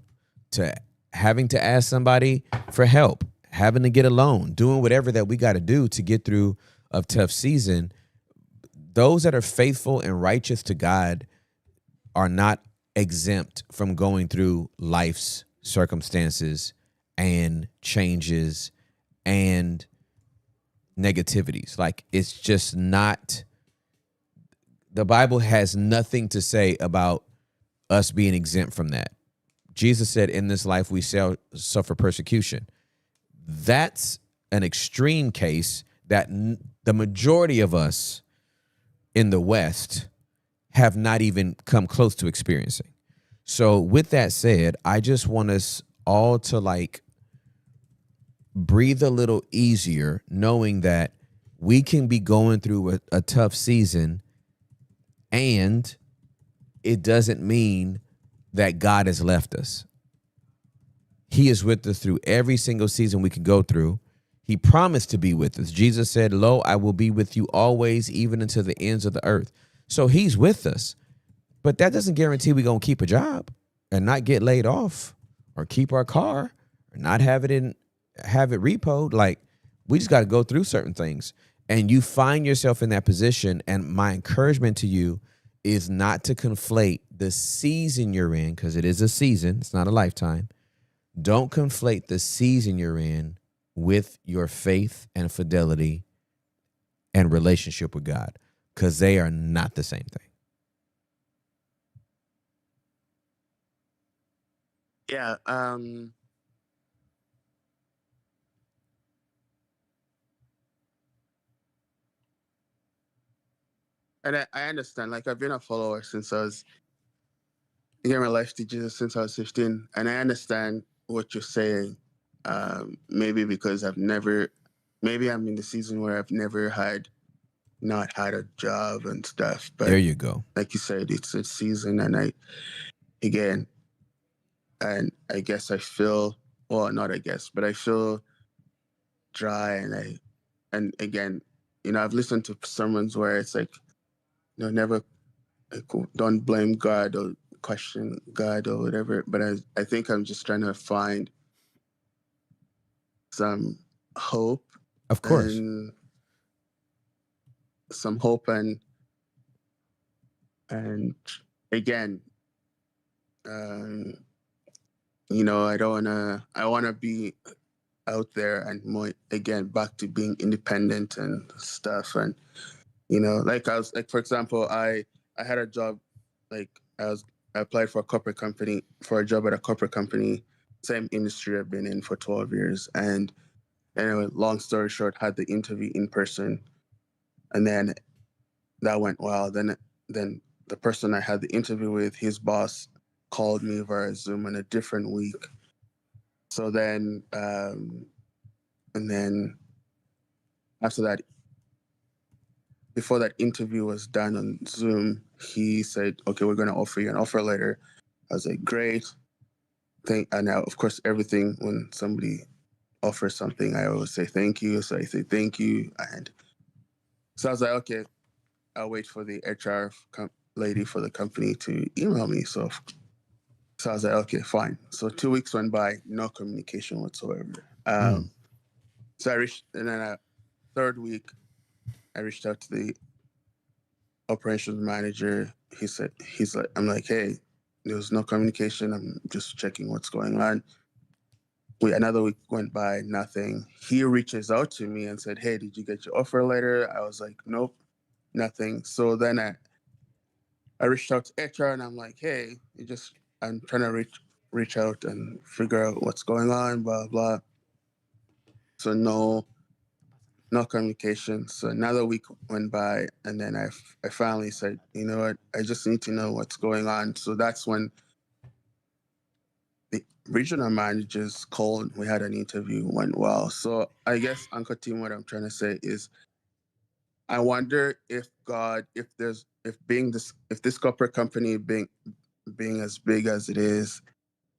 to having to ask somebody for help, having to get a loan, doing whatever that we got to do to get through a tough season. Those that are faithful and righteous to God are not exempt from going through life's circumstances and changes and negativities. Like, it's just not, the Bible has nothing to say about us being exempt from that. Jesus said, in this life we shall suffer persecution. That's an extreme case that the majority of us in the West have not even come close to experiencing. So with that said, I just want us all to breathe a little easier, knowing that we can be going through a tough season, and it doesn't mean that God has left us. He is with us through every single season we can go through. He promised to be with us. Jesus said, "Lo, I will be with you always, even until the ends of the earth." So he's with us, but that doesn't guarantee we're going to keep a job and not get laid off, or keep our car, or not have it repoed. Like, we just got to go through certain things, and you find yourself in that position. And my encouragement to you is not to conflate the season you're in, because it is a season. It's not a lifetime. Don't conflate the season you're in with your faith and fidelity and relationship with God, because they are not the same thing. Yeah. And I understand. Like, I've been a follower since I was giving my life to Jesus since I was 15, and I understand what you're saying. Maybe because maybe I'm in the season where I've never not had a job and stuff. But there you go. Like you said, it's a season, and I guess I feel well, not I guess, but I feel dry, and again, I've listened to sermons where it's like, never, like, don't blame God or question God or whatever. But I think I'm just trying to find some hope Of course. and some hope and again, um, I don't I want to be out there and more again back to being independent and stuff. And like I was like, for example, I had a job, like I applied for a job at a corporate company, same industry I've been in for 12 years. And anyway, long story short, had the interview in person, and then that went well. Then the person I had the interview with, his boss called me via Zoom in a different week. So then and then after that, before that interview was done on Zoom, he said, "Okay, we're going to offer you an offer letter." I was like, "Great." And now, of course, everything, when somebody offers something, I always say thank you. So I say thank you. And so I was like, "Okay, I'll wait for the HR lady for the company to email me." So I was like, "Okay, fine." So 2 weeks went by, no communication whatsoever. So I reached, and then third week, I reached out to the operations manager. I'm like, "Hey, there was no communication. I'm just checking what's going on." Another week went by, nothing. He reaches out to me and said, "Hey, did you get your offer letter?" I was like, "Nope, nothing." So then I reached out to HR and I'm like, "Hey, I'm trying to reach out and figure out what's going on, blah blah." So no communication. So another week went by, and then I finally said, "You know what? I just need to know what's going on." So that's when the regional managers called. We had an interview, went well. So I guess, Uncle Tim, what I'm trying to say is, I wonder if God, if this corporate company being as big as it is,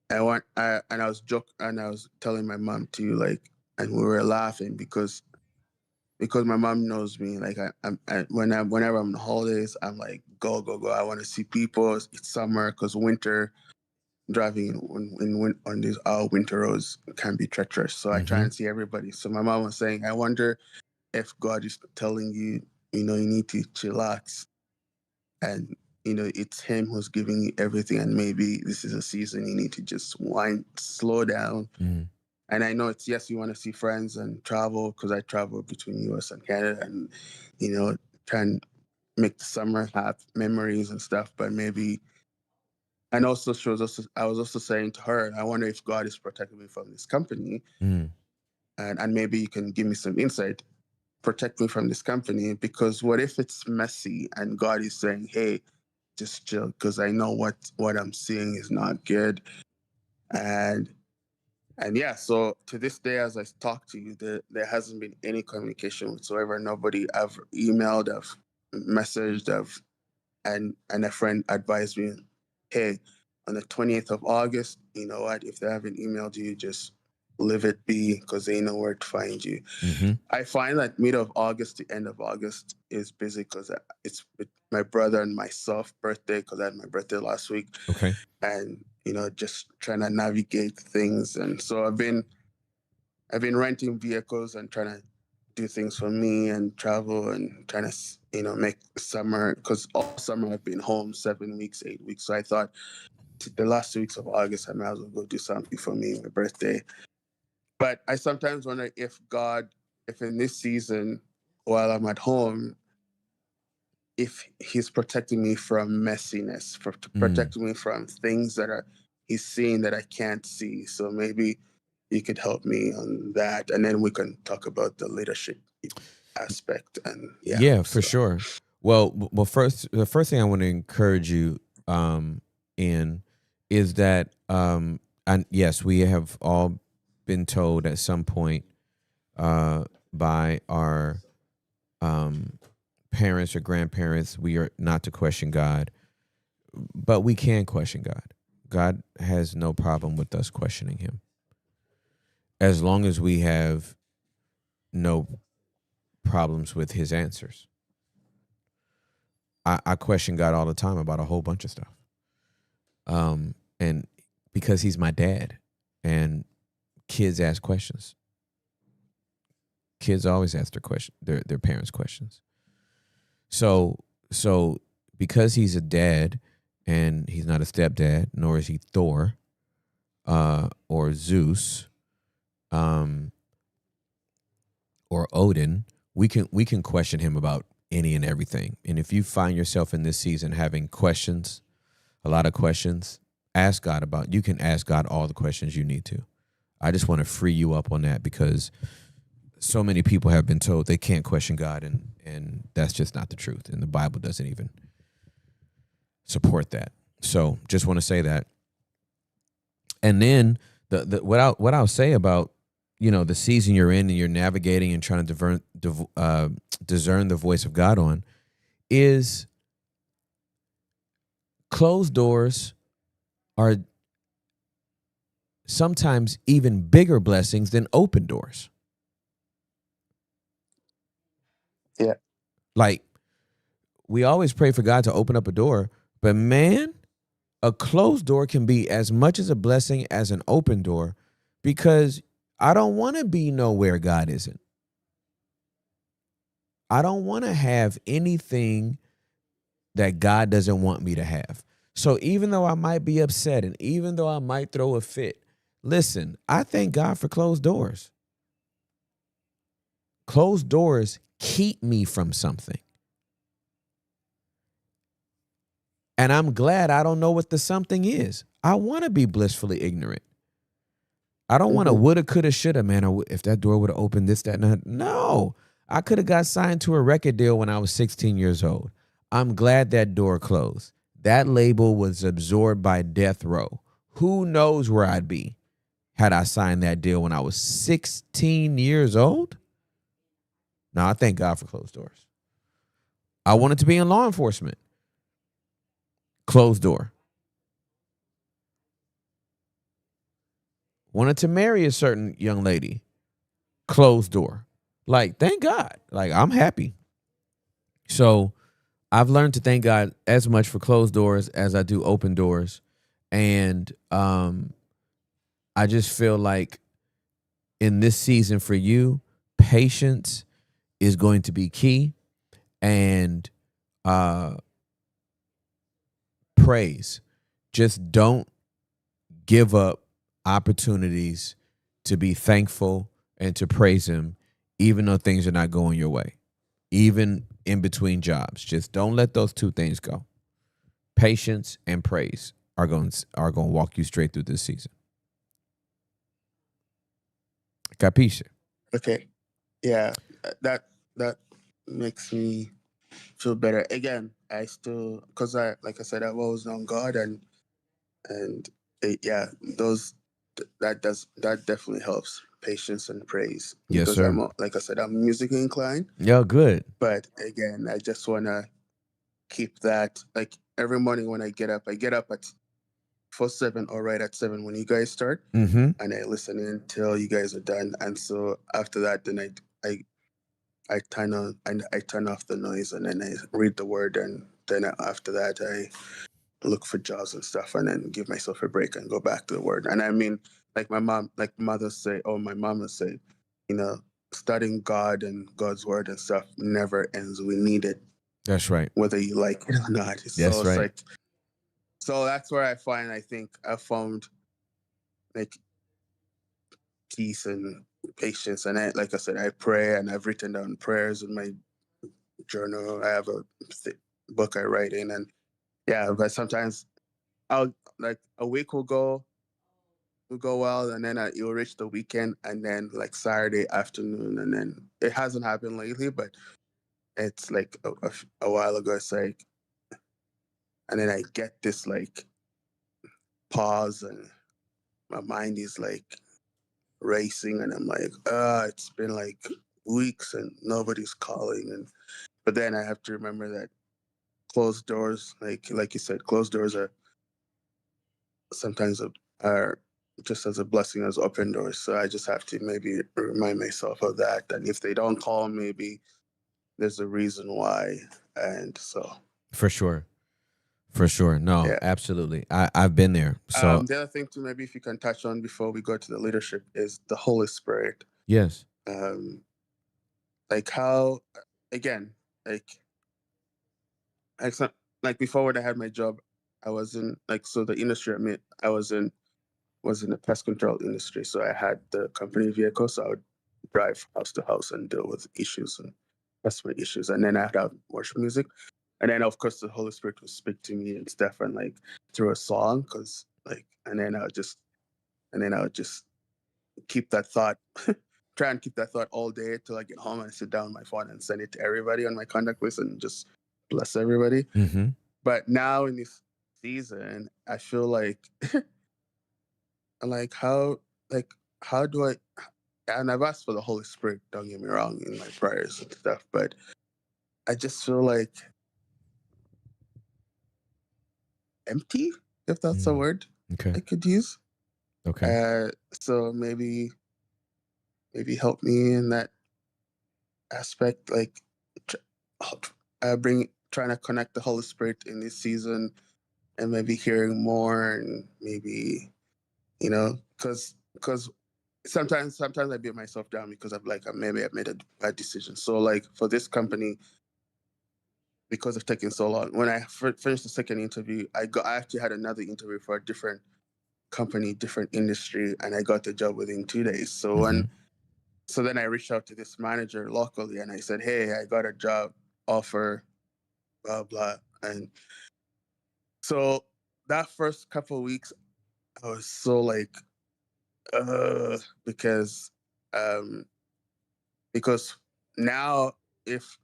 and I was telling my mom too, like, and we were laughing because my mom knows me. Like whenever I'm on holidays, I'm like, go go go. I want to see people. It's summer because winter driving on these winter roads can be treacherous. So I try and see everybody. So my mom was saying, I wonder if God is telling you, you need to chillax, and it's Him who's giving you everything, and maybe this is a season you need to just slow down. And I know it's, yes, you want to see friends and travel, because I travel between US and Canada, and try and make the summer have memories and stuff. But maybe, and also I was also saying to her, I wonder if God is protecting me from this company, and maybe you can give me some insight. Protect me from this company, because what if it's messy and God is saying, "Hey, just chill," because I know what I'm seeing is not good. And yeah, so to this day, as I talk to you, there hasn't been any communication whatsoever. Nobody, I've emailed, I've messaged, and a friend advised me, "Hey, on the 20th of August, you know what? If they haven't emailed you, just leave it be, because they know where to find you." I find that mid of August to end of August is busy, because it's my brother and myself birthday, because I had my birthday last week. Okay. And just trying to navigate things. And so I've been renting vehicles and trying to do things for me and travel and trying to make summer, because all summer I've been home 7 weeks, 8 weeks. So I thought the last 2 weeks of August I might as well go do something for me, my birthday. But I sometimes wonder if in this season, while I'm at home, if He's protecting me from messiness, protecting me from things that He's seeing that I can't see. So maybe you could help me on that, and then we can talk about the leadership aspect. And Yeah, for sure. Well, first, the first thing I want to encourage you in is that, and yes, we have all been told at some point by our parents or grandparents, we are not to question God, but we can question God. God has no problem with us questioning Him. as long as we have no problems with his answers. I question God all the time about a whole bunch of stuff. And because he's my dad, and kids ask questions. Kids always ask their parents questions. So because he's a dad and he's not a stepdad, nor is he Thor, or Zeus, or Odin, we can question him about any and everything. And if you find yourself in this season having questions, a lot of questions, ask God about. You can ask God all the questions you need to. I just want to free you up on that, because so many people have been told they can't question God, and that's just not the truth. And the Bible doesn't even support that. So just want to say that. And then what I'll say about, the season you're in and you're navigating and trying to discern the voice of God on, is closed doors are sometimes even bigger blessings than open doors. Yeah. Like, we always pray for God to open up a door, but man, a closed door can be as much as a blessing as an open door, because I don't want to be nowhere God isn't. I don't want to have anything that God doesn't want me to have. So even though I might be upset, and even though I might throw a fit, listen, I thank God for closed doors. Closed doors keep me from something. And I'm glad I don't know what the something is. I want to be blissfully ignorant. I don't want to woulda, coulda, shoulda, man. If that door would have opened this, that, and that. No, I could have got signed to a record deal when I was 16 years old. I'm glad that door closed. That label was absorbed by death row. Who knows where I'd be had I signed that deal when I was 16 years old? No, I thank God for closed doors. I wanted to be in law enforcement. Closed door. Wanted to marry a certain young lady. Closed door. Like, thank God. Like, I'm happy. So I've learned to thank God as much for closed doors as I do open doors. And I just feel like in this season for you, patience is going to be key. And praise. Just don't give up opportunities to be thankful and to praise him, even though things are not going your way, even in between jobs. Just don't let those two things go. Patience and praise are going to walk you straight through this season. Capisce? Okay. Yeah. That makes me feel better. Again, I still, because like I said, I've always known God, and yeah, that definitely helps, patience and praise, Yes, because sir. like I said, I'm musically inclined. Yeah, good. But again, I just want to keep that, like, every morning when I get up at 7 or right at 7 when you guys start, Mm-hmm. and I listen in till you guys are done, and so after that, then I turn on and I turn off the noise, and then I read the word, and then after that I look for jobs and stuff, and then give myself a break and go back to the word. And I mean, like my mom would say, studying God and God's word and stuff never ends. We need it, That's right. whether you like it or not. That's So it's right. like, so that's where I think I found, like, peace and patience. And like I said, I pray, and I've written down prayers in my journal. I have a book I write in, and yeah, but sometimes I'll, like, a week will go well, and then you'll reach the weekend, and then like Saturday afternoon, and then it hasn't happened lately, but it's like a while ago. It's like, and then I get this like pause, and my mind is like racing, and I'm like, it's been like weeks and nobody's calling, and but then I have to remember that closed doors, like you said, closed doors are sometimes are just as a blessing as open doors. So I just have to maybe remind myself of that. And if they don't call, maybe there's a reason why. And so, For sure. For sure. No, yeah. absolutely. I've been there. So The other thing too, maybe if you can touch on before we go to the leadership, is the Holy Spirit. yes. Like how, again, like like before when I had my job, I was in like, so the industry I was in the pest control industry. So I had the company vehicle, so I would drive house to house and deal with issues and customer issues. And then I'd have worship music. And then of course the Holy Spirit would speak to me and stuff, and like through a song, cause like, and then I would just keep that thought, try and keep that thought all day till I get home and sit down on my phone and send it to everybody on my contact list and just bless everybody. Mm-hmm. But now in this season, I feel like like how like how do I, and I've asked for the Holy Spirit, don't get me wrong, in my prayers and stuff, but I just feel like empty, if that's a word Okay. I could use. Okay. So maybe help me in that aspect, like trying to connect the Holy Spirit in this season, and maybe hearing more, and maybe because sometimes I beat myself down because maybe I've made a bad decision. So like for this company, because of taking so long, when I finished the second interview, I actually had another interview for a different company, different industry, and I got the job within 2 days. So so then I reached out to this manager locally and I said, hey, I got a job offer, blah blah. And so that first couple of weeks I was so like because um because now, if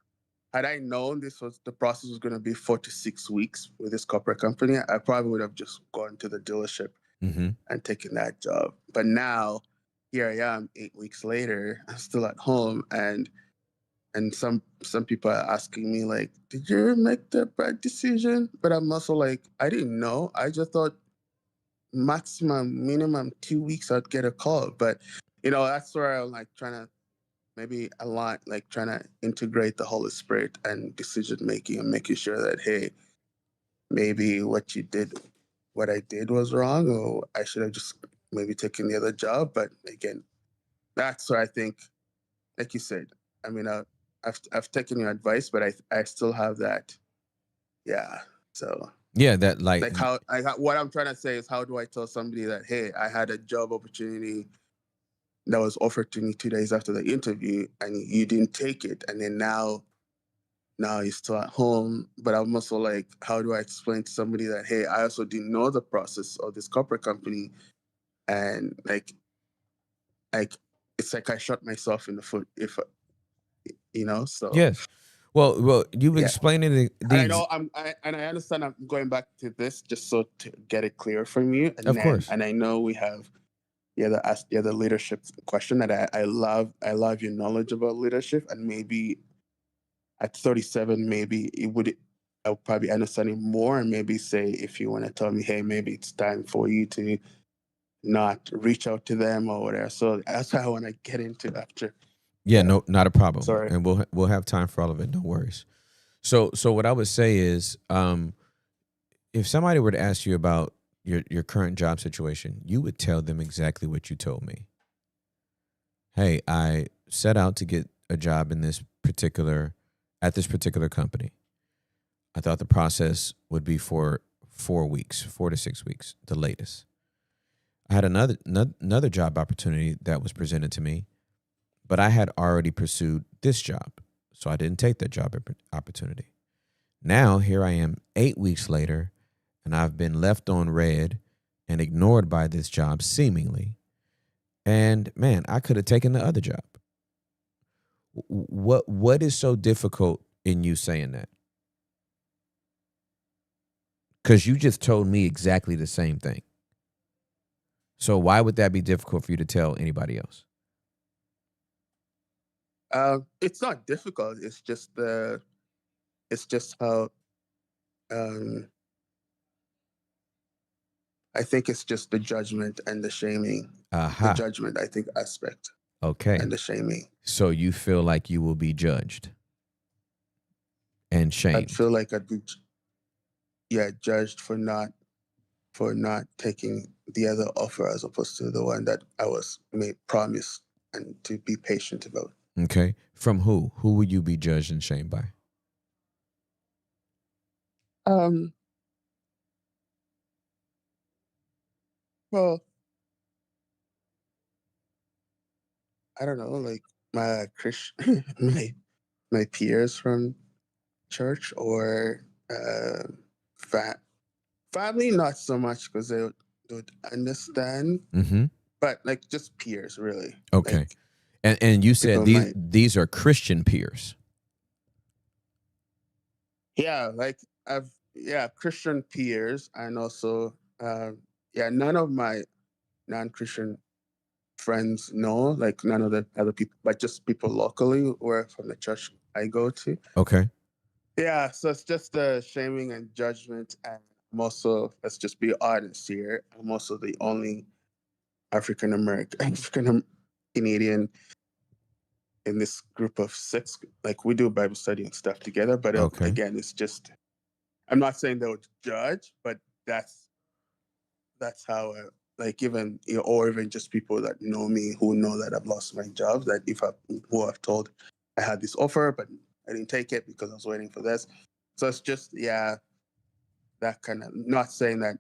had I known the process was going to be 4 to 6 weeks with this corporate company, I probably would have just gone to the dealership Mm-hmm. and taken that job. But now here I am 8 weeks later, I'm still at home, and some people are asking me like, did you make the right decision? But I'm also like, I didn't know. I just thought minimum 2 weeks I'd get a call. But that's where I'm like trying to maybe align, like trying to integrate the Holy Spirit and decision making, and making sure that, hey, maybe what I did was wrong, or I should have just maybe taken the other job. But again, that's where I think, like you said, I mean, I've taken your advice, but I still have that, yeah. So Yeah, that like like what I'm trying to say is, how do I tell somebody that, hey, I had a job opportunity that was offered to me 2 days after the interview, and you didn't take it, and then now you're still at home. But I'm also like, how do I explain to somebody that, hey, I also didn't know the process of this corporate company, and like it's like I shot myself in the foot, if so. yes. Well, you've Yeah. explained it. And I know I understand I'm going back to this just so to get it clear from you, Of course. and I know we have the leadership question that I love your knowledge about leadership, and maybe at 37, maybe I'll probably understand it more, and maybe say, if you want to tell me, hey, maybe it's time for you to not reach out to them or whatever. So that's how I want to get into after. Yeah, no, not a problem. Sorry. And we'll have time for all of it. No worries. So what I would say is, if somebody were to ask you about your current job situation, you would tell them exactly what you told me. Hey, I set out to get a job at this particular company. I thought the process would be for 4 weeks, 4 to 6 weeks, the latest. I had another job opportunity that was presented to me, but I had already pursued this job, so I didn't take that job opportunity. Now, here I am 8 weeks later, and I've been left on red and ignored by this job, seemingly. And man, I could have taken the other job. What is so difficult in you saying that? Because you just told me exactly the same thing. So why would that be difficult for you to tell anybody else? It's not difficult. It's just how I think it's just the judgment and the shaming. The Aha. judgment, I think, aspect Okay. and the shaming. So you feel like you will be judged and I'd shamed. feel like I'd be, judged for not taking the other offer as opposed to the one that I was made promise and to be patient about. Okay. From who? Who will you be judged and shamed by? Well, I don't know, like my my peers from church or family, not so much because they would understand, Mm-hmm. but like just peers, really. Okay. Like, And you said people these are Christian peers. like Christian peers, and also none of my non-Christian friends know, like none of the other people, but just people locally or from the church I go to. Okay. Yeah, so it's just the shaming and judgment, and I'm also, let's just be honest here, I'm also the only African Canadian in this group of 6. Like we do Bible study and stuff together, but Okay. again, it's just, I'm not saying they would judge, but that's how like even or even just people that know me who know that I've lost my job, that who I've told I had this offer but I didn't take it because I was waiting for this. So it's just that kind of, not saying that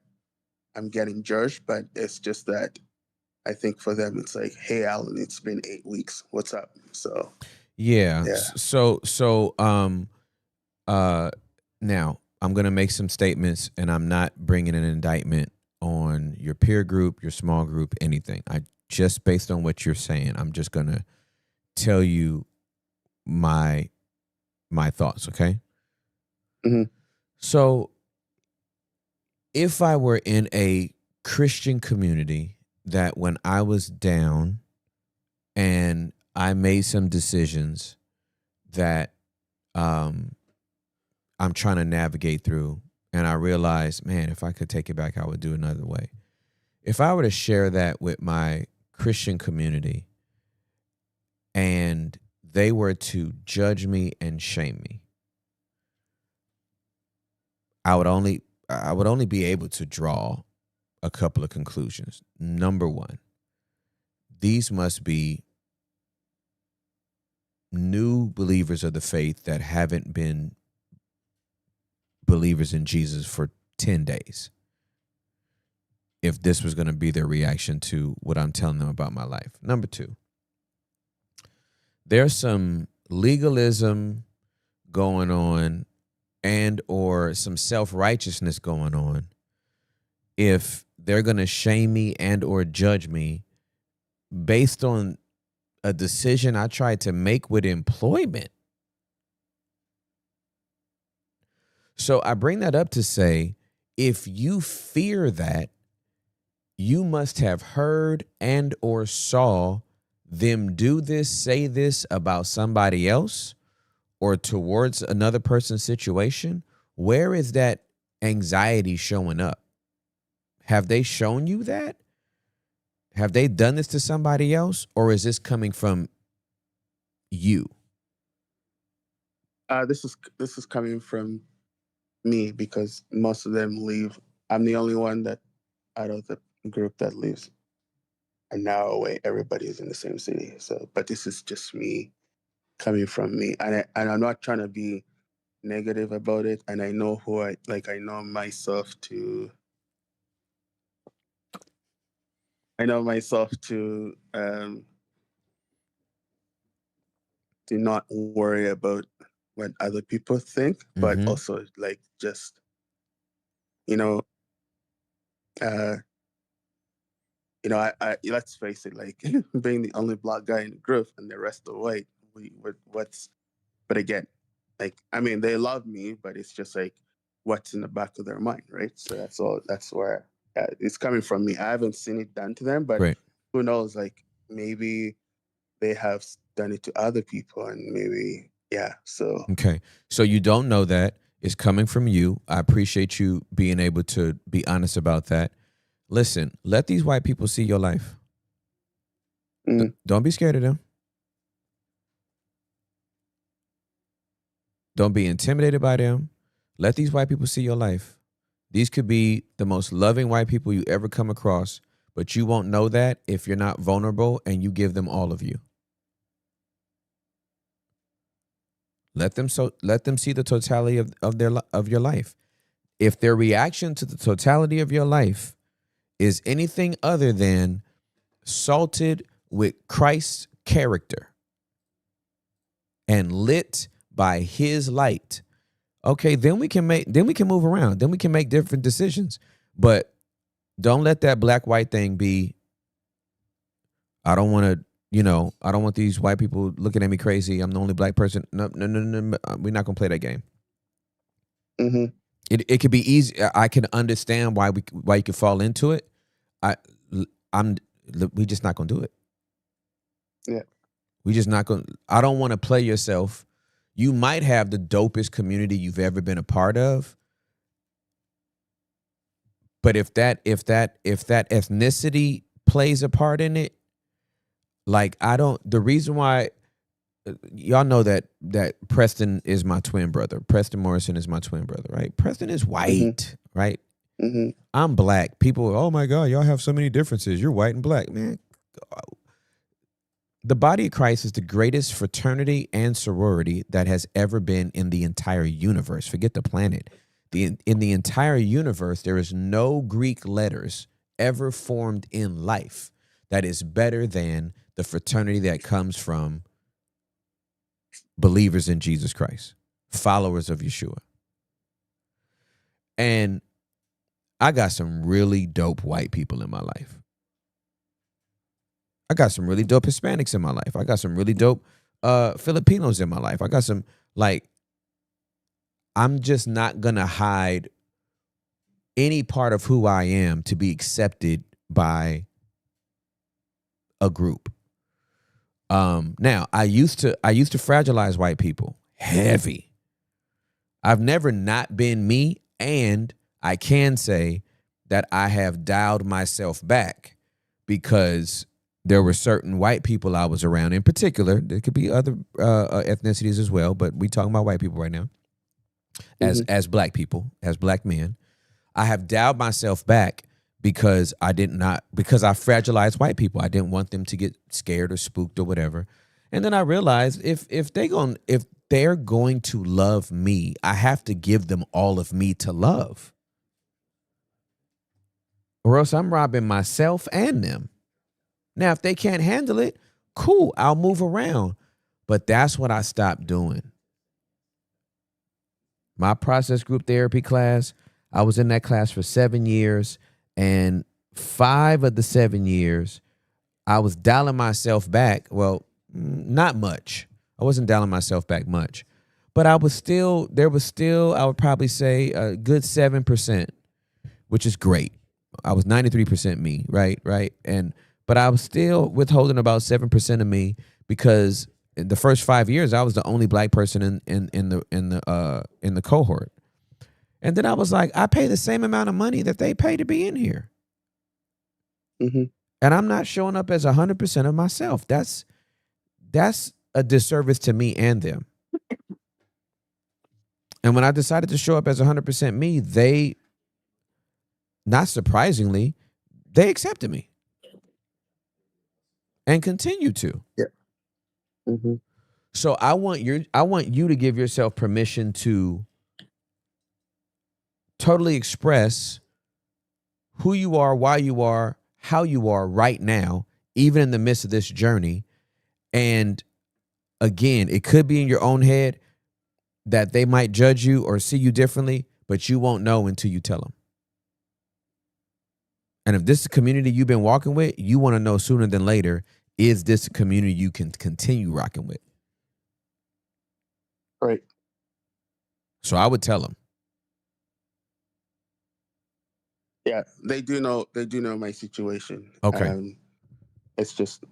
I'm getting judged, but it's just that I think for them it's like, hey Alan, it's been 8 weeks, what's up? So Yeah. yeah. So now I'm going to make some statements, and I'm not bringing an indictment on your peer group, your small group, anything. I just, based on what you're saying, I'm just going to tell you my thoughts, okay? Mhm. So if I were in a Christian community that when I was down and I made some decisions that I'm trying to navigate through, and I realized, man, if I could take it back, I would do another way. If I were to share that with my Christian community and they were to judge me and shame me, I would only be able to draw a couple of conclusions. Number one, these must be new believers of the faith that haven't been believers in Jesus for 10 days. If this was going to be their reaction to what I'm telling them about my life. Number two, there's some legalism going on and or some self-righteousness going on if they're going to shame me and or judge me based on a decision I tried to make with employment. So I bring that up to say, if you fear that, you must have heard and or saw them do this, say this about somebody else or towards another person's situation. Where is that anxiety showing up? Have they shown you that? Have they done this to somebody else, or is this coming from you? This is coming from me because most of them leave. I'm the only one that out of the group that lives an hour away. Everybody is in the same city. So, but this is just me coming from me, and I'm not trying to be negative about it. And I know who I like. I know myself to. I know myself to not worry about what other people think, but Mhm. also like just you know, uh, I let's face it, like being the only black guy in the group and the rest are white. But again, like I mean, they love me, but it's just like what's in the back of their mind, right? So that's all. That's where it's coming from me. I haven't seen it done to them, but Great. who knows? Like maybe they have done it to other people, and maybe So Okay. So you don't know that. It's coming from you. I appreciate you being able to be honest about that. Listen, let these white people see your life. Mm. Don't be scared of them. Don't be intimidated by them. Let these white people see your life. These could be the most loving white people you ever come across, but you won't know that if you're not vulnerable and you give them all of you. Let them see the totality of your life. If their reaction to the totality of your life is anything other than salted with Christ's character and lit by his light, okay, then we can move around. Then we can make different decisions. But don't let that black white thing be, I don't want these white people looking at me crazy. I'm the only black person. No. We're not gonna play that game. Mm-hmm. It could be easy. I can understand why you could fall into it. We just not gonna do it. Yeah. We just not gonna. I don't want to play yourself. You might have the dopest community you've ever been a part of, but if that ethnicity plays a part in it, like the reason why y'all know that Preston is my twin brother. Preston Morrison is my twin brother, right? Preston is white, right? Mm-hmm. I'm black. People, oh my God, y'all have so many differences. You're white and black, man. The body of Christ is the greatest fraternity and sorority that has ever been in the entire universe. Forget the planet. In the entire universe, there is no Greek letters ever formed in life that is better than the fraternity that comes from believers in Jesus Christ, followers of Yeshua. And I got some really dope white people in my life. I got some really dope Hispanics in my life. I got some really dope Filipinos in my life. I got some, I'm just not going to hide any part of who I am to be accepted by a group. Now, I used to fragilize white people heavy. I've never not been me, and I can say that I have dialed myself back because there were certain white people I was around in particular. There could be other ethnicities as well, but we talking about white people right now. As black people, as black men, I have dialed myself back because I fragilized white people. I didn't want them to get scared or spooked or whatever. And then I realized if they're going to love me, I have to give them all of me to love. Or else I'm robbing myself and them. Now, if they can't handle it, cool, I'll move around. But that's what I stopped doing. My process group therapy class, I was in that class for 7 years, and 5 of the 7 years, I was dialing myself back. Well, not much. I wasn't dialing myself back much. But there was still, I would probably say, a good 7%, which is great. I was 93% me, right? But I was still withholding about 7% of me because in the first 5 years, I was the only black person in the cohort. And then I was like, I pay the same amount of money that they pay to be in here. Mm-hmm. And I'm not showing up as 100% of myself. That's a disservice to me and them. And when I decided to show up as 100% me, they, not surprisingly, they accepted me. And continue to. Yeah. Mm-hmm. So I want you to give yourself permission to totally express who you are, why you are, how you are right now, even in the midst of this journey. And again, it could be in your own head that they might judge you or see you differently, but you won't know until you tell them. And if this is a community you've been walking with, you want to know sooner than later, is this a community you can continue rocking with? Right. So I would tell them. Yeah, they do know my situation. Okay. It's just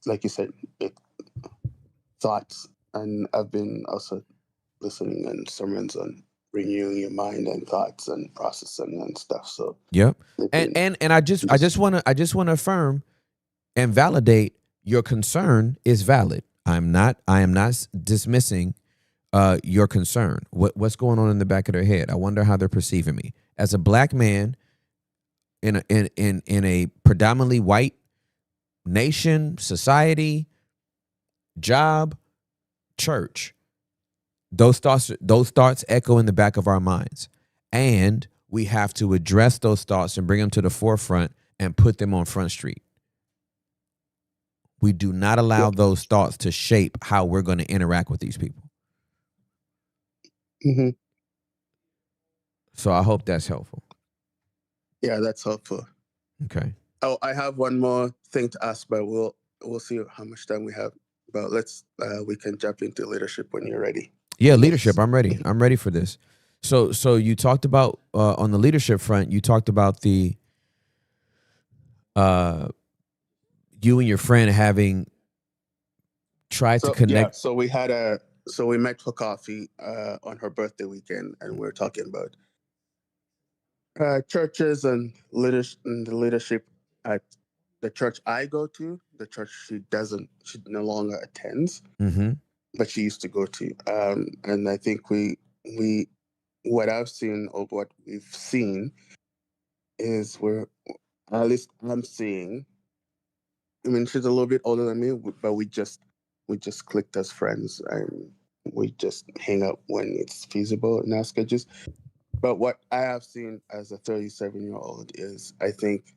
like you said, thoughts, and I've been also listening in sermons on renewing your mind and thoughts and processing and stuff. So Yep. living, And I just want to affirm and validate your concern is valid. I am not dismissing your concern. What's going on in the back of their head? I wonder how they're perceiving me as a black man in a predominantly white nation, society, job, church. Those thoughts echo in the back of our minds, and we have to address those thoughts and bring them to the forefront and put them on Front Street. We do not allow those thoughts to shape how we're going to interact with these people. Mm-hmm. So I hope that's helpful. Yeah, that's helpful. Okay. Oh, I have one more thing to ask, but we'll see how much time we have. But we can jump into leadership when you're ready. Yeah, leadership. I'm ready. I'm ready for this. So you talked about on the leadership front, you talked about the you and your friend having tried to connect. So we met for coffee on her birthday weekend, and we were talking about churches and the leadership at the church I go to, the church she no longer attends, Mm-hmm. but she used to go to. And I think we what I've seen or what we've seen is at least I'm seeing. I mean, she's a little bit older than me, but we just clicked as friends, and we just hang out when it's feasible in our schedules. But what I have seen as a 37-year-old is, I think,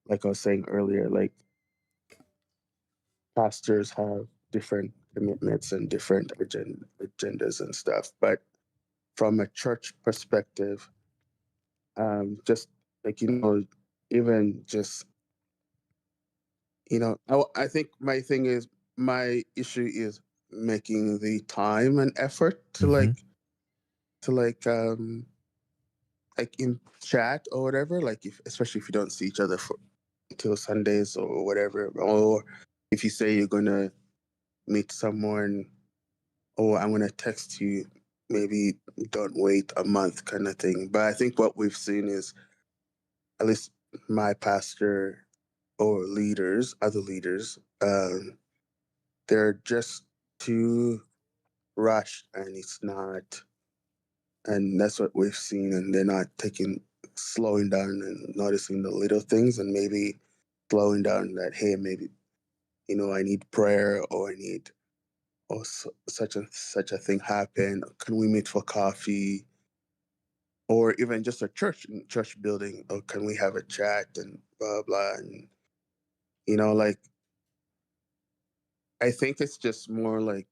like I was saying earlier, like pastors have different commitments and different agendas and stuff. But from a church perspective, just like, even just, I think my issue is making the time and effort to Mm-hmm. like in chat or whatever, like especially if you don't see each other until Sundays or whatever, or if you say you're gonna meet someone, or I'm gonna text you, maybe don't wait a month kind of thing. But I think what we've seen is, at least my pastor or other leaders, they're just too rushed, and it's not, and that's what we've seen, and they're not slowing down and noticing the little things, and maybe slowing down that, hey, maybe, I need prayer, or I need, or such a thing happen. Can we meet for coffee? Or even just a church building, or can we have a chat and blah blah. And like, I think it's just more like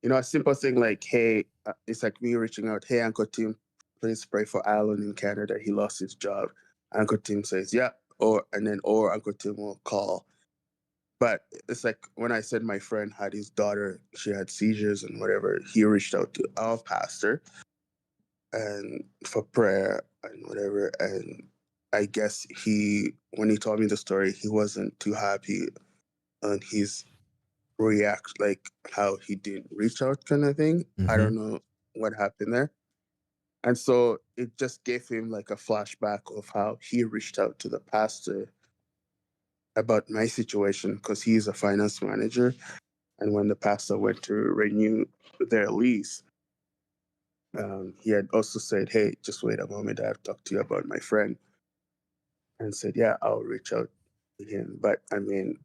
a simple thing like, hey, it's like me reaching out, hey, Uncle Tim, please pray for Alan in Canada, he lost his job. Uncle Tim says, yeah. Or Uncle Tim will call. But it's like when I said my friend had his daughter, she had seizures and whatever, he reached out to our pastor and for prayer and whatever. And I guess when he told me the story, he wasn't too happy on his react, like how he didn't reach out kind of thing. I don't know what happened there. And so it just gave him like a flashback of how he reached out to the pastor about my situation, because he's a finance manager. And when the pastor went to renew their lease, he had also said, hey, just wait a moment, I have talked to you about my friend. And said, yeah, I'll reach out to him. But I mean,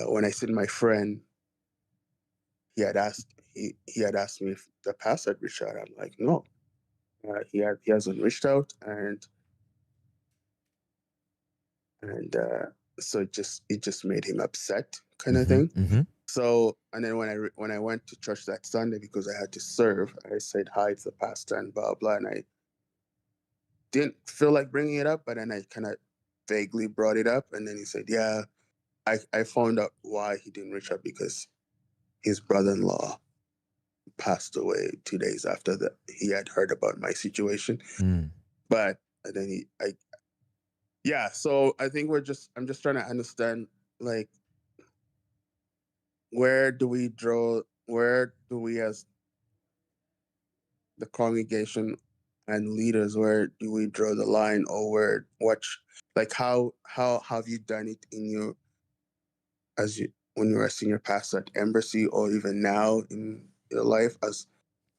when I said my friend, he had asked me if the pastor had reached out. I'm like, no, he hasn't reached out, and so it just made him upset, kind of thing. Mm-hmm. So, and then when I went to church that Sunday, because I had to serve, I said hi to the pastor and blah blah, and I didn't feel like bringing it up, but then I kind of vaguely brought it up, and then he said, yeah, I found out why he didn't reach out, because his brother-in-law passed away 2 days after that he had heard about my situation. But then so I think I'm just trying to understand, like, where do we draw where do we as the congregation and leaders, where do we draw the line, or where like how have you done it in your as you when you were a senior pastor at Embassy, or even now in your life, as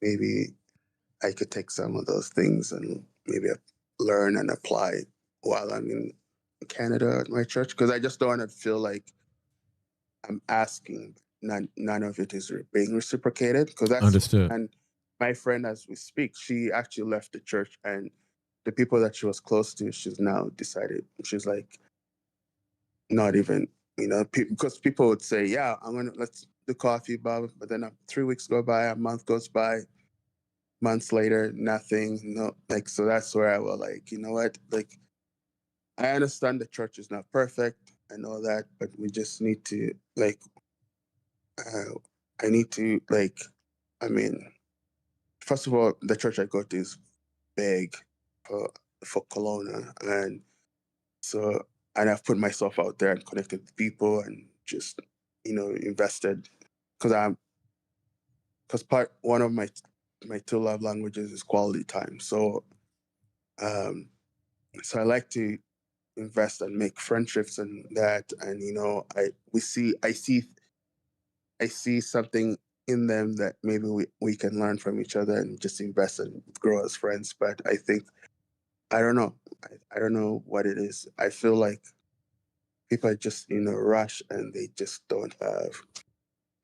maybe I could take some of those things and maybe learn and apply while I'm in Canada at my church, because I just don't want to feel like I'm asking, none of it is being reciprocated. Because that's Understood. and my friend, as we speak, she actually left the church, and the people that she was close to, she's now decided she's like not even because people would say, yeah, let's do coffee, Bob, but then 3 weeks go by, a month goes by, months later, nothing. No, like, so that's where I was like, you know what, like, I understand the church is not perfect and all that, but we just need to like uh, I need to like, I mean, first of all, the church I go to is big for Kelowna, and so and I've put myself out there and connected with people and just invested because part one of my two love languages is quality time. So um, so I like to invest and make friendships and that, and I see something in them that maybe we can learn from each other and just invest and grow as friends. But I think I don't know. I don't know what it is. I feel like people are just in a rush and they just don't have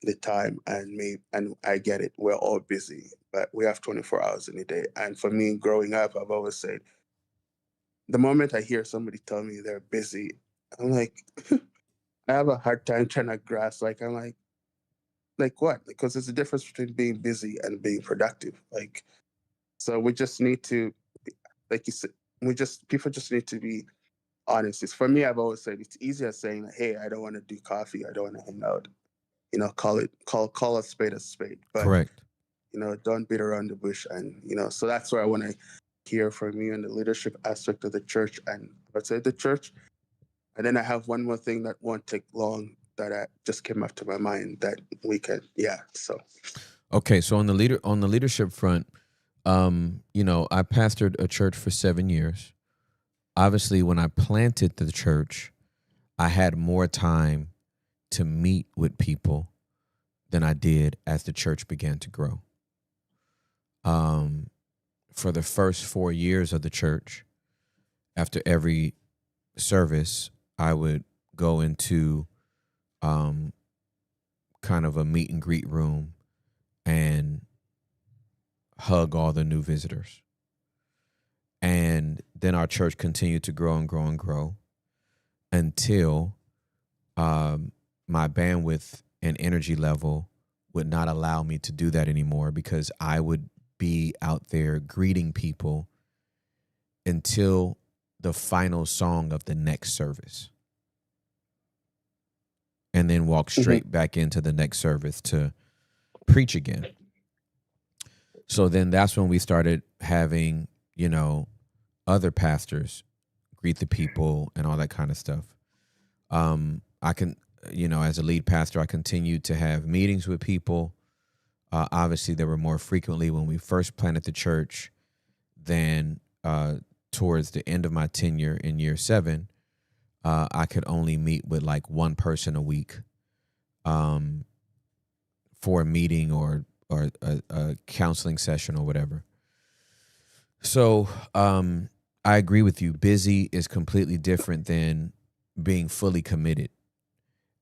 the time, and I get it. We're all busy, but we have 24 hours in a day. And for me, growing up, I've always said the moment I hear somebody tell me they're busy, I'm like, I have a hard time trying to grasp. Like, I'm like what? Because there's a difference between being busy and being productive. Like, so we just need to, like you said, people just need to be honest. It's, for me, I've always said it's easier saying, hey, I don't want to do coffee, I don't want to hang out. Call a spade a spade. But Correct. don't beat around the bush. And so that's where I want to hear from you in the leadership aspect of the church and outside the church. And then I have one more thing that won't take long that just came up to my mind that we can, so. Okay, so on the leadership front, I pastored a church for 7 years. Obviously, when I planted the church, I had more time to meet with people than I did as the church began to grow. For the first 4 years of the church, after every service, I would go into kind of a meet and greet room and hug all the new visitors. And then our church continued to grow and grow and grow until my bandwidth and energy level would not allow me to do that anymore, because I would be out there greeting people until the final song of the next service, and then walk straight back into the next service to preach again. So then that's when we started having, other pastors greet the people and all that kind of stuff. I can, as a lead pastor, I continued to have meetings with people. Obviously, there were more frequently when we first planted the church than towards the end of my tenure in year 7. I could only meet with like one person a week for a meeting or a counseling session or whatever. So I agree with you. Busy is completely different than being fully committed.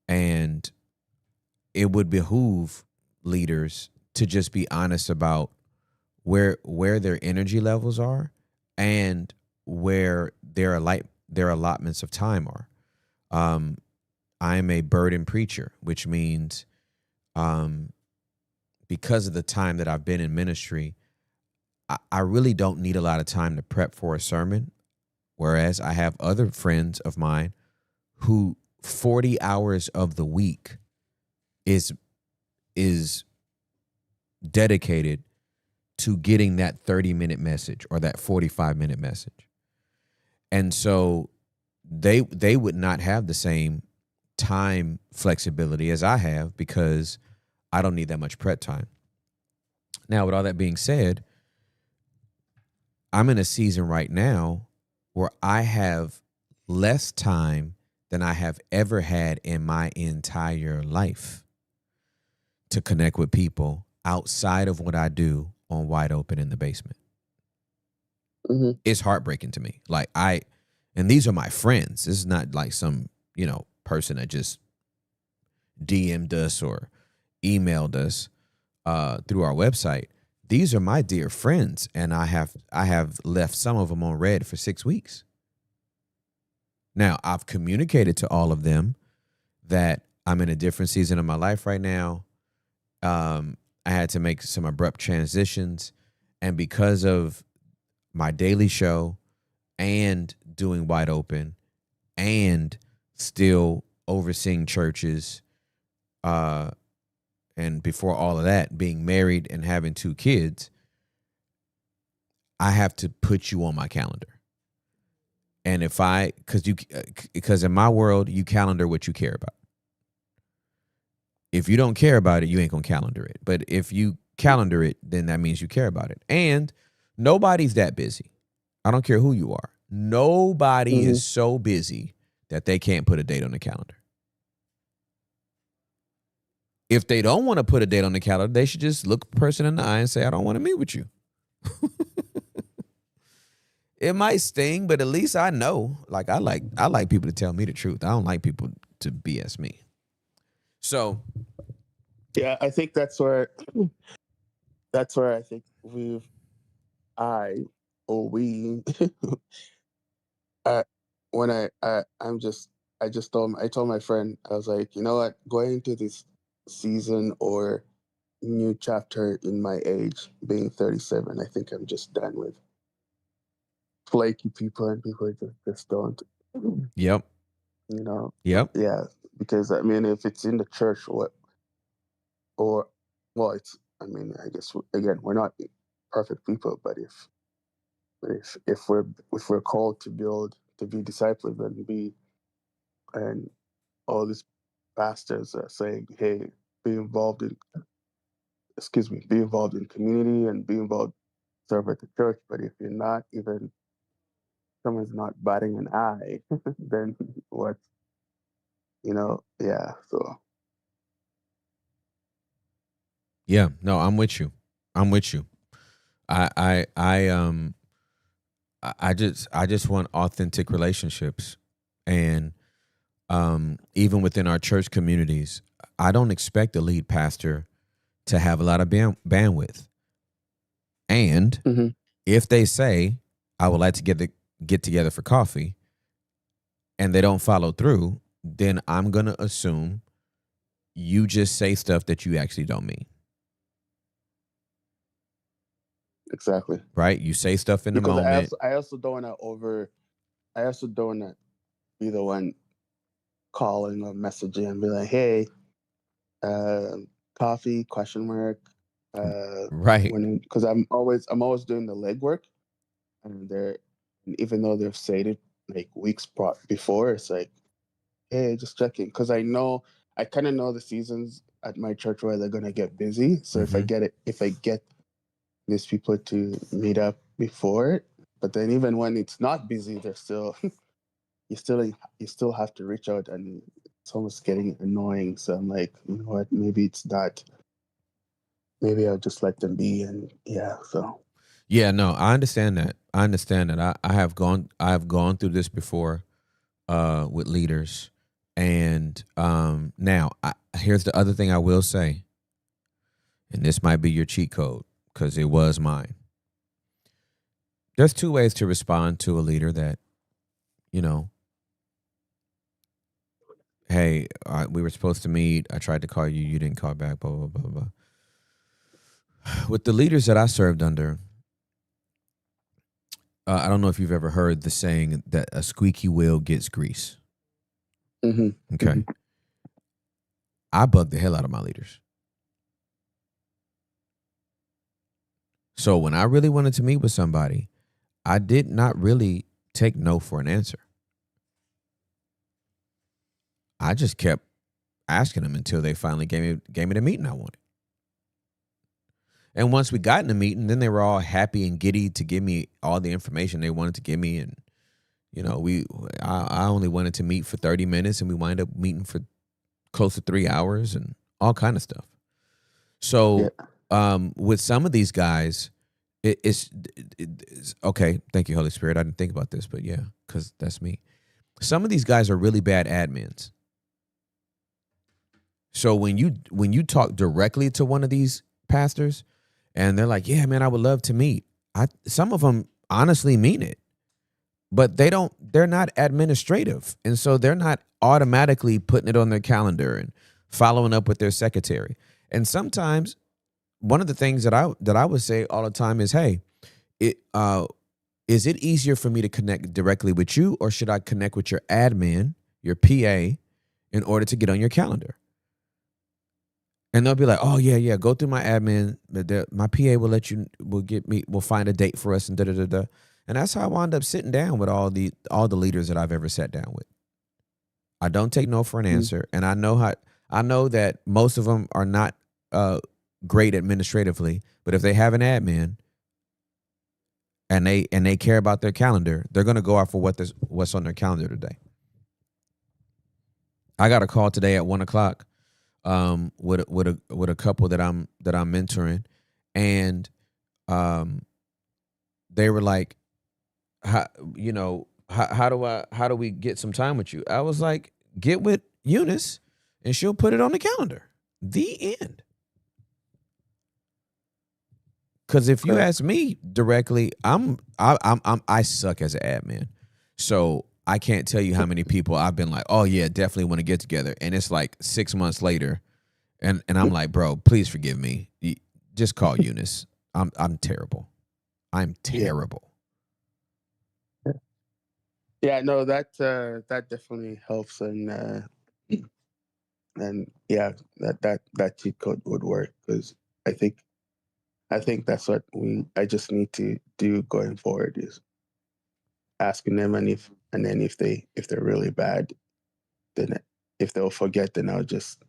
And it would behoove leaders to just be honest about where their energy levels are and where their allotments of time are. I'm a burden preacher, which means because of the time that I've been in ministry, I really don't need a lot of time to prep for a sermon, whereas I have other friends of mine who 40 hours of the week is dedicated to getting that 30-minute message or that 45-minute message. And so they would not have the same time flexibility as I have, because I don't need that much prep time. Now, with all that being said, I'm in a season right now where I have less time than I have ever had in my entire life to connect with people outside of what I do on Wide Open in the basement. Mm-hmm. It's heartbreaking to me. And these are my friends. This is not like some, person that just DM'd us or emailed us through our website. These are my dear friends, and I have left some of them on red for 6 weeks. Now, I've communicated to all of them that I'm in a different season of my life right now. I had to make some abrupt transitions, and because of my daily show and doing Wide Open and still overseeing churches, and before all of that, being married and having 2 kids, I have to put you on my calendar. And because in my world, you calendar what you care about. If you don't care about it, you ain't gonna calendar it. But if you calendar it, then that means you care about it. And nobody's that busy. I don't care who you are. Nobody is so busy that they can't put a date on the calendar. If they don't want to put a date on the calendar, they should just look a person in the eye and say, I don't want to meet with you. It might sting, but at least I know. I like people to tell me the truth. I don't like people to BS me. So yeah, I think that's where I think we when I told my friend, I was like, you know what, going into this season or new chapter in my age, being 37, I think I'm just done with flaky people and people who just don't. Yep. Yep. Yeah, because I mean, if it's in the church, it's. I mean, I guess again, we're not perfect people, but if we're called to be disciples and all these pastors are saying, hey, be involved in community and be involved, serve at the church. But if you're not even, someone's not batting an eye, then what? Yeah. So Yeah. No, I'm with you. I just want authentic relationships, and even within our church communities, I don't expect a lead pastor to have a lot of bandwidth. And if they say, I would like to get together for coffee, and they don't follow through, then I'm going to assume you just say stuff that you actually don't mean. exactly. Right? You say stuff in the moment. I also don't want to be the one calling or messaging and be like, hey, coffee, question mark. Right. Because I'm always doing the legwork, and even though they've said it like weeks before, it's like, hey, just checking, because I kind of know the seasons at my church where they're gonna get busy. So if I get these people to meet up before it, but then even when it's not busy, they're still you still have to reach out, and it's almost getting annoying. So I'm like, you know what, maybe it's not. Maybe I'll just let them be, and yeah. So yeah, no, I understand that. I have gone through this before with leaders, and now here's the other thing I will say, and this might be your cheat code because it was mine. There's 2 ways to respond to a leader that, hey, we were supposed to meet. I tried to call you. You didn't call back, blah, blah, blah, blah. With the leaders that I served under, I don't know if you've ever heard the saying that a squeaky wheel gets grease. Okay. I bug the hell out of my leaders. So when I really wanted to meet with somebody, I did not really take no for an answer. I just kept asking them until they finally gave me the meeting I wanted. And once we got in the meeting, then they were all happy and giddy to give me all the information they wanted to give me. And, you know, I only wanted to meet for 30 minutes and we wind up meeting for close to 3 hours and all kind of stuff. So with some of these guys, it's okay. Thank you, Holy Spirit. I didn't think about this, but yeah, because that's me. Some of these guys are really bad admins. So when you talk directly to one of these pastors and they're like, yeah, man, I would love to meet. Some of them honestly mean it, but they're not administrative. And so they're not automatically putting it on their calendar and following up with their secretary. And sometimes one of the things that I would say all the time is, hey, is it easier for me to connect directly with you, or should I connect with your admin, your PA, in order to get on your calendar? And they'll be like, oh yeah, go through my admin. My PA will find a date for us and da-da-da-da. And that's how I wound up sitting down with all the leaders that I've ever sat down with. I don't take no for an answer. And I know that most of them are not great administratively, but if they have an admin and they care about their calendar, they're gonna go out for what's on their calendar today. I got a call today at 1:00 with a couple that I'm mentoring, and they were like, how do we get some time with you? I was like, get with Eunice and she'll put it on the calendar. The end. Because if you ask me directly, I suck as an admin, so I can't tell you how many people I've been like, oh yeah, definitely want to get together, and it's like 6 months later, and I'm like, bro, please forgive me. Just call Eunice. I'm terrible. I'm terrible. Yeah, no, that definitely helps, and yeah, that cheat code would work, because I think that's what I just need to do going forward, is asking them, and then if they're really bad, then if they'll forget, then I'll just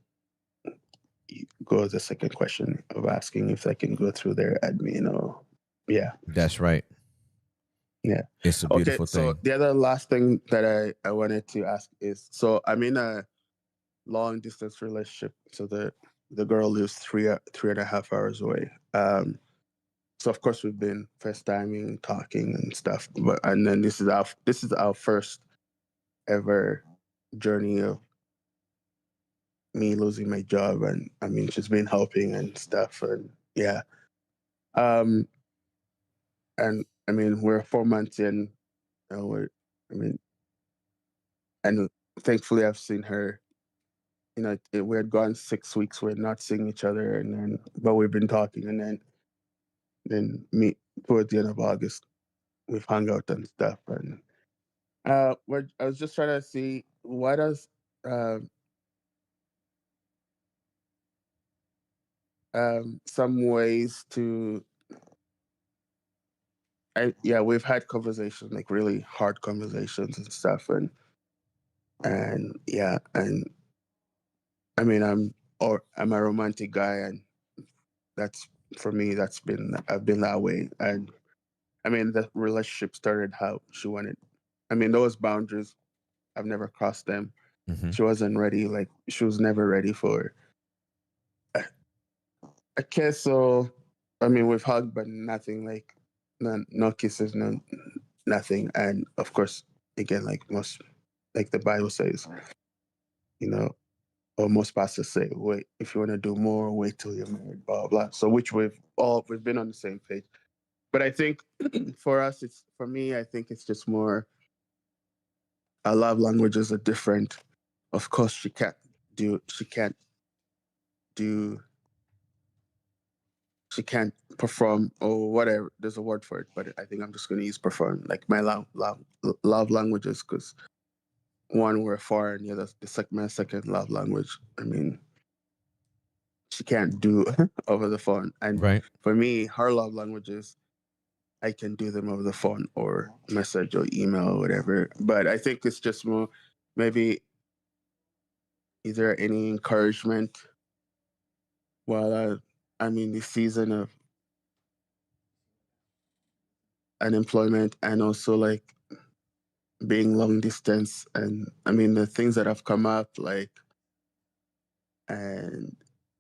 go to the second question of asking if I can go through their admin, or yeah. That's right. Yeah. It's a beautiful So thing. the other last thing that I wanted to ask is, so I'm in a long distance relationship. So the girl lives 3.5 hours away. So of course we've been FaceTiming, talking and stuff. And then this is our first ever journey of me losing my job, and I mean she's been helping and stuff, and yeah. And I mean we're 4 months in, I mean, and thankfully I've seen her. We had gone 6 weeks, we're not seeing each other, but we've been talking, and then me towards the end of August, we've hung out and stuff, and I was just trying to see what does some ways to. We've had conversations, like really hard conversations and stuff, and yeah, and I mean I'm a romantic guy, and that's for me. I've been that way, and I mean the relationship started how she wanted. I mean those boundaries, I've never crossed them. Mm-hmm. She wasn't ready. Like she was never ready for a kiss. So I mean we've hugged, but nothing, like no kisses, nothing. And of course, again, like the Bible says, you know, or most pastors say, wait, if you want to do more, wait till you're married, blah blah. So which we've been on the same page. But I think for me, I think it's just more, our love languages are different. Of course, do she can't perform or whatever. There's a word for it, but I think I'm just going to use perform, like my love languages, because one, we're foreign, the other, my second love language. I mean, she can't do over the phone, and Right. for me, her love languages, I can do them over the phone or message or email or whatever. But I think it's just more, maybe, is there any encouragement while I'm in this season of unemployment and also like being long distance. And I mean, the things that have come up, like, and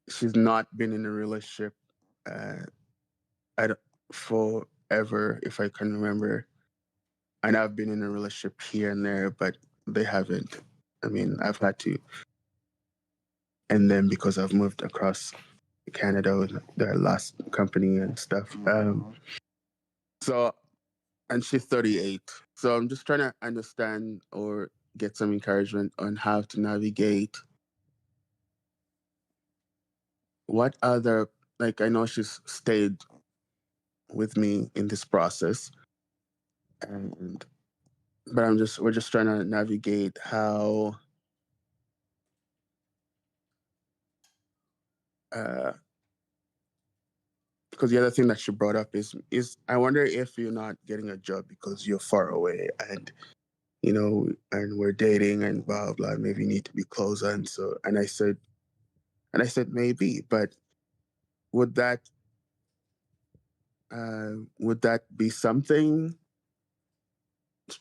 she's not been in a relationship uh, I don't, forever, if I can remember. And I've been in a relationship here and there, but they haven't. I mean, I've had to end them because I've moved across Canada with their last company and stuff. So, and she's 38. So I'm just trying to understand or get some encouragement on how to navigate what other, like, I know she's stayed with me in this process, and but we're just trying to navigate how because the other thing that she brought up is I wonder if you're not getting a job because you're far away, and and we're dating and blah blah, maybe you need to be closer. And so and I said maybe, but would that would that be something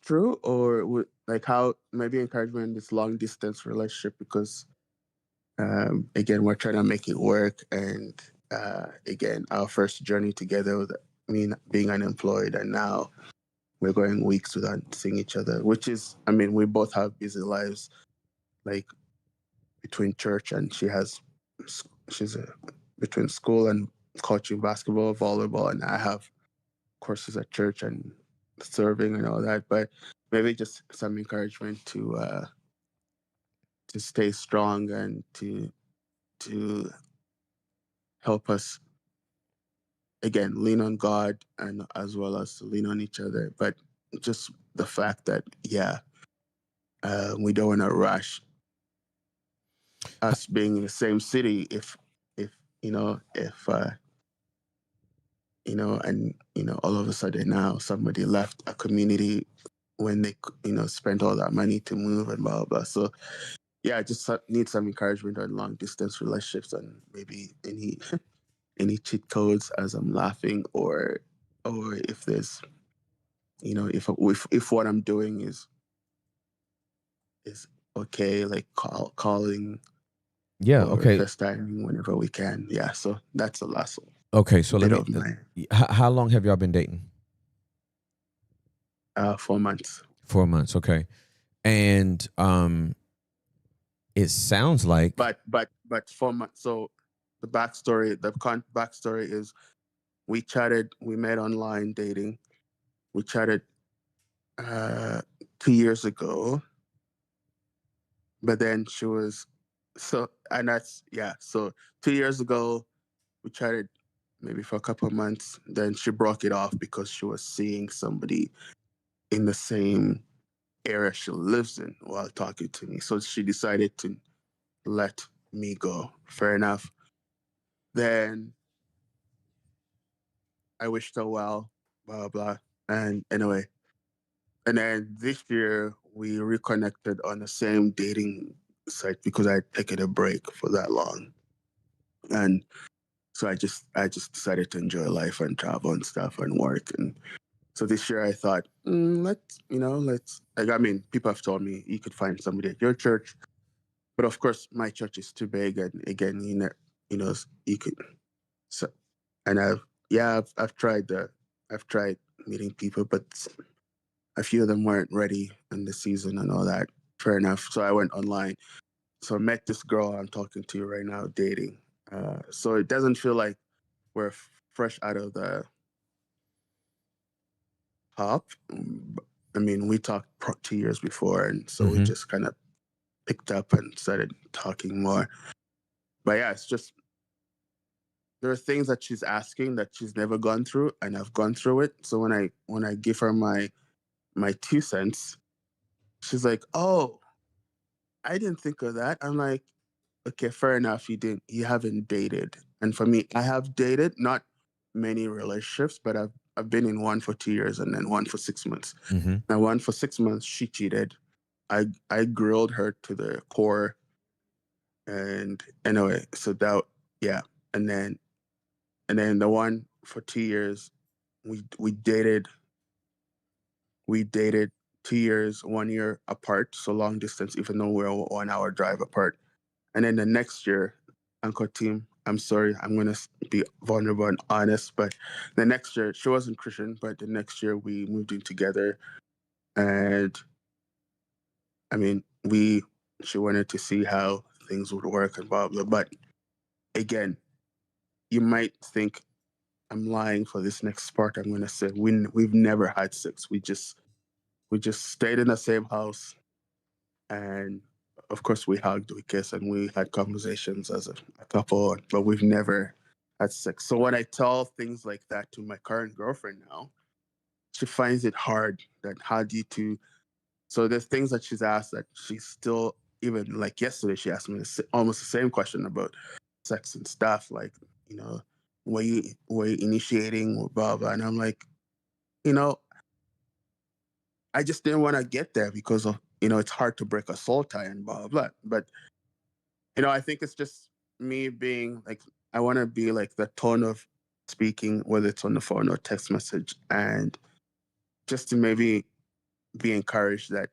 true, or would, like, how maybe encouragement in this long distance relationship, because again, we're trying to make it work. And again, our first journey together with me being unemployed, and now we're going weeks without seeing each other, which is, I mean, we both have busy lives, like between church, and she's between school and coaching basketball, volleyball, and I have courses at church and serving and all that. But maybe just some encouragement to stay strong and to help us again lean on God, and as well as lean on each other. But just the fact that we don't want to rush us being in the same city if and all of a sudden now somebody left a community when they spent all that money to move and blah blah blah. So yeah, I just need some encouragement on long distance relationships, and maybe any any cheat codes as I'm laughing, or if there's if what I'm doing is okay, like calling Yeah. or Okay. FaceTiming whenever we can. Yeah, so that's the last Okay. So let bit me. of my How long have y'all been dating? 4 months. 4 months. Okay. And it sounds like. But 4 months. So the backstory is we chatted, we met online dating. We chatted 2 years ago, but then she was and that's so 2 years ago we chatted maybe for a couple of months, then she broke it off because she was seeing somebody in the same area she lives in while talking to me, so she decided to let me go. Fair enough. Then I wished her well, blah blah. And anyway, and then this year we reconnected on the same dating site because I'd taken a break for that long. And so I just decided to enjoy life and travel and stuff and work. And so this year I thought, let's like, I mean, people have told me you could find somebody at your church, but of course my church is too big, and again, you could. So, and I've tried meeting people, but a few of them weren't ready in the season and all that. Fair enough. So I went online. So I met this girl I'm talking to right now, dating. So it doesn't feel like we're fresh out of the top. I mean, we talked 2 years before, and so we just kind of picked up and started talking more. But yeah, it's just there are things that she's asking that she's never gone through, and I've gone through it. So when I give her my 2 cents, she's like, "Oh, I didn't think of that." I'm like, "Okay, fair enough. You haven't dated." And for me, I have dated, not many relationships, but I've been in one for 2 years and then one for 6 months. Mm-hmm. Now, one for 6 months, she cheated. I grilled her to the core, and anyway, so that yeah, and then the one for 2 years, we dated we dated 2 years, 1 year apart, so long distance, even though we're a 1 hour drive apart. And then the next year, Uncle Team, I'm sorry, I'm going to be vulnerable and honest, but the next year, she wasn't Christian, but the next year we moved in together. And I mean, she wanted to see how things would work and blah, blah. But again, you might think I'm lying for this next part. I'm going to say we've never had sex. We just stayed in the same house. And of course, we hugged, we kissed, and we had conversations as a couple, but we've never had sex. So when I tell things like that to my current girlfriend now, she finds it hard that how do you two. So there's things that she's asked that she's still, even like yesterday, she asked me almost the same question about sex and stuff. Like, were you initiating or blah, blah. And I'm like, I just didn't want to get there because of, it's hard to break a soul tie and blah, blah, blah. But, I think it's just me being like, I want to be like the tone of speaking, whether it's on the phone or text message, and just to maybe be encouraged that,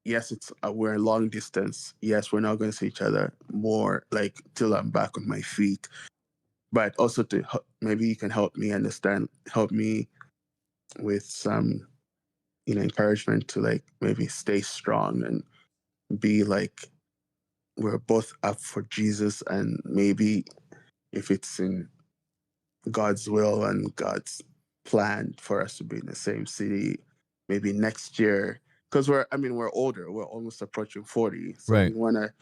yes, we're a long distance. Yes, we're not going to see each other more like till I'm back on my feet. But also to maybe you can help me with some, encouragement to like maybe stay strong and be like, we're both up for Jesus, and maybe if it's in God's will and God's plan for us to be in the same city, maybe next year, because we're older, we're almost approaching 40, so Right. we want to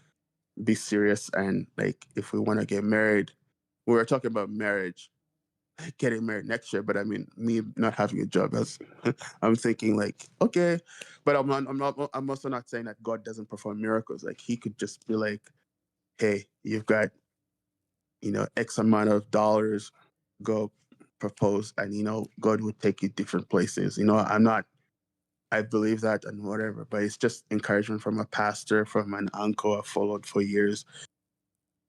be serious, and like if we want to get married, we were talking about marriage, getting married next year, but I mean, me not having a job, as I'm thinking like, okay, but I'm also not saying that God doesn't perform miracles. Like he could just be like, hey, you've got, X amount of dollars, go propose, and God would take you different places. I believe that and whatever, but it's just encouragement from a pastor, from an uncle I've followed for years,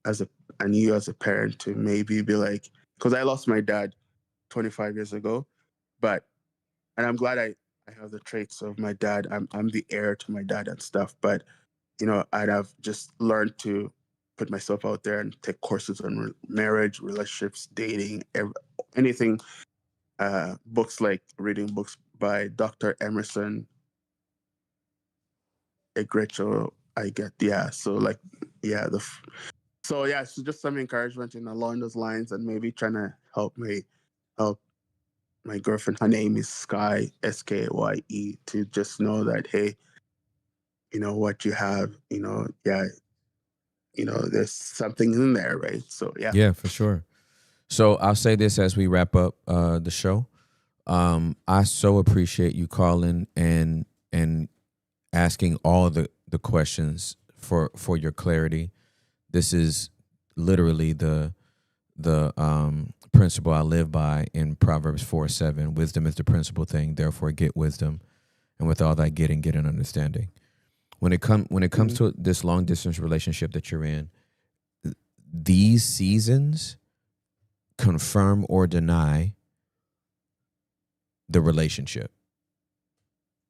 and you as a parent to maybe be like, because I lost my dad 25 years ago, and I'm glad I have the traits of my dad. I'm the heir to my dad and stuff, but I'd have just learned to put myself out there and take courses on marriage, relationships, dating, anything. Reading books by Dr. Emerson Egrecho. I get, yeah. So like, yeah, so just some encouragement in along those lines, and maybe trying to help my girlfriend. Her name is Sky, Skye, to just know that, hey, what you have, there's something in there, right? So yeah. Yeah, for sure. So I'll say this as we wrap up the show. I so appreciate you calling and asking all the questions for your clarity. This is literally the principle I live by in Proverbs 4:7. Wisdom is the principal thing, therefore get wisdom, and with all that getting, get an understanding. When it comes to this long distance relationship that you're in, these seasons confirm or deny the relationship.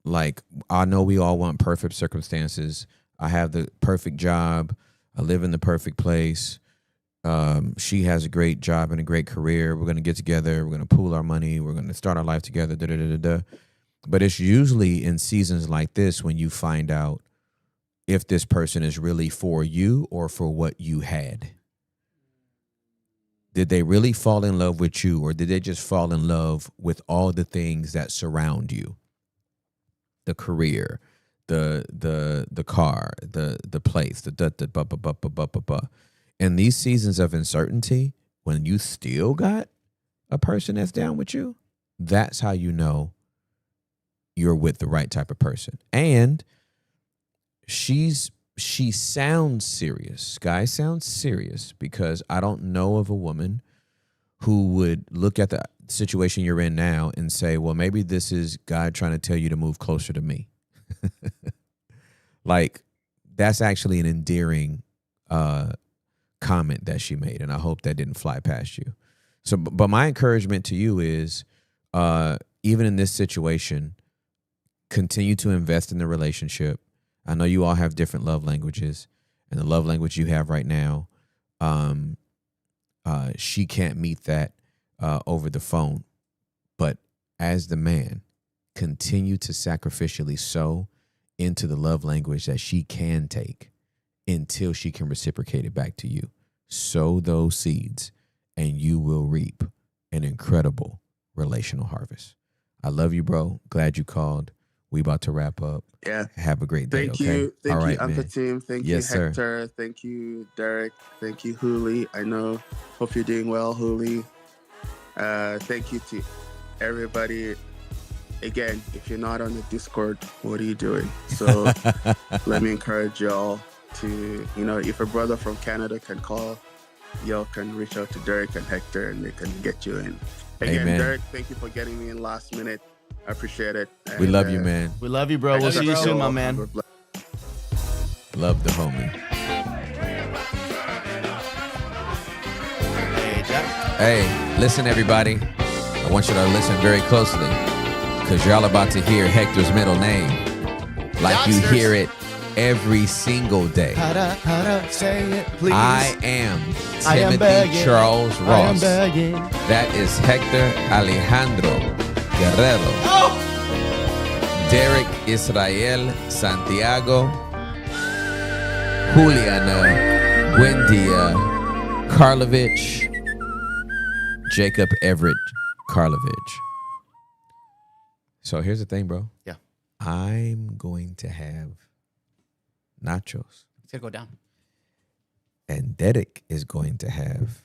Like, I know we all want perfect circumstances. I have the perfect job. I live in the perfect place. She has a great job and a great career. We're going to get together. We're going to pool our money. We're going to start our life together. Da, da, da, da, da. But it's usually in seasons like this when you find out if this person is really for you or for what you had. Did they really fall in love with you, or did they just fall in love with all the things that surround you? The career, the car, the place, the. In these seasons of uncertainty, when you still got a person that's down with you, that's how you know you're with the right type of person. And she sounds serious. Guy sounds serious, because I don't know of a woman who would look at the situation you're in now and say, well, maybe this is God trying to tell you to move closer to me. Like, that's actually an endearing comment that she made, and I hope that didn't fly past you. So, but my encouragement to you is, even in this situation, continue to invest in the relationship. I know you all have different love languages, and the love language you have right now, she can't meet that over the phone. But as the man, continue to sacrificially sow into the love language that she can take until she can reciprocate it back to you. Sow those seeds, and you will reap an incredible relational harvest. I love you, bro. Glad you called. We about to wrap up. Yeah. Have a great day. Thank okay? you. Thank All you, right, Uncle man. Tim. Thank Yes, you, sir. Hector. Thank you, Derek. Thank you, Huli. I know. Hope you're doing well, Huli. Thank you to everybody. Again, if you're not on the Discord, what are you doing? So let me encourage y'all to, if a brother from Canada can call, y'all can reach out to Derek and Hector and they can get you in. Again, Amen. Derek, thank you for getting me in last minute. I appreciate it. We And, love you, man. We love you, bro. We'll see you soon, my man. Love the homie. Hey, Jack. Hey, listen, everybody. I want you to listen very closely because you're all about to hear Hector's middle name like you hear it every single day. Say it, please. I am I am Timothy begging. Charles I am Ross. begging. That is Hector Alejandro Guerrero. Oh! Derek Israel Santiago. Juliana Buendia Karlovich. Jacob Everett Karlovich. So here's the thing, bro. Yeah. I'm going to have nachos. It's gonna go down. And Derek is going to have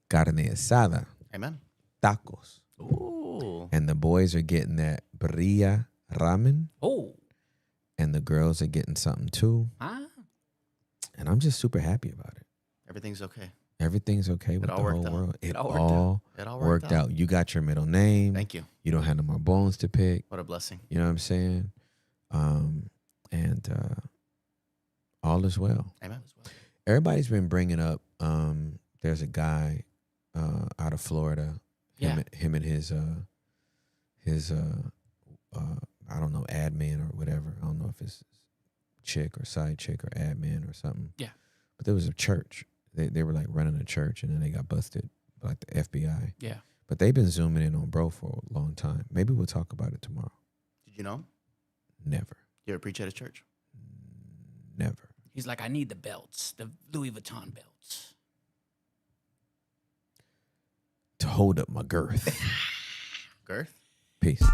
carne asada, Amen. tacos. Ooh. And the boys are getting that birria ramen. Oh. And the girls are getting something too. Ah. And I'm just super happy about it. Everything's okay. Everything's okay with all the worked whole out. world. It all all worked out. It all worked out. You got your middle name. Thank you. You don't have no more bones to pick. What a blessing. You know what I'm saying? And all is well. Amen. Everybody's been bringing up, there's a guy out of Florida, him and his I don't know, admin or whatever. I don't know if it's chick or side chick or admin or something. Yeah. But there was a church. They were like running a church and then they got busted by like the FBI. Yeah. But they've been zooming in on bro for a long time. Maybe we'll talk about it tomorrow. Did you know? Never. You ever preach at a church? Never. He's like, I need the belts, the Louis Vuitton belts. To hold up my girth. Girth? Peace.